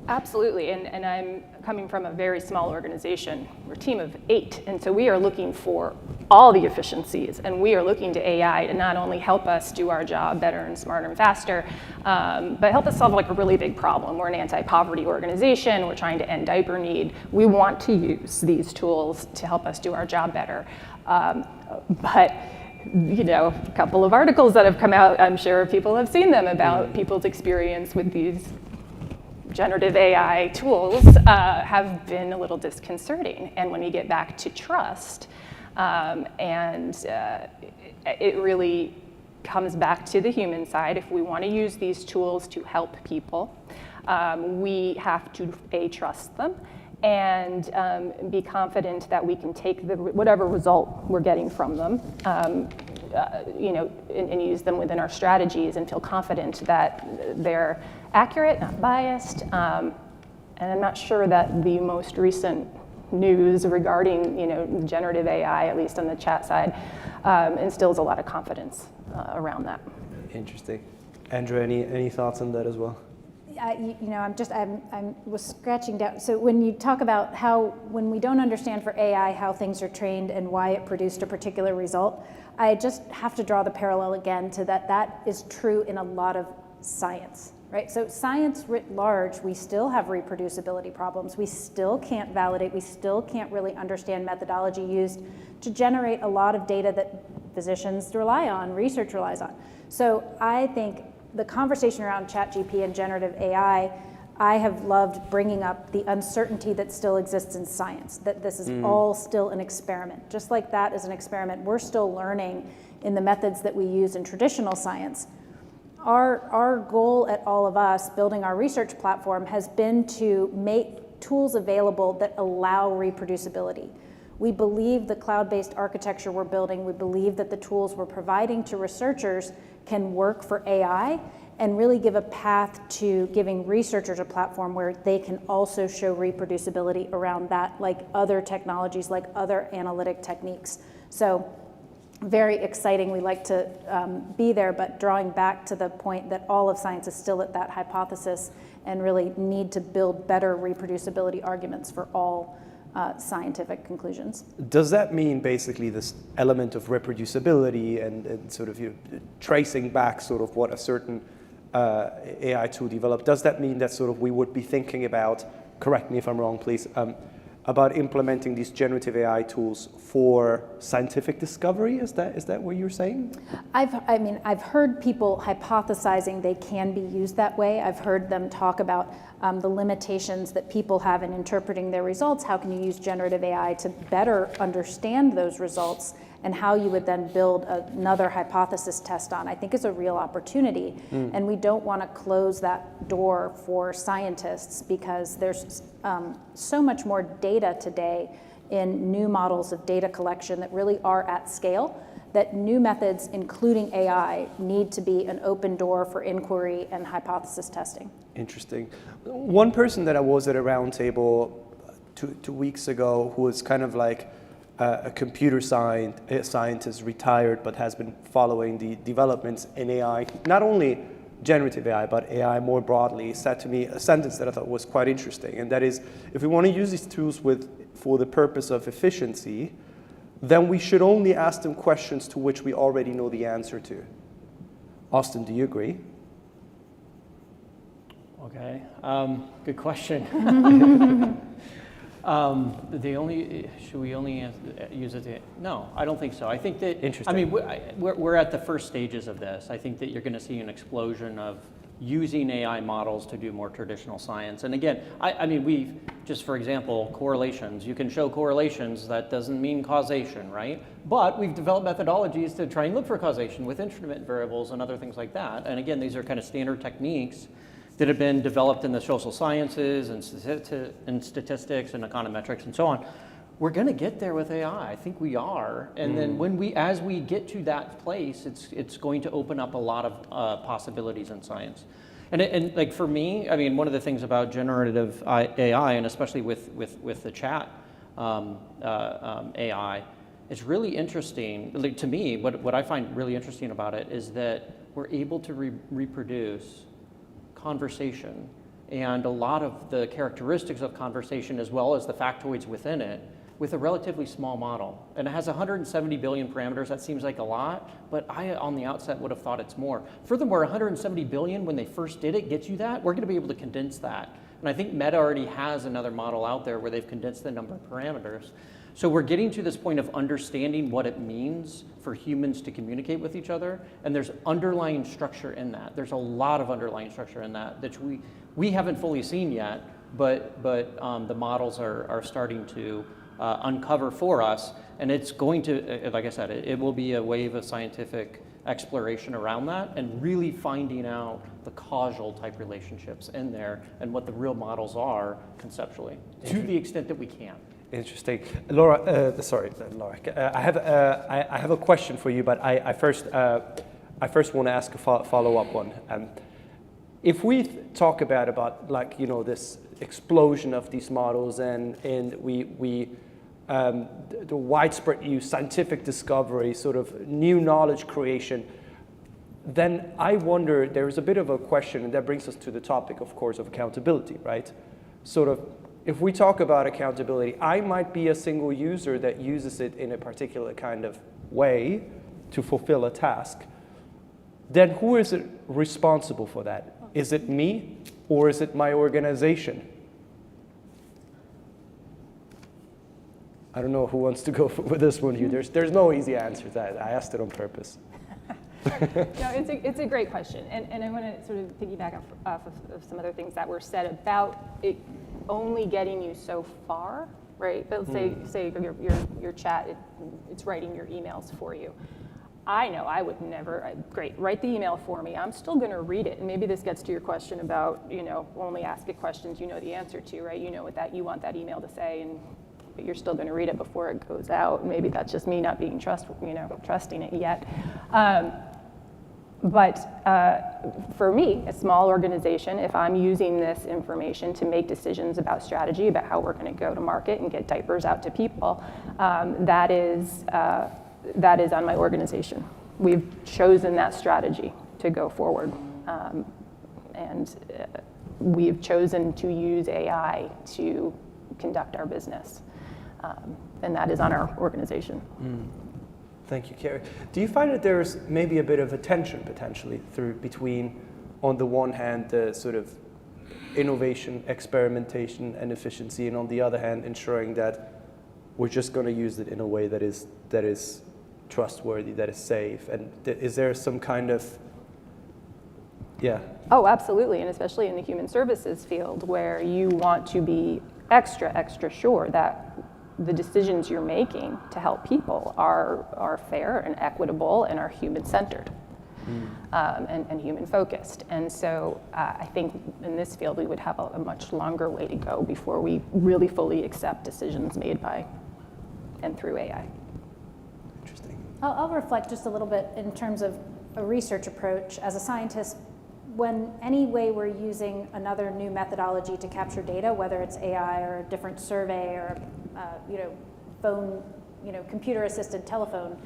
Absolutely, and I'm coming from a very small organization. We're a team of 8, and so we are looking for all the efficiencies, and we are looking to AI to not only help us do our job better and smarter and faster, but help us solve like a really big problem. We're an anti-poverty organization. We're trying to end diaper need. We want to use these tools to help us do our job better. But a couple of articles that have come out, I'm sure people have seen them, about people's experience with these generative AI tools have been a little disconcerting. And when you get back to trust, it really comes back to the human side. If we want to use these tools to help people, we have to, A, trust them, and be confident that we can take whatever result we're getting from them, and use them within our strategies and feel confident that they're accurate, not biased. And I'm not sure that the most recent news regarding generative AI, at least on the chat side, instills a lot of confidence around that. Interesting. Andrew, any thoughts on that as well? I was scratching down. So when you talk about when we don't understand for AI how things are trained and why it produced a particular result, I just have to draw the parallel again to that is true in a lot of science, right? So science writ large, we still have reproducibility problems. We still can't validate. We still can't really understand methodology used to generate a lot of data that physicians rely on, research relies on. So I think the conversation around ChatGPT and generative AI, I have loved bringing up the uncertainty that still exists in science, that this is all still an experiment. Just like that is an experiment, we're still learning in the methods that we use in traditional science. Our goal at all of us building our research platform has been to make tools available that allow reproducibility. We believe the cloud-based architecture we're building, we believe that the tools we're providing to researchers can work for AI and really give a path to giving researchers a platform where they can also show reproducibility around that, like other technologies, like other analytic techniques. So very exciting. We like to be there, but drawing back to the point that all of science is still at that hypothesis and really need to build better reproducibility arguments for all scientific conclusions. Does that mean basically this element of reproducibility and sort of tracing back sort of what a certain AI tool developed, does that mean that sort of we would be thinking about, correct me if I'm wrong please, about implementing these generative AI tools for scientific discovery? Is that what you're saying? I've heard people hypothesizing they can be used that way. I've heard them talk about the limitations that people have in interpreting their results. How can you use generative AI to better understand those results, and how you would then build another hypothesis test on, I think is a real opportunity. And we don't want to close that door for scientists, because there's so much more data today in new models of data collection that really are at scale, that new methods, including AI, need to be an open door for inquiry and hypothesis testing. Interesting. One person that I was at a roundtable two weeks ago, who was kind of like a computer scientist, retired, but has been following the developments in AI, not only generative AI, but AI more broadly, said to me a sentence that I thought was quite interesting, and that is, if we want to use these tools for the purpose of efficiency, then we should only ask them questions to which we already know the answer to. Austin, do you agree? Okay, good question. Should we only use it? No, I don't think so. I think that, interesting. I mean, we're at the first stages of this. I think that you're going to see an explosion of using AI models to do more traditional science. And again, I mean, just for example, correlations. You can show correlations. That doesn't mean causation, right? But we've developed methodologies to try and look for causation with instrument variables and other things like that. And again, these are kind of standard techniques that have been developed in the social sciences and statistics and econometrics and so on. We're going to get there with AI. I think we are. And then as we get to that place, it's going to open up a lot of possibilities in science. And like for me, I mean, one of the things about generative AI, and especially with the chat AI, it's really interesting. Like, to me, what I find really interesting about it is that we're able to reproduce conversation and a lot of the characteristics of conversation, as well as the factoids within it, with a relatively small model. And it has 170 billion parameters. That seems like a lot, but I, on the outset, would have thought it's more. Furthermore, 170 billion, when they first did it, gets you that. We're gonna be able to condense that. And I think Meta already has another model out there where they've condensed the number of parameters. So we're getting to this point of understanding what it means for humans to communicate with each other, and there's underlying structure in that. There's a lot of underlying structure in that we haven't fully seen yet, but the models are starting to uncover for us, and it's going to, like I said, it will be a wave of scientific exploration around that and really finding out the causal type relationships in there and what the real models are conceptually, to the extent that we can. Interesting. Laura, I have a question for you, but I first want to ask a follow-up one. If we talk about like, you know, this explosion of these models and the widespread use, scientific discovery, sort of new knowledge creation, then I wonder, there's a bit of a question, and that brings us to the topic, of course, of accountability, right? Sort of, if we talk about accountability, I might be a single user that uses it in a particular kind of way to fulfill a task. Then who is it responsible for that? Is it me or is it my organization? I don't know who wants to go with this one here. There's no easy answer to that. I asked it on purpose. No, it's a great question, and I want to sort of piggyback off of some other things that were said about it only getting you so far, right? But say your chat, it's writing your emails for you. I know I would never, great, write the email for me. I'm still going to read it, and maybe this gets to your question about, you know, only ask it questions you know the answer to, right? You know what you want that email to say, but you're still going to read it before it goes out. Maybe that's just me not being trusting it yet. But for me, a small organization, if I'm using this information to make decisions about strategy, about how we're going to go to market and get diapers out to people, that is that is on my organization. We've chosen that strategy to go forward. And we've chosen to use AI to conduct our business. And that is on our organization. Thank you, Carrie. Do you find that there's maybe a bit of a tension potentially between, on the one hand, the sort of innovation, experimentation, and efficiency, and on the other hand, ensuring that we're just going to use it in a way that is trustworthy, that is safe? And is there some kind of, yeah? Oh, absolutely, and especially in the human services field, where you want to be extra sure that the decisions you're making to help people are fair and equitable and are human-centered. And human-focused. And so I think in this field we would have a much longer way to go before we really fully accept decisions made by and through AI. Interesting. I'll reflect just a little bit in terms of a research approach. As a scientist, when any way we're using another new methodology to capture data, whether it's AI or a different survey or phone, computer-assisted telephone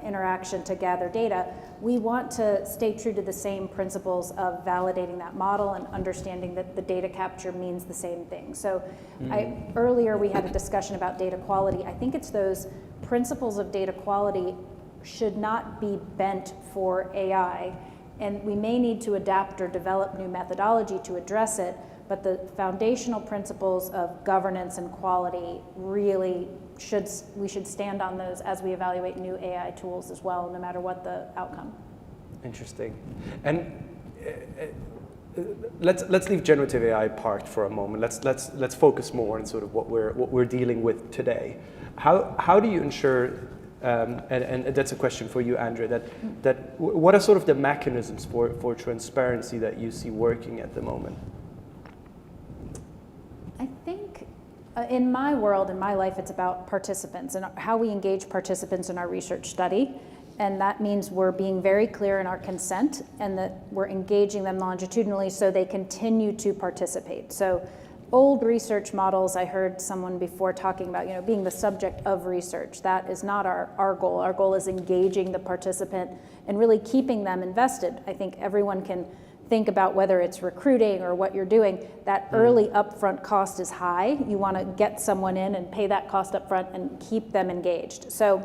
interaction to gather data, we want to stay true to the same principles of validating that model and understanding that the data capture means the same thing. So earlier we had a discussion about data quality. I think it's those principles of data quality should not be bent for AI, and we may need to adapt or develop new methodology to address it, but the foundational principles of governance and quality really we should stand on those as we evaluate new AI tools as well, no matter what the outcome. Interesting. And let's leave generative AI apart for a moment. Let's focus more on sort of what we're dealing with today. How do you ensure, and that's a question for you, Andrea, that what are sort of the mechanisms for transparency that you see working at the moment? I think in my world, in my life, it's about participants and how we engage participants in our research study. And that means we're being very clear in our consent and that we're engaging them longitudinally so they continue to participate. So old research models, I heard someone before talking about, being the subject of research. That is not our goal. Our goal is engaging the participant and really keeping them invested. I think everyone can think about whether it's recruiting or what you're doing. That early upfront cost is high. You want to get someone in and pay that cost upfront and keep them engaged. So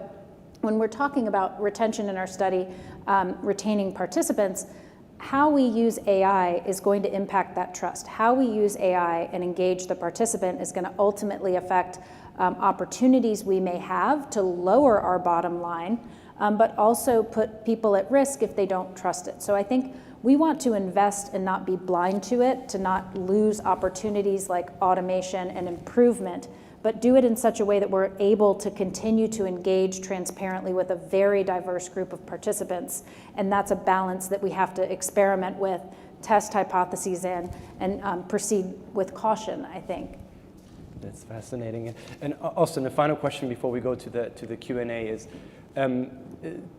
when we're talking about retention in our study, retaining participants, how we use AI is going to impact that trust. How we use AI and engage the participant is going to ultimately affect opportunities we may have to lower our bottom line, but also put people at risk if they don't trust it. So I think we want to invest and not be blind to it, to not lose opportunities like automation and improvement, but do it in such a way that we're able to continue to engage transparently with a very diverse group of participants. And that's a balance that we have to experiment with, test hypotheses in, and proceed with caution, I think. That's fascinating. And Austin, the final question before we go to the Q&A is,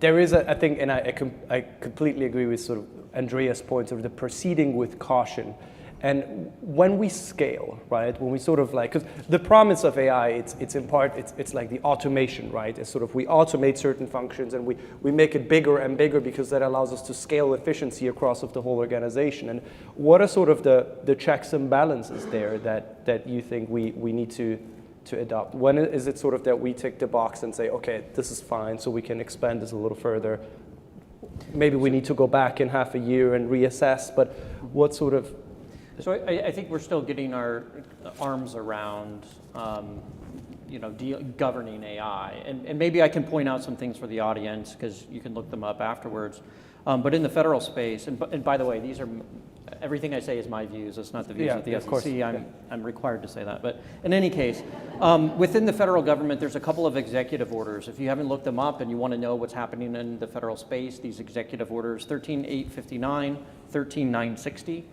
there is, I think, and I completely agree with sort of Andrea's point of the proceeding with caution. And when we scale, right, when we sort of because the promise of AI, it's in part, it's like the automation, right? It's sort of we automate certain functions and we make it bigger and bigger because that allows us to scale efficiency across of the whole organization. And what are sort of the checks and balances there that you think we need to adopt? When is it sort of that we tick the box and say, okay, this is fine, so we can expand this a little further? Maybe we need to go back in half a year and reassess, but what sort of... So I think we're still getting our arms around, governing AI. And maybe I can point out some things for the audience, because you can look them up afterwards. But in the federal space, and by the way, these are, everything I say is my views. It's not the views of the SEC. Course. I'm required to say that. But in any case, within the federal government, there's a couple of executive orders. If you haven't looked them up and you want to know what's happening in the federal space, these executive orders, 13859, 13960,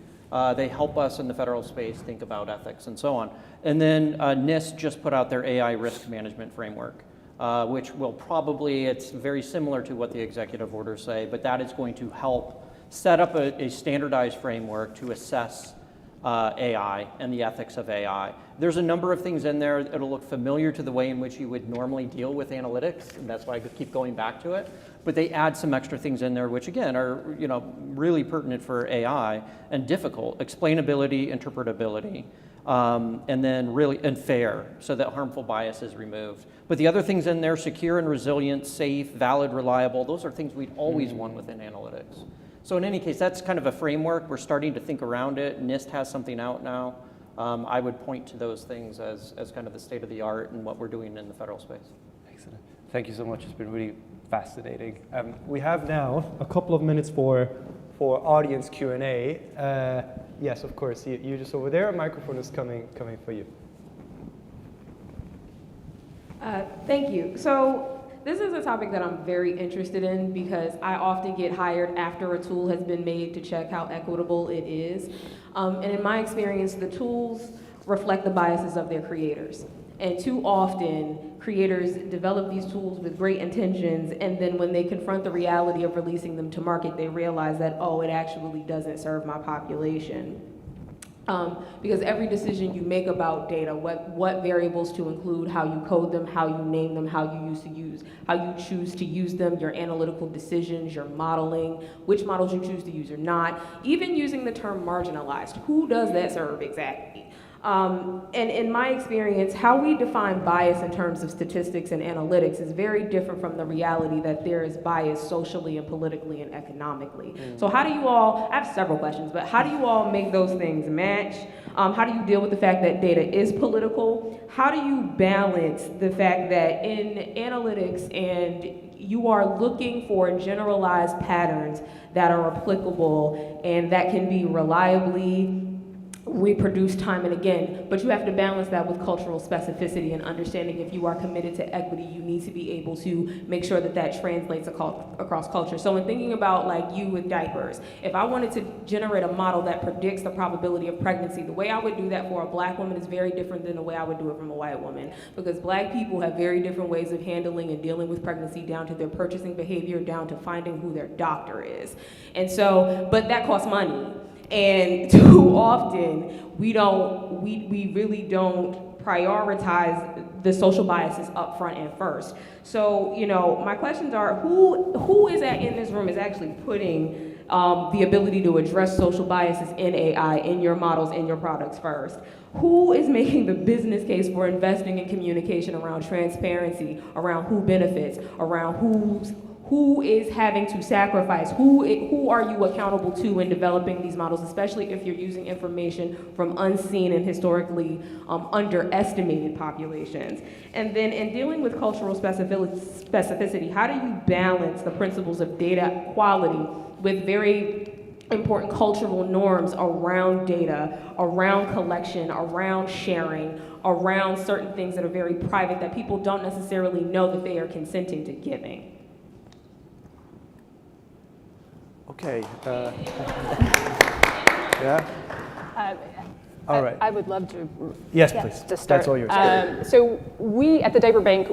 they help us in the federal space think about ethics and so on. And then NIST just put out their AI risk management framework, which will probably, it's very similar to what the executive orders say, but that is going to help set up a standardized framework to assess AI and the ethics of AI. There's a number of things in there. It'll look familiar to the way in which you would normally deal with analytics, and that's why I keep going back to it. But they add some extra things in there, which again are really pertinent for AI and difficult: explainability, interpretability, and then and fair, so that harmful bias is removed. But the other things in there: secure and resilient, safe, valid, reliable. Those are things we'd always want within analytics. So in any case, that's kind of a framework. We're starting to think around it. NIST has something out now. I would point to those things as kind of the state of the art and what we're doing in the federal space. Excellent. Thank you so much. It's been really fascinating. We have now a couple of minutes for audience Q&A. Yes, of course. You just over there. A microphone is coming for you. Thank you. So this is a topic that I'm very interested in because I often get hired after a tool has been made to check how equitable it is. And in my experience, the tools reflect the biases of their creators. And too often, creators develop these tools with great intentions, and then when they confront the reality of releasing them to market, they realize that, oh, it actually doesn't serve my population. Because every decision you make about data, what variables to include, how you code them, how you name them, how you choose to use them, your analytical decisions, your modeling, which models you choose to use or not, even using the term marginalized. Who does that serve exactly? And in my experience, how we define bias in terms of statistics and analytics is very different from the reality that there is bias socially and politically and economically. So how do you all, I have several questions, but how do you all make those things match? How do you deal with the fact that data is political? How do you balance the fact that in analytics and you are looking for generalized patterns that are applicable and that can be reliably reproduced time and again, but you have to balance that with cultural specificity and understanding if you are committed to equity, you need to be able to make sure that that translates across culture. So in thinking about like you with diapers, if I wanted to generate a model that predicts the probability of pregnancy, the way I would do that for a black woman is very different than the way I would do it from a white woman, because black people have very different ways of handling and dealing with pregnancy, down to their purchasing behavior, down to finding who their doctor is. And so, but that costs money. And too often, we really don't prioritize the social biases up front and first. So, my questions are, who is in this room is actually putting the ability to address social biases in AI, in your models, in your products first? Who is making the business case for investing in communication around transparency, around who benefits, around who is having to sacrifice? Who are you accountable to in developing these models, especially if you're using information from unseen and historically underestimated populations? And then in dealing with cultural specificity, how do you balance the principles of data quality with very important cultural norms around data, around collection, around sharing, around certain things that are very private that people don't necessarily know that they are consenting to giving? Okay. Yeah. All right. I would love to. Yes, please. To start. That's all yours. So we at the Diaper Bank,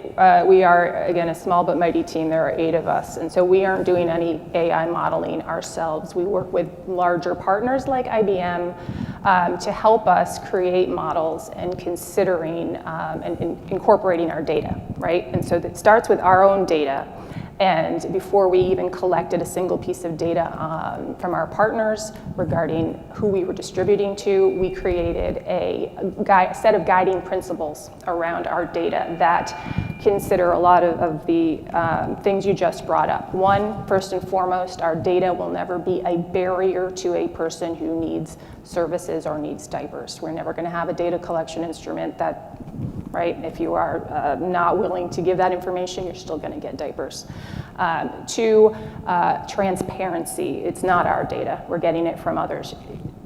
we are again a small but mighty team. There are 8 of us, and so we aren't doing any AI modeling ourselves. We work with larger partners like IBM to help us create models and considering and incorporating our data, right? And so it starts with our own data. And before we even collected a single piece of data from our partners regarding who we were distributing to, we created a set of guiding principles around our data that consider a lot of the things you just brought up. One, first and foremost, our data will never be a barrier to a person who needs services or needs diapers. We're never going to have a data collection instrument that, right, if you are not willing to give that information, you're still going to get diapers. 2, transparency. It's not our data. We're getting it from others.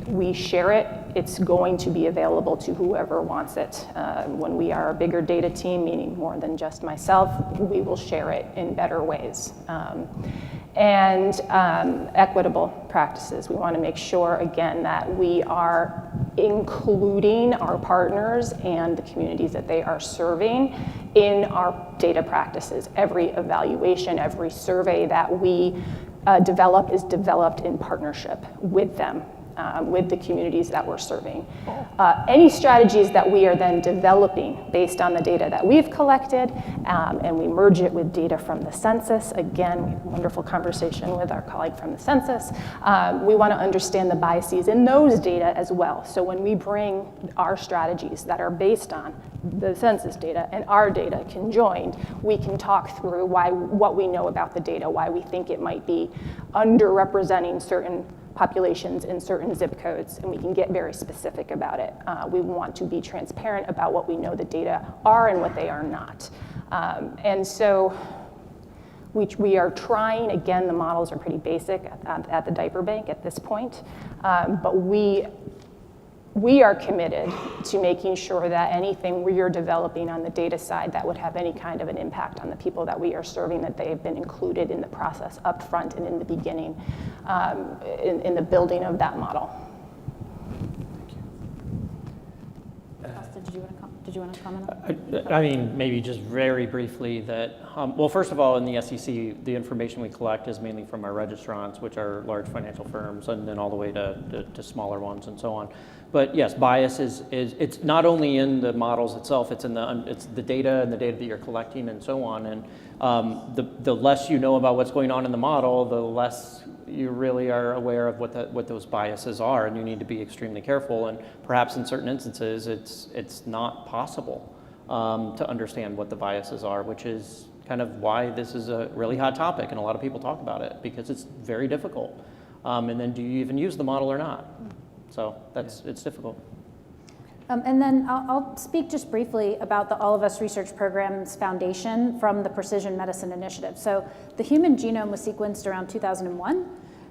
We share it. It's going to be available to whoever wants it. When we are a bigger data team, meaning more than just myself, we will share it in better ways. And equitable practices. We want to make sure, again, that we are including our partners and the communities that they are serving in our data practices. Every evaluation, every survey that we develop is developed in partnership with them. with the communities that we're serving. Any strategies that we are then developing based on the data that we've collected, and we merge it with data from the census. Again, we had a wonderful conversation with our colleague from the census. We want to understand the biases in those data as well. So when we bring our strategies that are based on the census data and our data conjoined, we can talk through what we know about the data, why we think it might be underrepresenting certain populations in certain zip codes, and we can get very specific about it. We want to be transparent about what we know the data are and what they are not. And so we are trying, again, the models are pretty basic at the diaper bank at this point, but we are committed to making sure that anything we are developing on the data side that would have any kind of an impact on the people that we are serving, that they have been included in the process up front and in the beginning, in the building of that model. Did you want to comment on that? I mean, maybe just very briefly that, well, first of all, in the SEC, the information we collect is mainly from our registrants, which are large financial firms, and then all the way to smaller ones and so on. But yes, bias is it's not only in the models itself, it's in the data and the data that you're collecting and so on. And the less you know about what's going on in the model, the less you really are aware of what those biases are, and you need to be extremely careful. And perhaps in certain instances, it's not possible to understand what the biases are, which is kind of why this is a really hot topic, and a lot of people talk about it because it's very difficult. And then, do you even use the model or not? So it's difficult. And then I'll speak just briefly about the All of Us Research Program's foundation from the Precision Medicine Initiative. So the human genome was sequenced around 2001,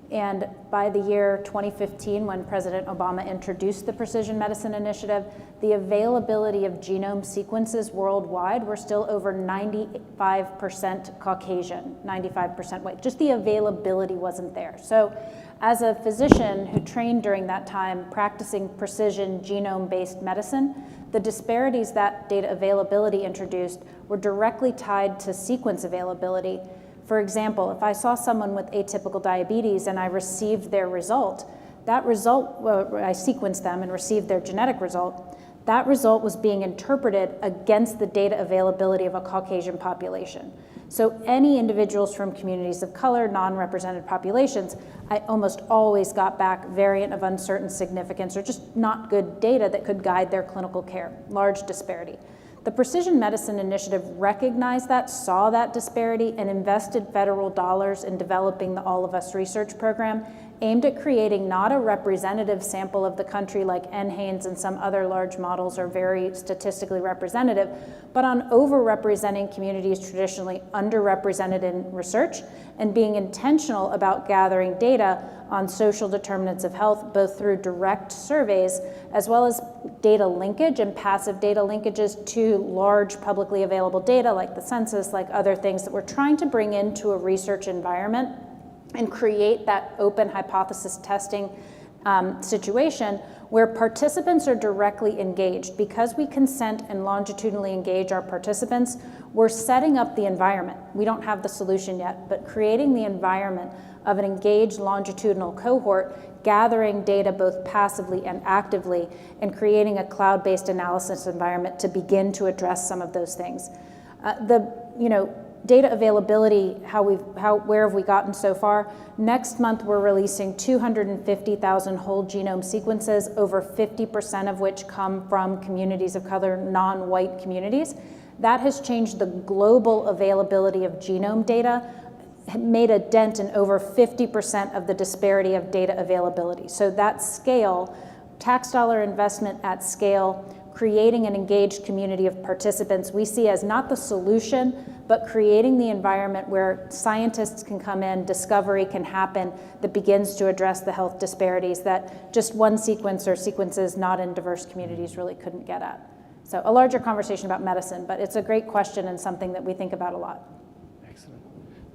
and by the year 2015, when President Obama introduced the Precision Medicine Initiative, the availability of genome sequences worldwide were still over 95% Caucasian, 95% white. Just the availability wasn't there. So as a physician who trained during that time practicing precision genome-based medicine, the disparities that data availability introduced were directly tied to sequence availability. For example, if I saw someone with atypical diabetes and I received their result, I sequenced them and received their genetic result, that result was being interpreted against the data availability of a Caucasian population. So any individuals from communities of color, non-represented populations, I almost always got back variant of uncertain significance or just not good data that could guide their clinical care, large disparity. The Precision Medicine Initiative recognized that, saw that disparity, and invested federal dollars in developing the All of Us Research Program, aimed at creating not a representative sample of the country like NHANES and some other large models are very statistically representative, but on overrepresenting communities traditionally underrepresented in research and being intentional about gathering data on social determinants of health, both through direct surveys as well as data linkage and passive data linkages to large publicly available data like the census, like other things that we're trying to bring into a research environment and create that open hypothesis testing situation where participants are directly engaged. Because we consent and longitudinally engage our participants, we're setting up the environment. We don't have the solution yet, but creating the environment of an engaged longitudinal cohort, gathering data both passively and actively, and creating a cloud-based analysis environment to begin to address some of those things. Data availability, where have we gotten so far? Next month, we're releasing 250,000 whole genome sequences, over 50% of which come from communities of color, non-white communities. That has changed the global availability of genome data, made a dent in over 50% of the disparity of data availability. So that scale, tax dollar investment at scale, creating an engaged community of participants, we see as not the solution, but creating the environment where scientists can come in, discovery can happen that begins to address the health disparities that just one sequence or sequences not in diverse communities really couldn't get at. So a larger conversation about medicine, but it's a great question and something that we think about a lot. Excellent.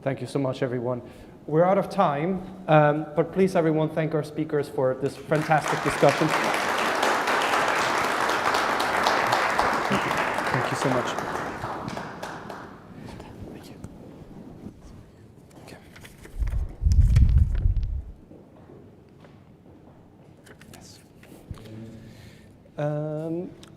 Thank you so much, everyone. We're out of time, but please, everyone, thank our speakers for this fantastic discussion. Thank you so much.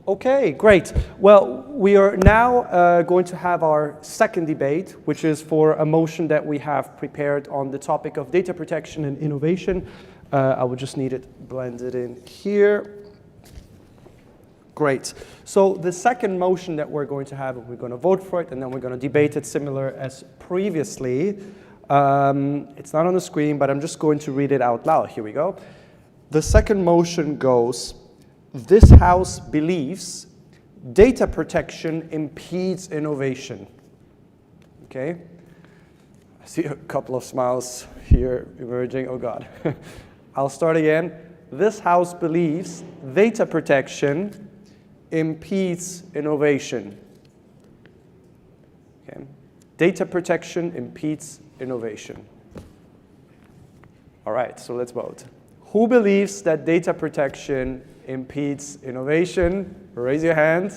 Okay, great. Well, we are now going to have our second debate, which is for a motion that we have prepared on the topic of data protection and innovation. I would just need it blended in here. Great. So the second motion that we're going to have, we're going to vote for it, and then we're going to debate it similar as previously. It's not on the screen, but I'm just going to read it out loud. Here we go. The second motion goes, this House believes data protection impedes innovation. Okay? I see a couple of smiles here emerging. Oh, God. I'll start again. This House believes data protection impedes innovation. Okay. Data protection impedes innovation. All right, so let's vote. Who believes that data protection impedes innovation? Raise your hand.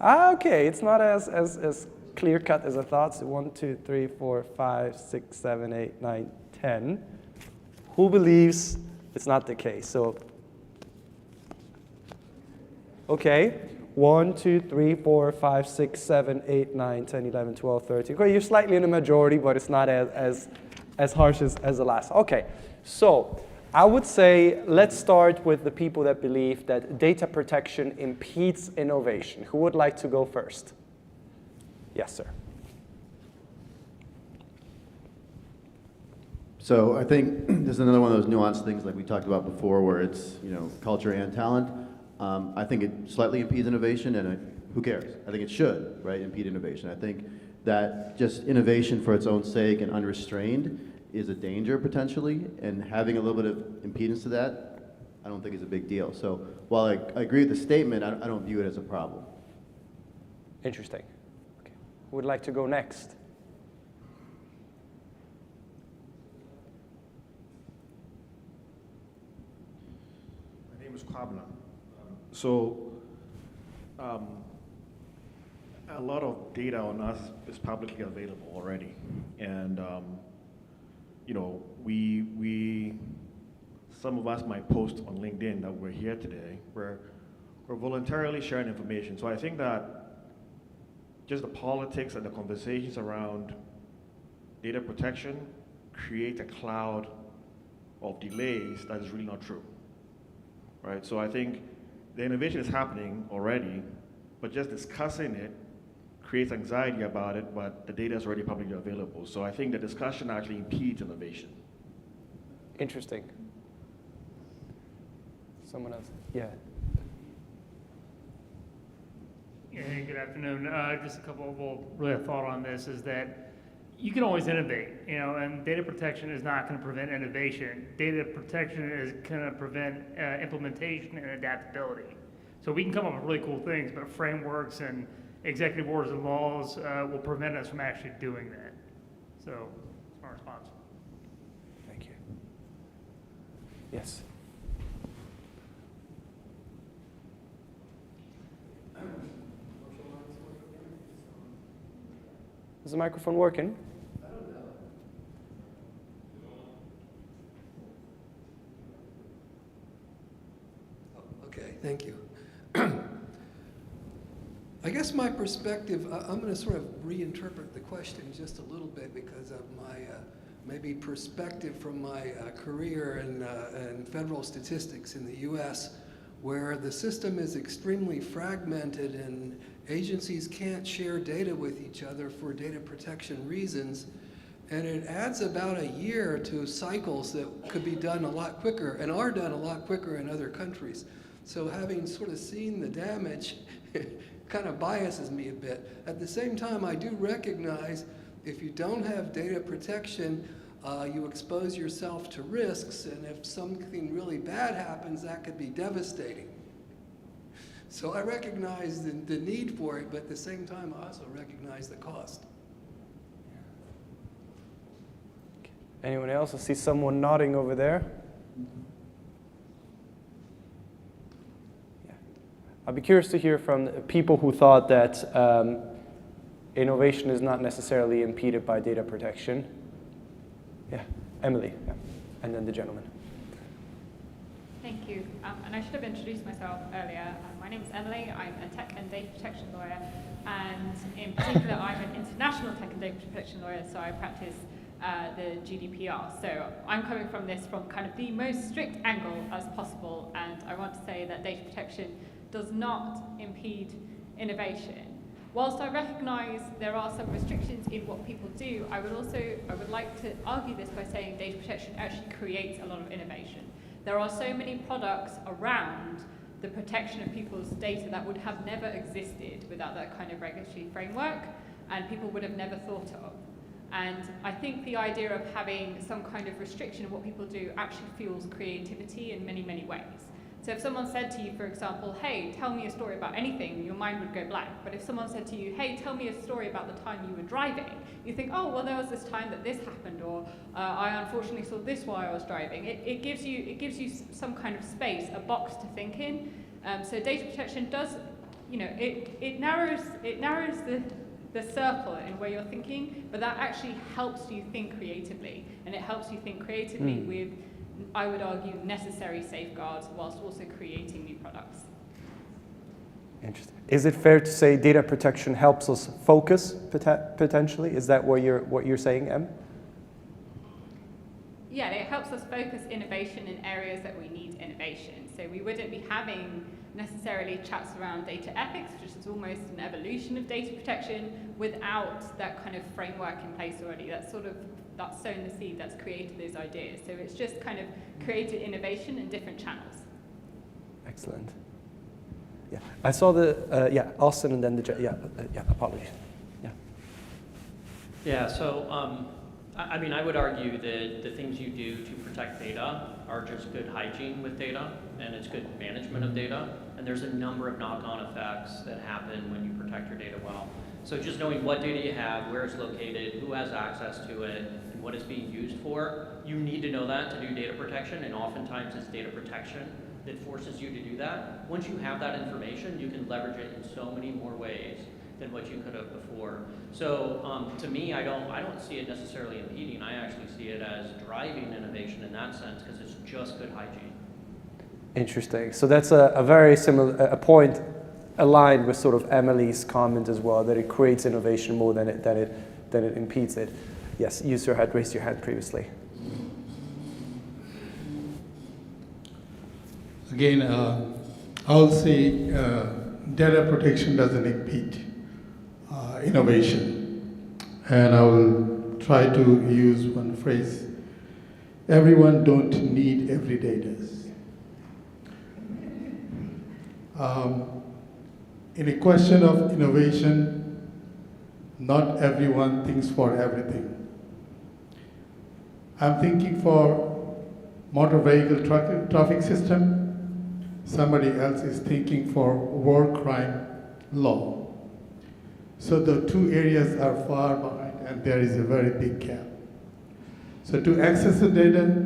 Okay, it's not as clear-cut as I thought. So 1, 2, 3, 4, 5, 6, 7, 8, 9, 10. Who believes it's not the case? So, okay. 1, 2, 3, 4, 5, 6, 7, 8, 9, 10, 11, 12, 13. Okay, you're slightly in the majority, but it's not as harsh as the last. Okay, so I would say let's start with the people that believe that data protection impedes innovation. Who would like to go first? Yes, sir. So I think this is another one of those nuanced things like we talked about before where it's, culture and talent. I think it slightly impedes innovation, and who cares? I think it should, right, impede innovation. I think that just innovation for its own sake and unrestrained is a danger potentially, and having a little bit of impedance to that, I don't think is a big deal. So while I agree with the statement, I don't view it as a problem. Interesting. Okay. Who would like to go next? My name is Kwabna. So a lot of data on us is publicly available already. And, some of us might post on LinkedIn that we're here today. We're voluntarily sharing information. So I think that just the politics and the conversations around data protection create a cloud of delays that is really not true, right? So I think the innovation is happening already, but just discussing it creates anxiety about it, but the data is already publicly available. So I think the discussion actually impedes innovation. Interesting. Someone else? Yeah. Yeah, hey, good afternoon. Just a couple, really a thought on this is that you can always innovate, and data protection is not going to prevent innovation. Data protection is going to prevent implementation and adaptability. So we can come up with really cool things, but frameworks and executive orders and laws will prevent us from actually doing that. So that's my response. Thank you. Yes. Is the microphone working? Okay, thank you. I guess my perspective, I'm going to sort of reinterpret the question just a little bit because of my maybe perspective from my career in federal statistics in the US, where the system is extremely fragmented and agencies can't share data with each other for data protection reasons. And it adds about a year to cycles that could be done a lot quicker and are done a lot quicker in other countries. So having sort of seen the damage, kind of biases me a bit. At the same time, I do recognize if you don't have data protection, you expose yourself to risks, and if something really bad happens, that could be devastating. So I recognize the need for it, but at the same time, I also recognize the cost. Anyone else? I see someone nodding over there. Yeah. I'd be curious to hear from people who thought that innovation is not necessarily impeded by data protection. Yeah, Emily, yeah. And then the gentleman. Thank you. And I should have introduced myself earlier. My name is Emily. I'm a tech and data protection lawyer. And in particular, I'm an international tech and data protection lawyer, so I practice the GDPR. So I'm coming from this from kind of the most strict angle as possible. And I want to say that data protection does not impede innovation. Whilst I recognise there are some restrictions in what people do, I would like to argue this by saying data protection actually creates a lot of innovation. There are so many products around the protection of people's data that would have never existed without that kind of regulatory framework, and people would have never thought of. And I think the idea of having some kind of restriction of what people do actually fuels creativity in many, many ways. So if someone said to you, for example, hey, tell me a story about anything, your mind would go blank. But if someone said to you, hey, tell me a story about the time you were driving, you think, oh, well, there was this time that this happened, or I unfortunately saw this while I was driving. It gives you some kind of space, a box to think in. So data protection does, it narrows the circle in where you're thinking, but that actually helps you think creatively, and it helps you think creatively with, I would argue, necessary safeguards whilst also creating new products. Interesting. Is it fair to say data protection helps us focus potentially? Is that what you're saying, Em? Yeah, it helps us focus innovation in areas that we need innovation. So we wouldn't be having necessarily chats around data ethics, which is almost an evolution of data protection, without that kind of framework in place already. That's sown the seed, that's created those ideas. So it's just kind of created innovation in different channels. Excellent. Yeah, I saw Austin, and then apologies. Yeah, so I would argue that the things you do to protect data are just good hygiene with data, and it's good management of data, and there's a number of knock-on effects that happen when you protect your data well. So just knowing what data you have, where it's located, who has access to it, and what it's being used for, you need to know that to do data protection, and oftentimes it's data protection that forces you to do that. Once you have that information, you can leverage it in so many more ways than what you could have before. So to me, I don't see it necessarily impeding. I actually see it as driving innovation in that sense, because it's just good hygiene. Interesting. So that's a very similar point aligned with sort of Emily's comment as well, that it creates innovation more than it impedes it. Yes, user had raised your hand previously. Again, I'll say data protection doesn't impede innovation. And I will try to use one phrase: everyone don't need every data. In a question of innovation, not everyone thinks for everything. I'm thinking for motor vehicle traffic system. Somebody else is thinking for war crime law. So the two areas are far behind, and there is a very big gap. So to access the data,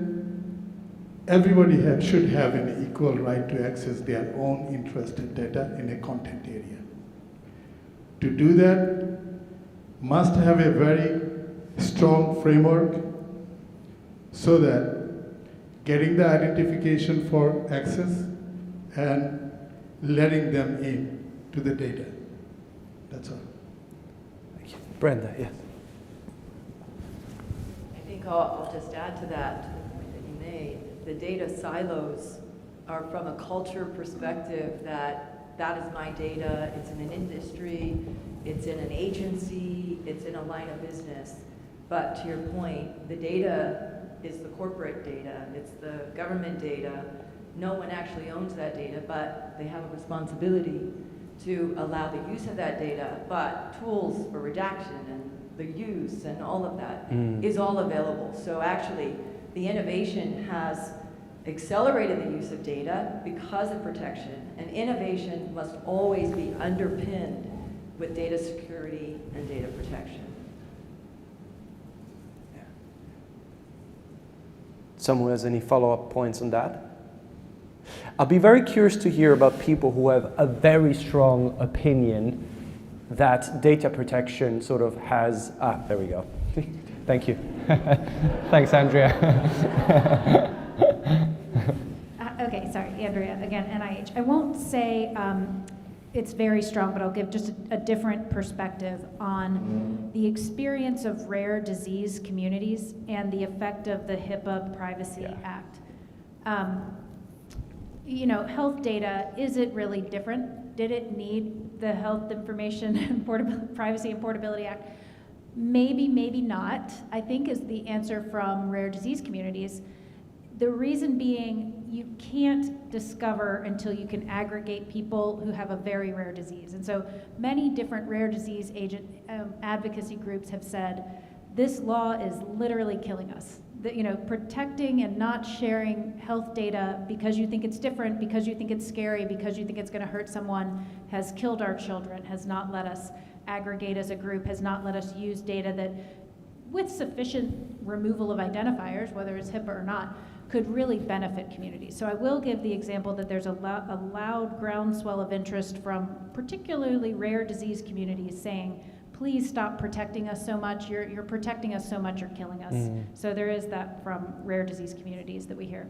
everybody should have an equal right to access their own interested data in a content area. To do that, must have a very strong framework so that getting the identification for access and letting them in to the data. That's all. Thank you. Brenda, yes. I think I'll just add to that, to the point that you made. The data silos are from a culture perspective that is my data, it's in an industry, it's in an agency, it's in a line of business. But to your point, the data is the corporate data, it's the government data. No one actually owns that data, but they have a responsibility to allow the use of that data, but tools for redaction and the use and all of that is all available. So actually, the innovation has accelerated the use of data because of protection, and innovation must always be underpinned with data security and data protection. Someone has any follow-up points on that? I'll be very curious to hear about people who have a very strong opinion that data protection sort of has, there we go. Thank you. Thanks, Andrea. Okay, sorry, Andrea, again, NIH. I won't say it's very strong, but I'll give just a different perspective on the experience of rare disease communities and the effect of the HIPAA Privacy Act. You know, health data, is it really different? Did it need the Health Information and Privacy and Portability Act? Maybe, maybe not, I think is the answer from rare disease communities. The reason being, you can't discover until you can aggregate people who have a very rare disease. And so many different rare disease advocacy groups have said, this law is literally killing us. That, you know, protecting and not sharing health data because you think it's different, because you think it's scary, because you think it's gonna hurt someone, has killed our children, has not let us aggregate as a group, has not let us use data that, with sufficient removal of identifiers, whether it's HIPAA or not, could really benefit communities. So I will give the example that there's a loud groundswell of interest from particularly rare disease communities saying, please stop protecting us so much, you're protecting us so much, you're killing us. So there is that from rare disease communities that we hear.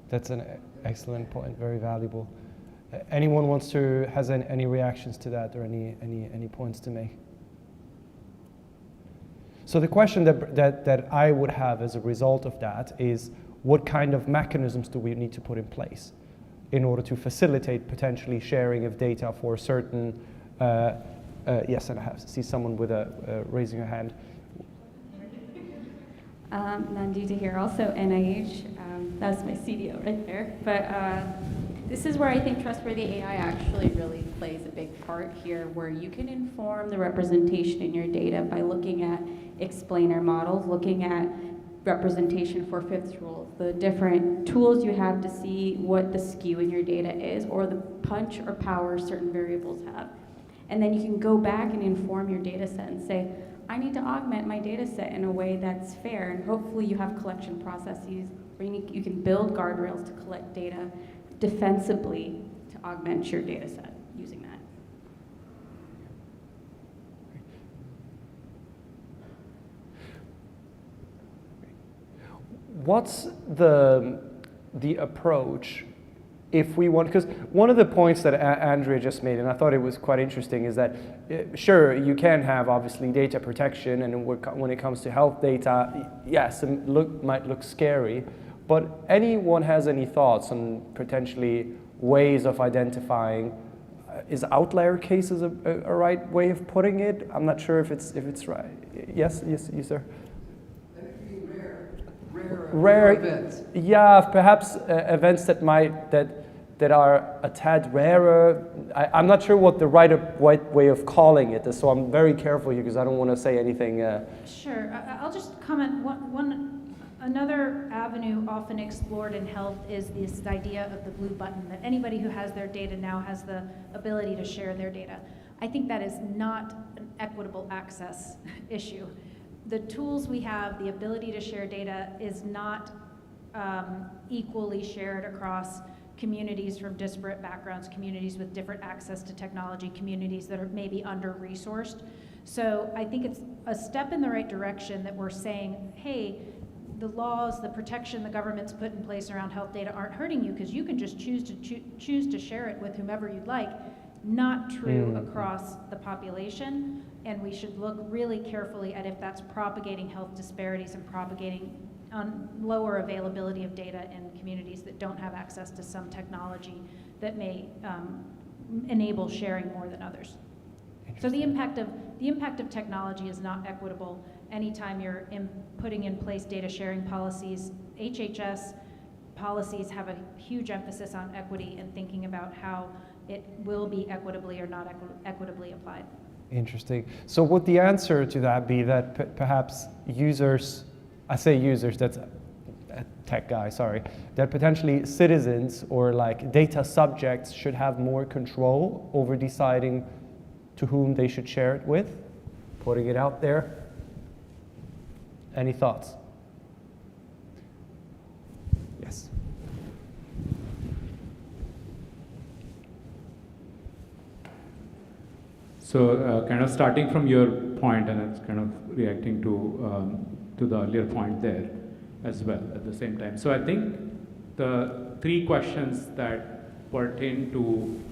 That's an excellent point, very valuable. Anyone has any reactions to that or any points to make? So the question that I would have as a result of that is, what kind of mechanisms do we need to put in place in order to facilitate potentially sharing of data for certain, yes, and I see someone with raising a hand. Nandita here, also NIH. That's my CDO right there. But this is where I think trustworthy AI actually really plays a big part here, where you can inform the representation in your data by looking at explainer models, looking at representation for fifth rules, the different tools you have to see what the skew in your data is, or the punch or power certain variables have. And then you can go back and inform your data set and say, I need to augment my data set in a way that's fair, and hopefully you have collection processes where you can build guardrails to collect data defensibly to augment your data set using that. What's the approach if we want, because one of the points that Andrea just made, and I thought it was quite interesting, is that sure, you can have obviously data protection, and when it comes to health data, yes, it might look scary, but anyone has any thoughts on potentially ways of identifying, is outlier cases a right way of putting it? I'm not sure if it's right. Yes, you sir. Rare events. Yeah, perhaps events that are a tad rarer. I'm not sure what the right way of calling it is, so I'm very careful here because I don't want to say anything. Sure, I'll just comment. Another avenue often explored in health is this idea of the blue button, that anybody who has their data now has the ability to share their data. I think that is not an equitable access issue. The tools we have, the ability to share data, is not equally shared across communities from disparate backgrounds, communities with different access to technology, communities that are maybe under-resourced. So I think it's a step in the right direction that we're saying, hey, the laws, the protection the government's put in place around health data aren't hurting you because you can just choose to share it with whomever you'd like. Not true across the population, and we should look really carefully at if that's propagating health disparities and propagating lower availability of data in communities that don't have access to some technology that may enable sharing more than others. So the impact of technology is not equitable. Anytime you're putting in place data sharing policies, HHS policies have a huge emphasis on equity and thinking about how it will be equitably or not equitably applied. Interesting. So would the answer to that be that perhaps users, I say users, that's a tech guy, sorry, that potentially citizens or like data subjects should have more control over deciding to whom they should share it with, putting it out there? Any thoughts? Yes. So kind of starting from your point, and it's kind of reacting to the earlier point there as well at the same time. So I think the three questions that pertain to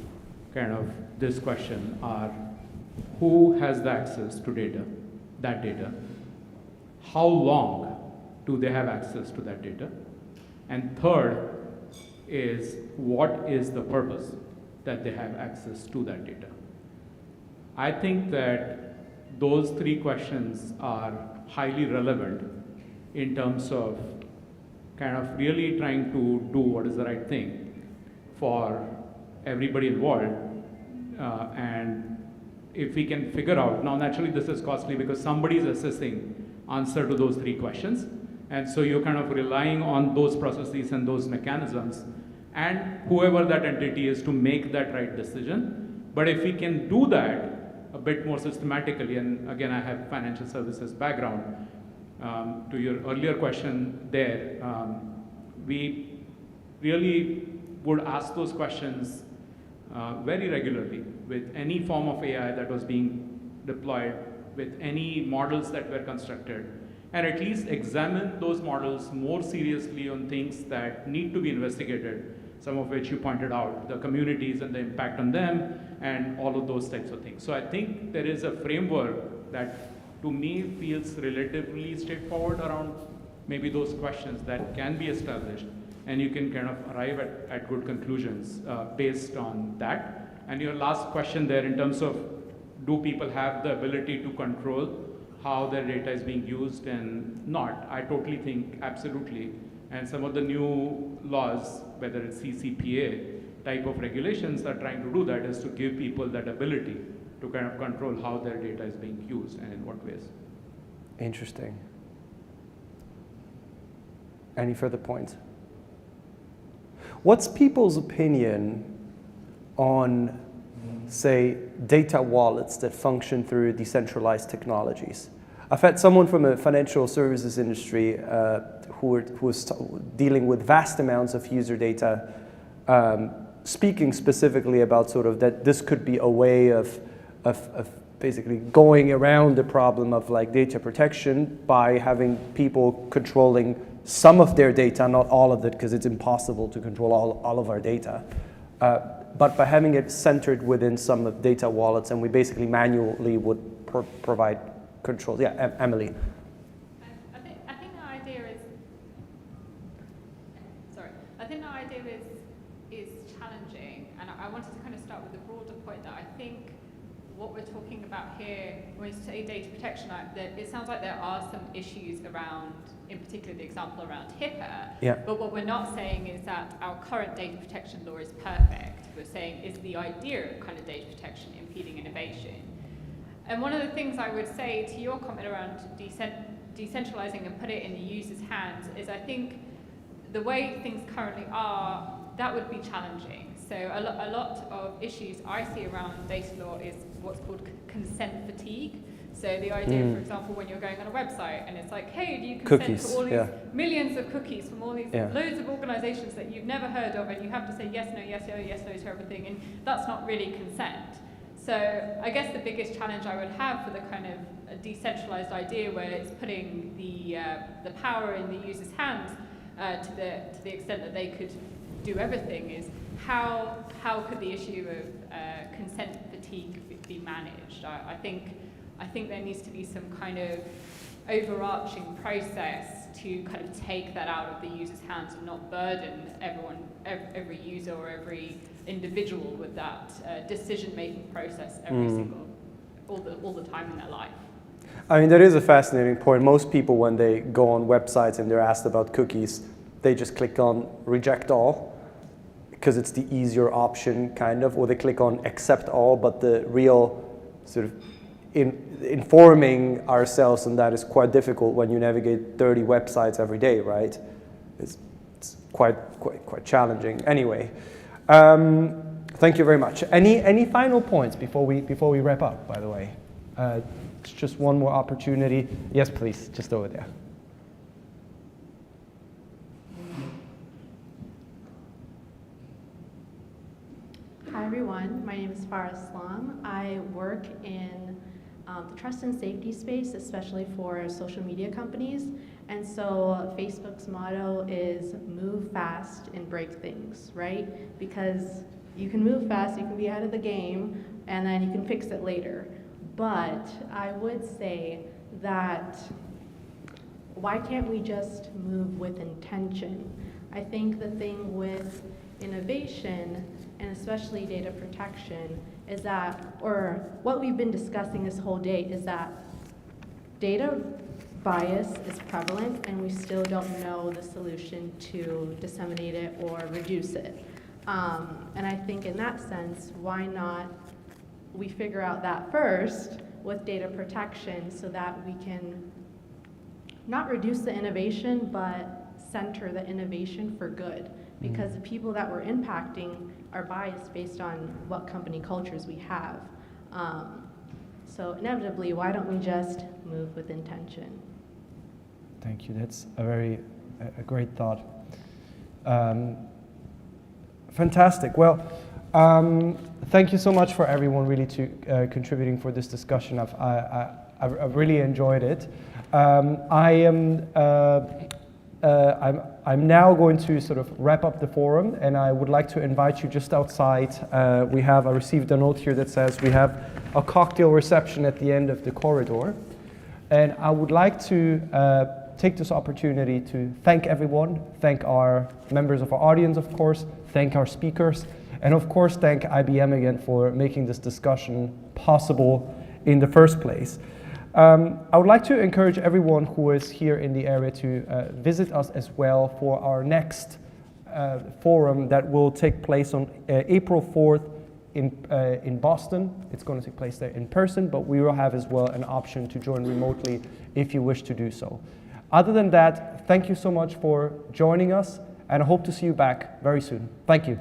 kind of this question are: who has the access to that data? How long do they have access to that data? And third is, what is the purpose that they have access to that data? I think that those three questions are highly relevant in terms of kind of really trying to do what is the right thing for everybody involved. And if we can figure out, now naturally this is costly because somebody is assessing answer to those three questions. And so you're kind of relying on those processes and those mechanisms and whoever that entity is to make that right decision. But if we can do that a bit more systematically, and again, I have financial services background, to your earlier question there, we really would ask those questions very regularly with any form of AI that was being deployed, with any models that were constructed, and at least examine those models more seriously on things that need to be investigated, some of which you pointed out, the communities and the impact on them, and all of those types of things. So I think there is a framework that to me feels relatively straightforward around maybe those questions that can be established, and you can kind of arrive at good conclusions based on that. And your last question there in terms of, do people have the ability to control how their data is being used and not? I totally think absolutely. And some of the new laws, whether it's CCPA type of regulations, are trying to do that, is to give people that ability to kind of control how their data is being used and in what ways. Interesting. Any further points? What's people's opinion on, say, data wallets that function through decentralized technologies? I've had someone from a financial services industry who was dealing with vast amounts of user data, speaking specifically about sort of that this could be a way of basically going around the problem of like data protection by having people controlling some of their data, not all of it, because it's impossible to control all of our data. But by having it centered within some of data wallets, and we basically manually would provide controls. Yeah, Emily. I think the idea is, sorry, I think the idea is challenging, and I wanted to kind of start with the broader point that I think what we're talking about here, when we say Data Protection Act, that it sounds like there are some issues around, in particular the example around HIPAA, yeah. But what we're not saying is that our current data protection law is perfect. We're saying, is the idea of kind of data protection impeding innovation? And one of the things I would say to your comment around decentralizing and put it in the user's hands is, I think the way things currently are, that would be challenging. So a lot of issues I see around data law is what's called consent fatigue. So the idea, for example, when you're going on a website and it's like, hey, do you consent to all these millions of cookies from all these loads of organizations that you've never heard of, and you have to say yes, no, yes, no, yes, no to everything, and that's not really consent. So I guess the biggest challenge I would have for the kind of a decentralized idea where it's putting the power in the user's hands to the extent that they could do everything is how could the issue of consent fatigue be managed? I think there needs to be some kind of overarching process to kind of take that out of the user's hands and not burden every user or every individual with that decision-making process all the time in their life. I mean, that is a fascinating point. Most people, when they go on websites and they're asked about cookies, they just click on reject all because it's the easier option, kind of, or they click on accept all, but the real sort of informing ourselves on that is quite difficult when you navigate 30 websites every day, right? It's quite challenging. Anyway, thank you very much. Any final points before we wrap up, by the way? It's just one more opportunity. Yes, please, just over there. Hi everyone, my name is Farah Islam. I work in the trust and safety space, especially for social media companies. And so Facebook's motto is move fast and break things, right? Because you can move fast, you can be out of the game, and then you can fix it later. But I would say that why can't we just move with intention? I think the thing with innovation, and especially data protection, is that, or what we've been discussing this whole day, is that data bias is prevalent and we still don't know the solution to disseminate it or reduce it. And I think in that sense, why not we figure out that first with data protection so that we can not reduce the innovation, but center the innovation for good. Because the people that we're impacting are biased based on what company cultures we have. So inevitably, why don't we just move with intention? Thank you. That's a great thought. Fantastic. Well, thank you so much for everyone really to contributing for this discussion. I've really enjoyed it. I'm now going to sort of wrap up the forum, and I would like to invite you just outside. I received a note here that says we have a cocktail reception at the end of the corridor. And I would like to take this opportunity to thank everyone, thank our members of our audience, of course, thank our speakers, and of course thank IBM again for making this discussion possible in the first place. I would like to encourage everyone who is here in the area to visit us as well for our next forum that will take place on April 4th in Boston. It's going to take place there in person, but we will have as well an option to join remotely if you wish to do so. Other than that, thank you so much for joining us, and I hope to see you back very soon. Thank you.